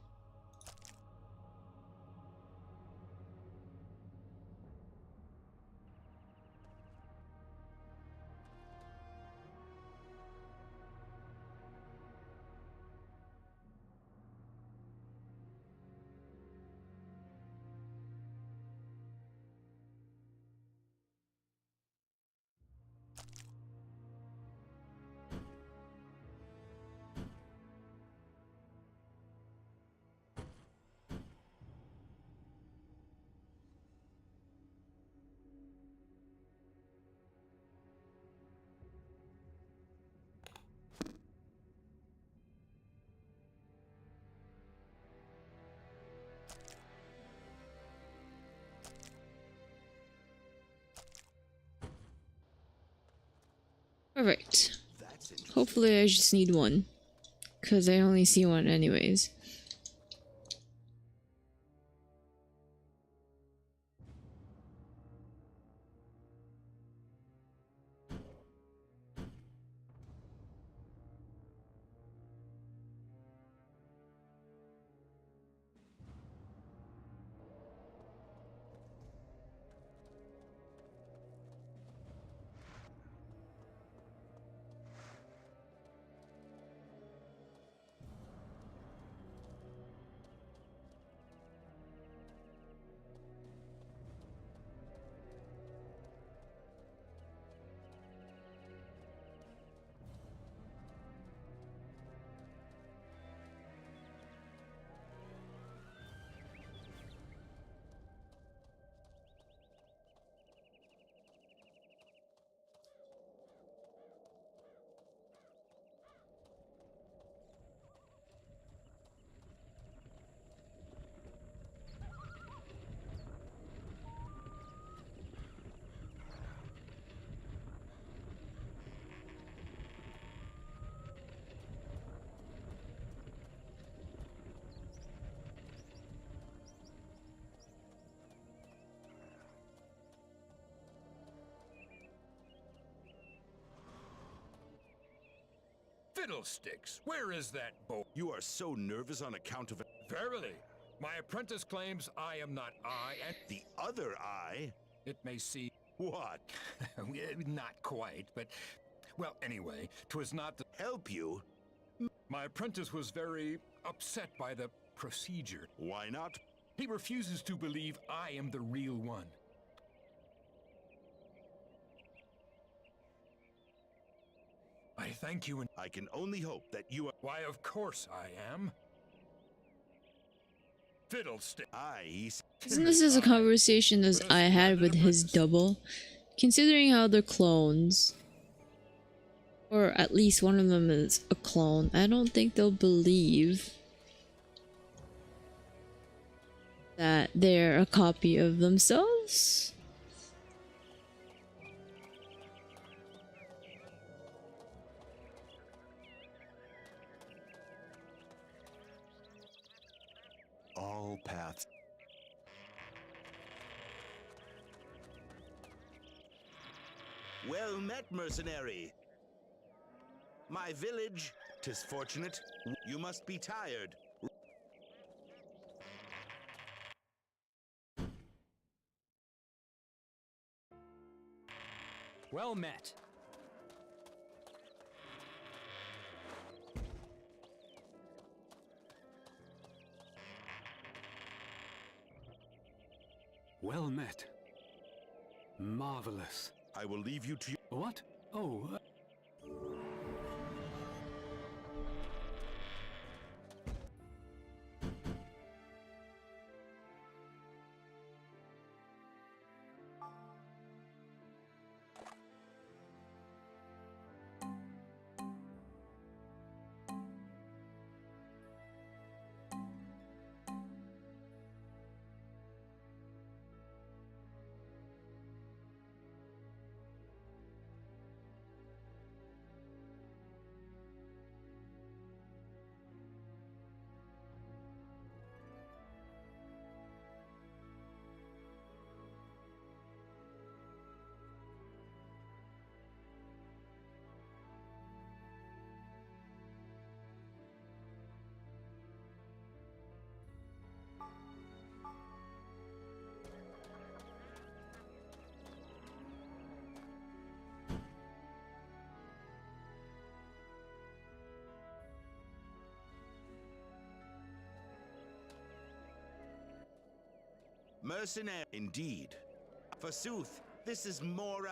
Perfect. Hopefully I just need one. Because I only see one anyways. Fiddlesticks! Where is that bow? You are so nervous on account of it. Verily, my apprentice claims I am not I, and The other eye? it may seem What? not quite, but well, anyway, 'twas not the Help you? My apprentice was very upset by the procedure. Why not? He refuses to believe I am the real one. I thank you, and I can only hope that you are. why, of course I am. Fiddlestick. Isn't this as a conversation as I had with his double? Considering how they're clones, or at least one of them is a clone, I don't think they'll believe that they're a copy of themselves. All paths. Well met, mercenary. My village, 'tis fortunate. You must be tired. Well met. Well met. Marvelous. I will leave you to. What? Oh. Mercenary, indeed. Forsooth, this is more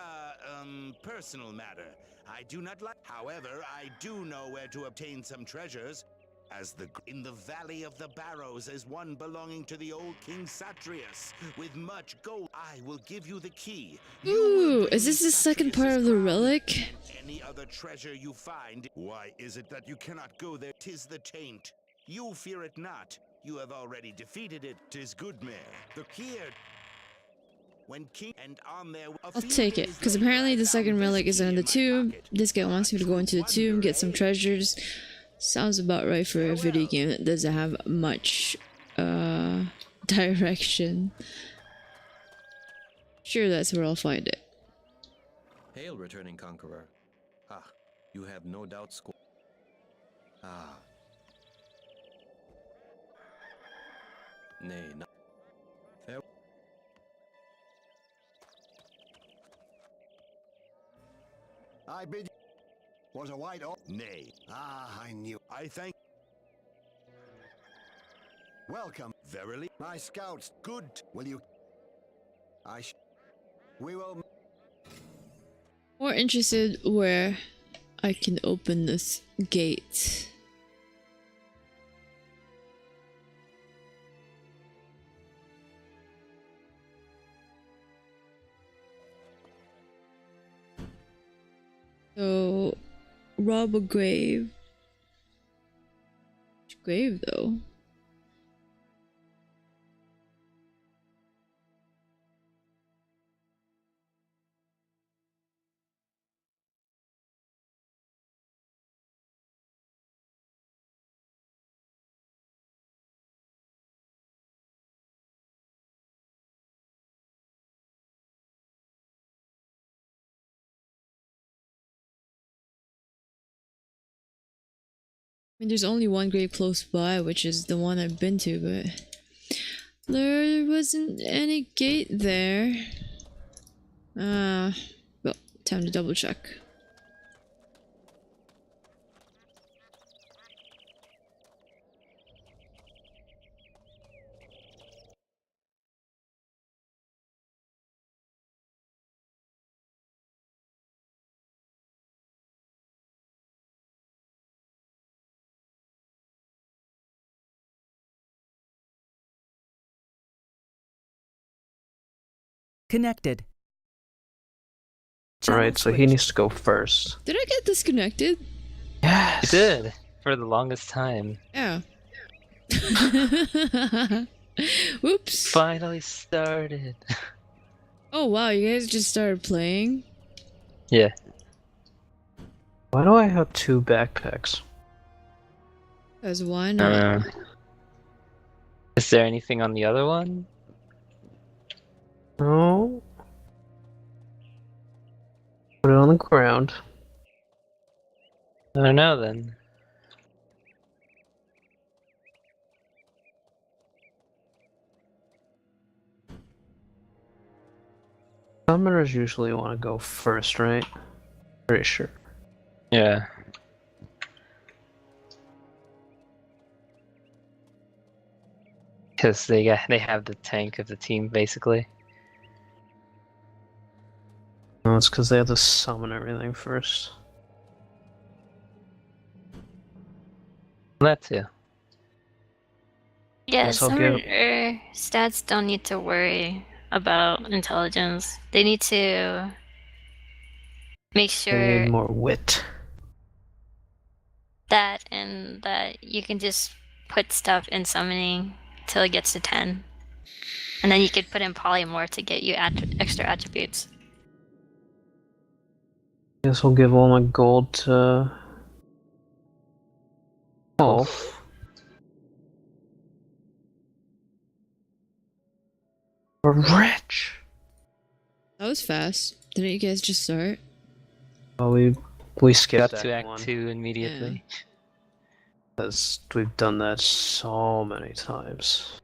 personal matter. I do not like. However, I do know where to obtain some treasures. As in the Valley of the Barrows is one belonging to the old King Satrius, with much gold. I will give you the key. Ooh, is this the second part of the relic? Any other treasure you find. Why is it that you cannot go there? 'Tis the taint. You fear it not. You have already defeated it. 'Tis good, mare. The key. When king and on their. I'll take it, because apparently the second relic is in the tomb. This guy wants me to go into the tomb, get some treasures. Sounds about right for a video game that doesn't have much direction. Sure, that's where I'll find it. Hail, returning conqueror. Ah, you have no doubt Ah. Nay, not. Fair. I bid you. Was a white oak? Nay. Ah, I knew. I thank. Welcome. Verily. My scouts. Good. Will you? We will. More interested where I can open this gate. So, rob a grave. Which grave though? I mean, there's only one grave close by, which is the one I've been to, but there wasn't any gate there. Well, time to double check. Connected. Alright, so he needs to go first. Did I get disconnected? Yes! You did, for the longest time. Yeah. Whoops. Finally started. Oh wow, you guys just started playing? Yeah. Why do I have 2 backpacks? Because why not? Is there anything on the other one? No. Put it on the ground. I don't know then. Summoners usually want to go first, right? Pretty sure. Yeah. Because they have the tank of the team basically. No, it's because they have to summon everything first. That too. Yeah, Guess I'll give- summoner stats don't need to worry about intelligence. They need to make They sure need more wit. that you can just put stuff in summoning till it gets to 10. And then you could put in polymorph to get you extra attributes. Guess we'll give all my gold to Wolf. We're rich! That was fast. Didn't you guys just start? Well, we skipped Got to Act Act 1. 2 immediately. Because we've done that so many times.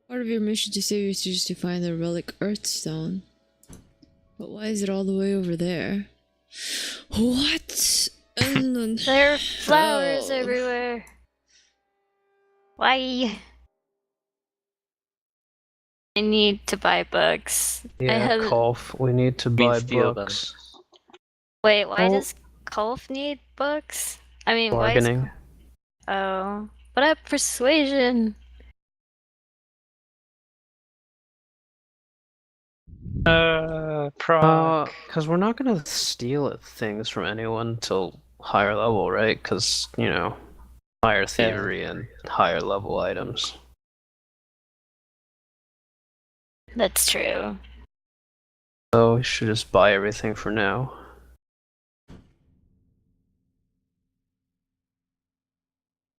Part of your mission to save your students to find the relic Earthstone. But why is it all the way over there? What? There are flowers hell? everywhere. Why? I need to buy books. I Yeah, haven't. Kolf, we need to mean buy steal them. books. Wait, why Oh. does Kolf need books? I mean, Bargaining. why is... Oh, but I have persuasion. Proc. Because we're not gonna steal things from anyone till higher level, right? Because, you know, higher thievery and higher level items. That's true. So we should just buy everything for now.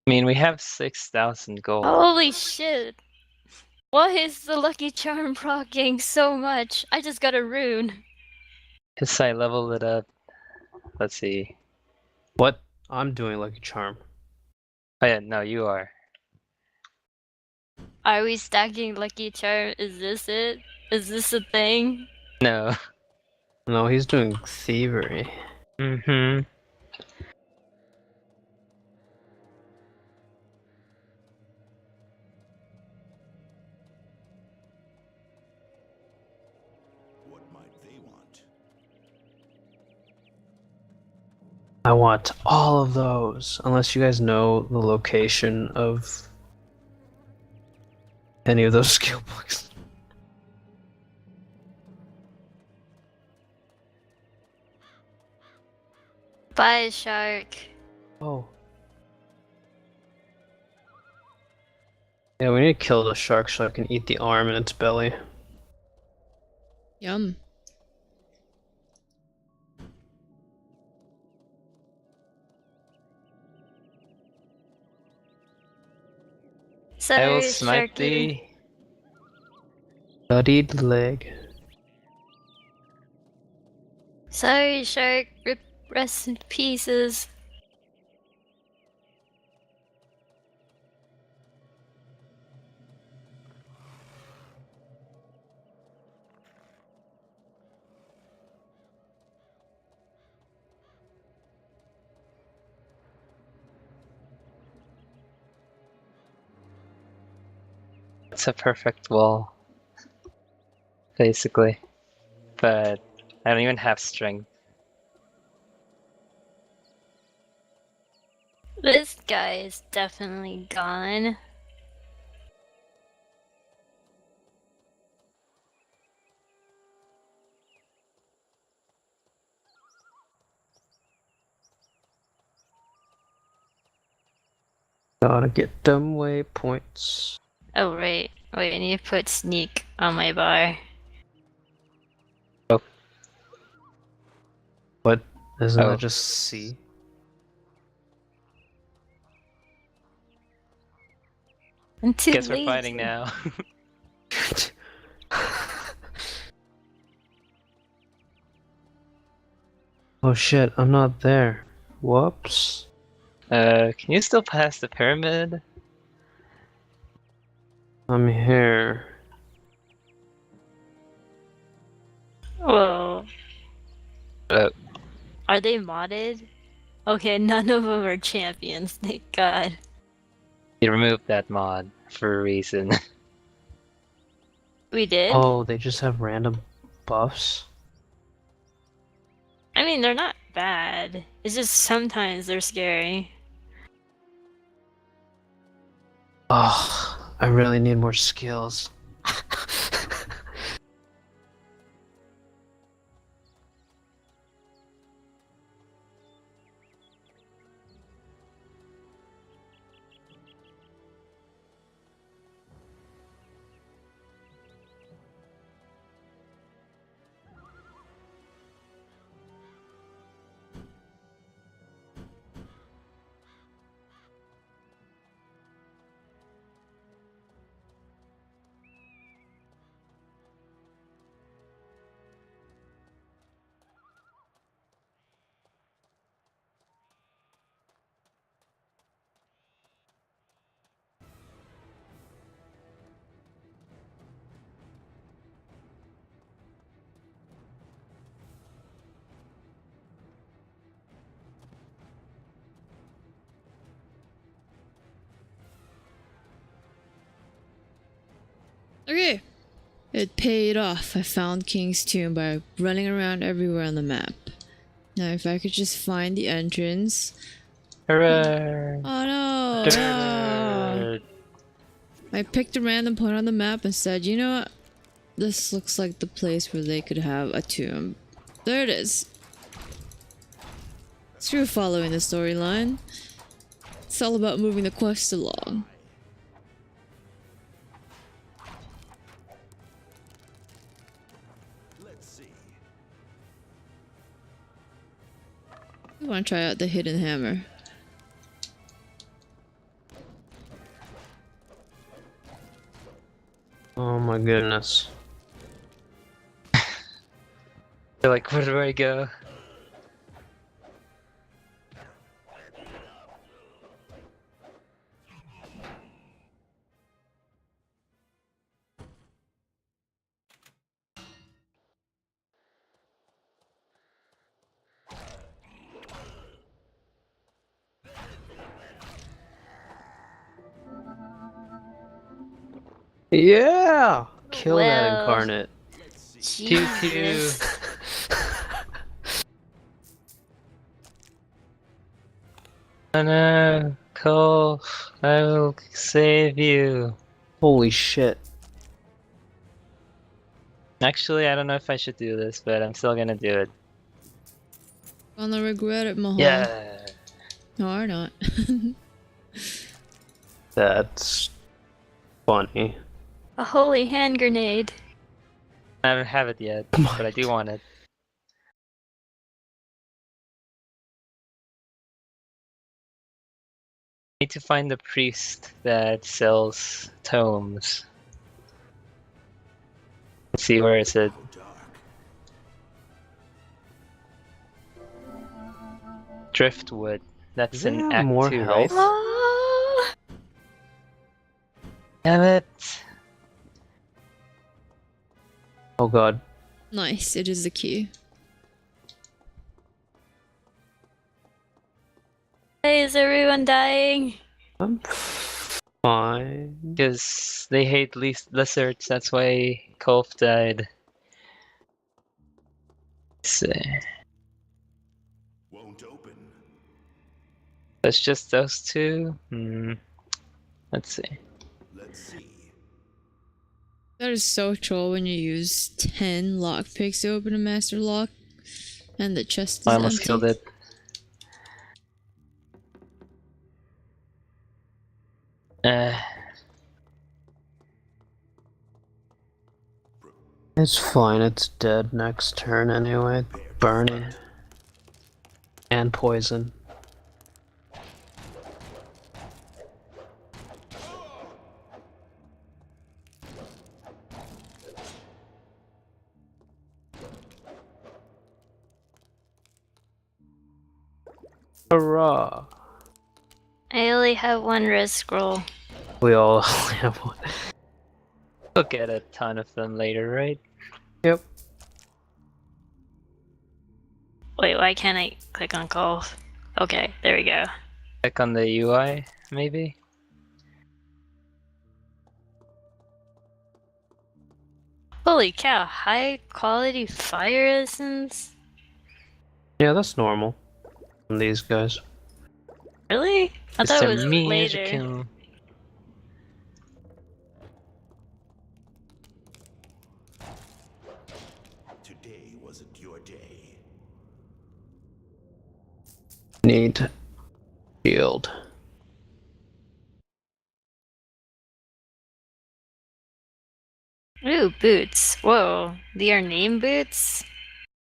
I mean, we have 6,000 gold. Holy shit! Why is the Lucky Charm proccing so much? I just got a rune. Because I leveled it up. Let's see. What? I'm doing Lucky Charm. Oh yeah, no, you are. Are we stacking Lucky Charm? Is this it? Is this a thing? No. No, he's doing thievery. Mm-hmm. What might they want? I want all of those, unless you guys know the location of any of those skill books. Bye, shark. Oh. Yeah, we need to kill the shark so I can eat the arm in its belly. Yum. I will Sorry, smite Sharky. thee. Bloodied leg. Sorry, Shark. Rest in pieces. It's a perfect wall. Basically. But I don't even have strength. This guy is definitely gone. Gotta get them waypoints. Oh, right. Wait, I need to put sneak on my bar. What? Isn't Oh. that just C? I'm too Guess we're lazy. fighting now. Oh shit, I'm not there. Whoops. Can you still pass the pyramid? I'm here. Whoa. Oh. Are they modded? Okay, none of them are champions, thank god. You removed that mod for a reason. We did? Oh, they just have random buffs? I mean, they're not bad. It's just sometimes they're scary. Oh, I really need more skills. Okay. It paid off. I found King's Tomb by running around everywhere on the map. Now if I could just find the entrance. Hooray! Oh no! No. I picked a random point on the map and said, you know what? This looks like the place where they could have a tomb. There it is. Screw following the storyline. It's all about moving the quest along. Let's see. We want to try out the hidden hammer. Oh my goodness. You're like, where do I go? Yeah! Kill that Well. incarnate. Pew pew. Jesus. Oh no, Cole, I will save you. Holy shit. Actually, I don't know if I should do this, but I'm still gonna do it. Gonna regret it, Mahal. Yeah. No, or not. That's funny. A holy hand grenade. I don't have it yet, but I do want it. Need to find the priest that sells tomes. Let's see, where is it? Driftwood. That's Does it in have Act more 2, health? right? Ah! Damn it! Oh god. Nice, it is the key. Hey, is everyone dying? I'm fine. Because they hate lizards, that's why Kolf died. Let's see. Won't open. It's just those two? Let's see. Let's see. That is so troll when you use 10 lockpicks to open a master lock and the chest is I almost empty. killed it. It's fine, it's dead next turn anyway. Burning. And poison. Hurrah! I only have one red scroll. We all have one. We'll get a ton of them later, right? Yep. Wait, why can't I click on golf? Okay, there we go. Click on the UI, maybe? Holy cow, high quality fire essence? Yeah, that's normal. From these guys. Really? I thought it was later. Magical. Today wasn't your day. Need shield. Ooh, boots. Whoa, they are name boots?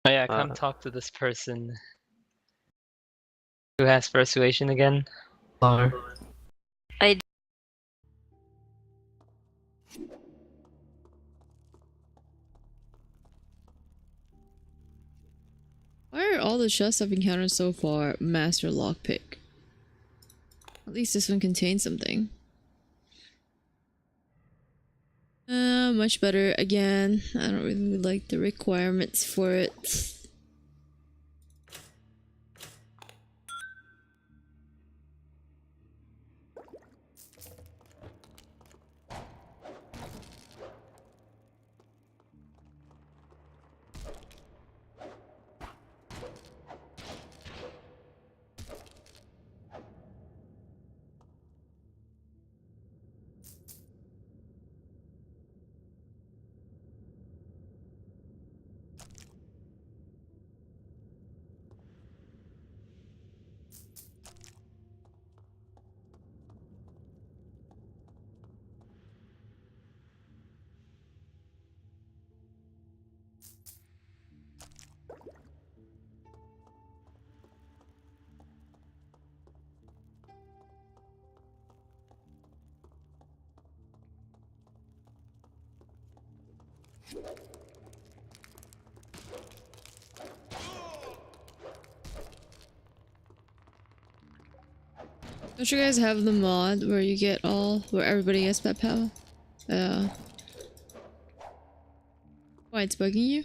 Oh yeah, come talk to this person. Who has persuasion again? Flower. I Why are all the chests I've encountered so far master lockpick? At least this one contains something. Much better. Again, I don't really like the requirements for it. Don't you guys have the mod where you get where everybody gets that power? Why, it's bugging you?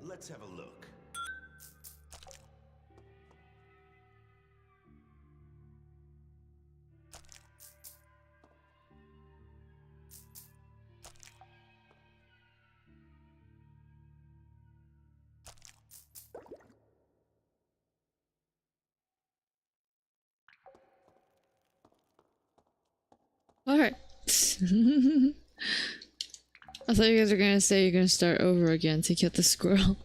Let's have a look. Alright. I thought you guys were gonna say you're gonna start over again to get the squirrel.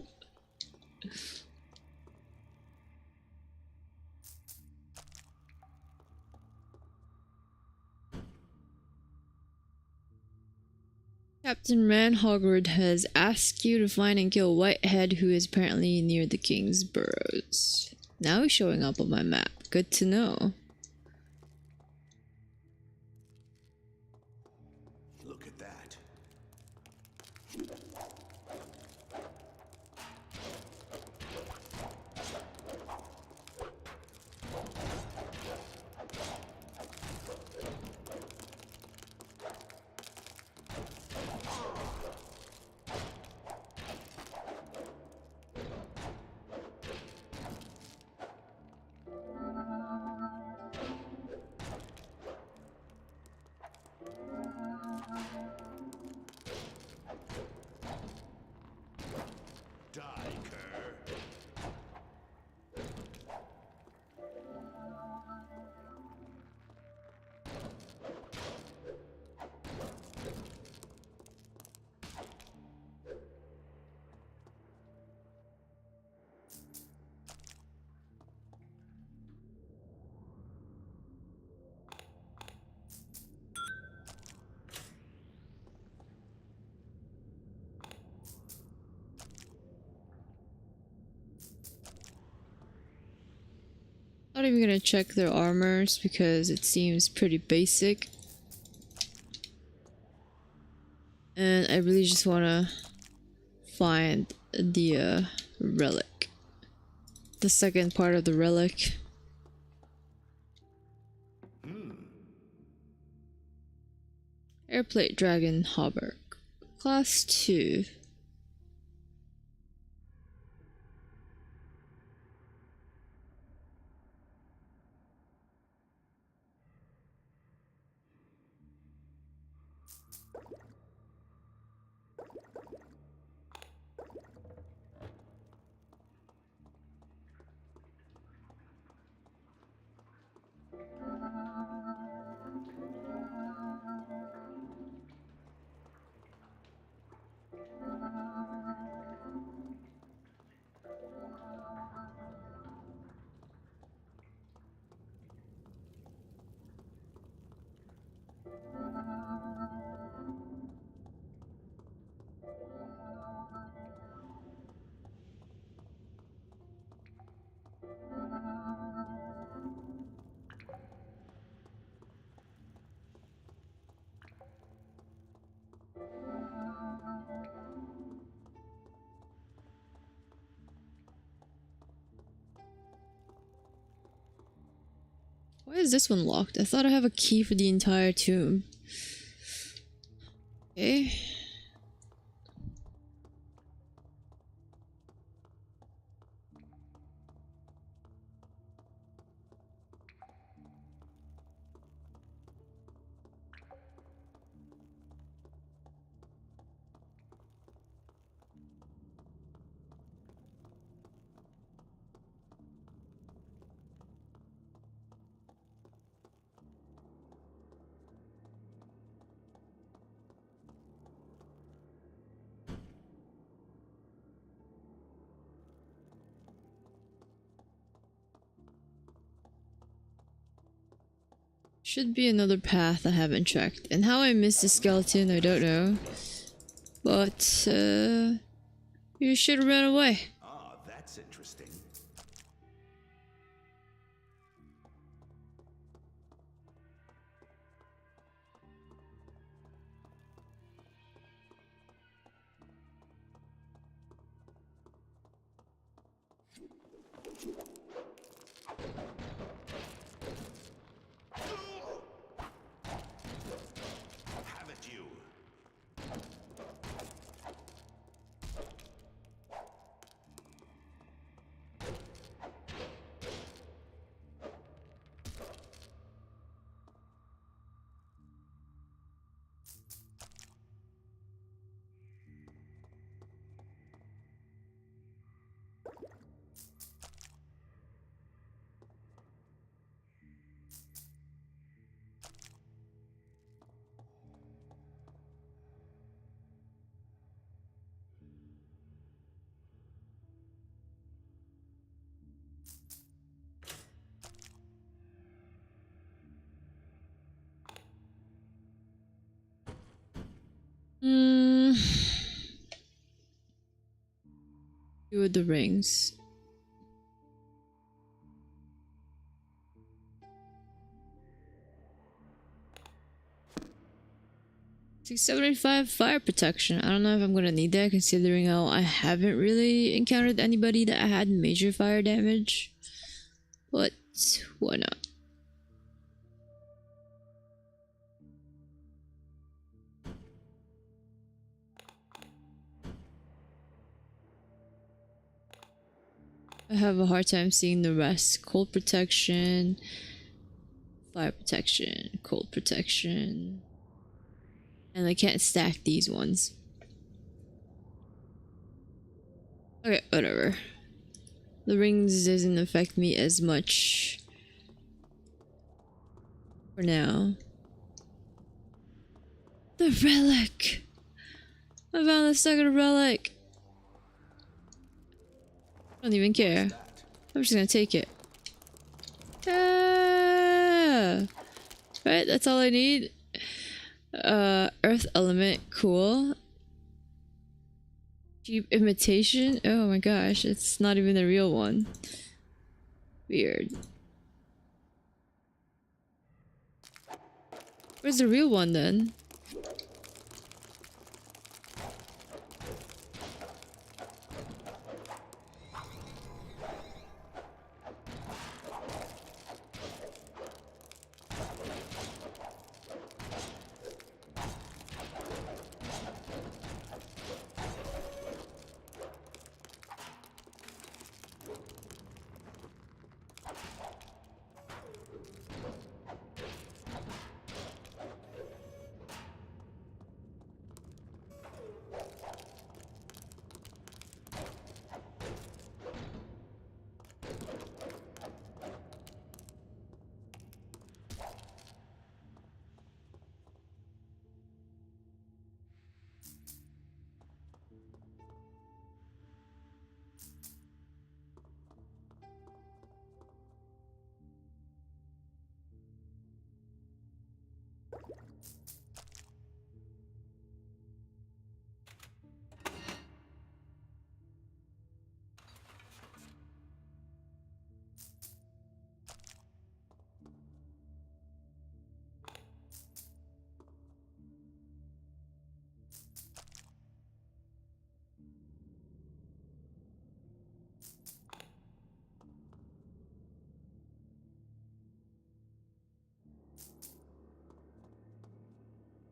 Captain Manhogward has asked you to find and kill Whitehead, who is apparently near the King's Burrows. Now he's showing up on my map. Good to know. Look at that. Not even gonna check their armors because it seems pretty basic. And I really just wanna find the relic. The second part of the relic. Airplate Dragon Hauberk. Class 2. Why is this one locked? I thought I have a key for the entire tomb. Okay. should be another path I haven't tracked. And how I missed the skeleton, I don't know. But, you should have ran away. Ah, that's interesting. Have it you. Two of the rings. 675 fire protection. I don't know if I'm gonna need that considering how I haven't really encountered anybody that had major fire damage. But why not? I have a hard time seeing the rest. Cold protection, fire protection, cold protection. And I can't stack these ones. Okay, whatever. The rings doesn't affect me as much for now. The relic! I found the second relic! I don't even care. I'm just gonna take it. Ah! Right, that's all I need. Earth element, cool. Cheap imitation? Oh my gosh, it's not even the real one. Weird. Where's the real one then?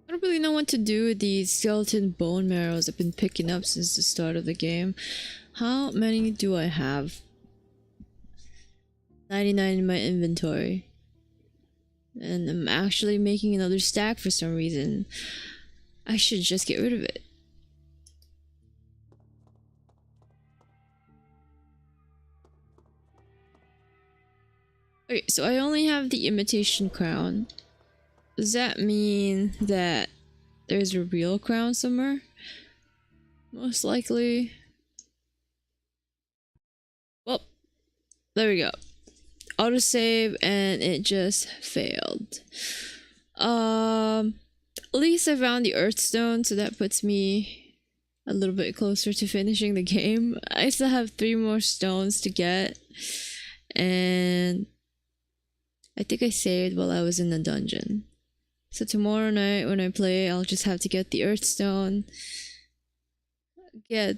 I don't really know what to do with these skeleton bone marrows I've been picking up since the start of the game. How many do I have? 99 in my inventory. And I'm actually making another stack for some reason. I should just get rid of it. Okay, so I only have the imitation crown. Does that mean that there's a real crown somewhere? Most likely. Well, there we go. autosave and it just failed. At least I found the Earthstone, so that puts me a little bit closer to finishing the game. I still have 3 more stones to get, and I think I saved while I was in the dungeon. So tomorrow night when I play, I'll just have to get the Earthstone, get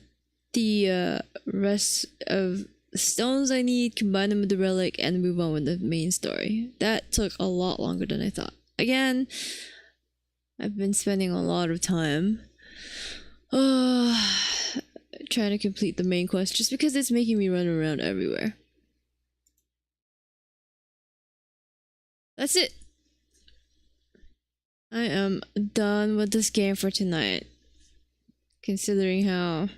the rest of the stones I need, combine them with the relic, and move on with the main story. That took a lot longer than I thought. Again, I've been spending a lot of time trying to complete the main quest just because it's making me run around everywhere. That's it. I am done with this game for tonight, considering how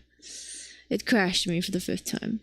it crashed me for the 5th time.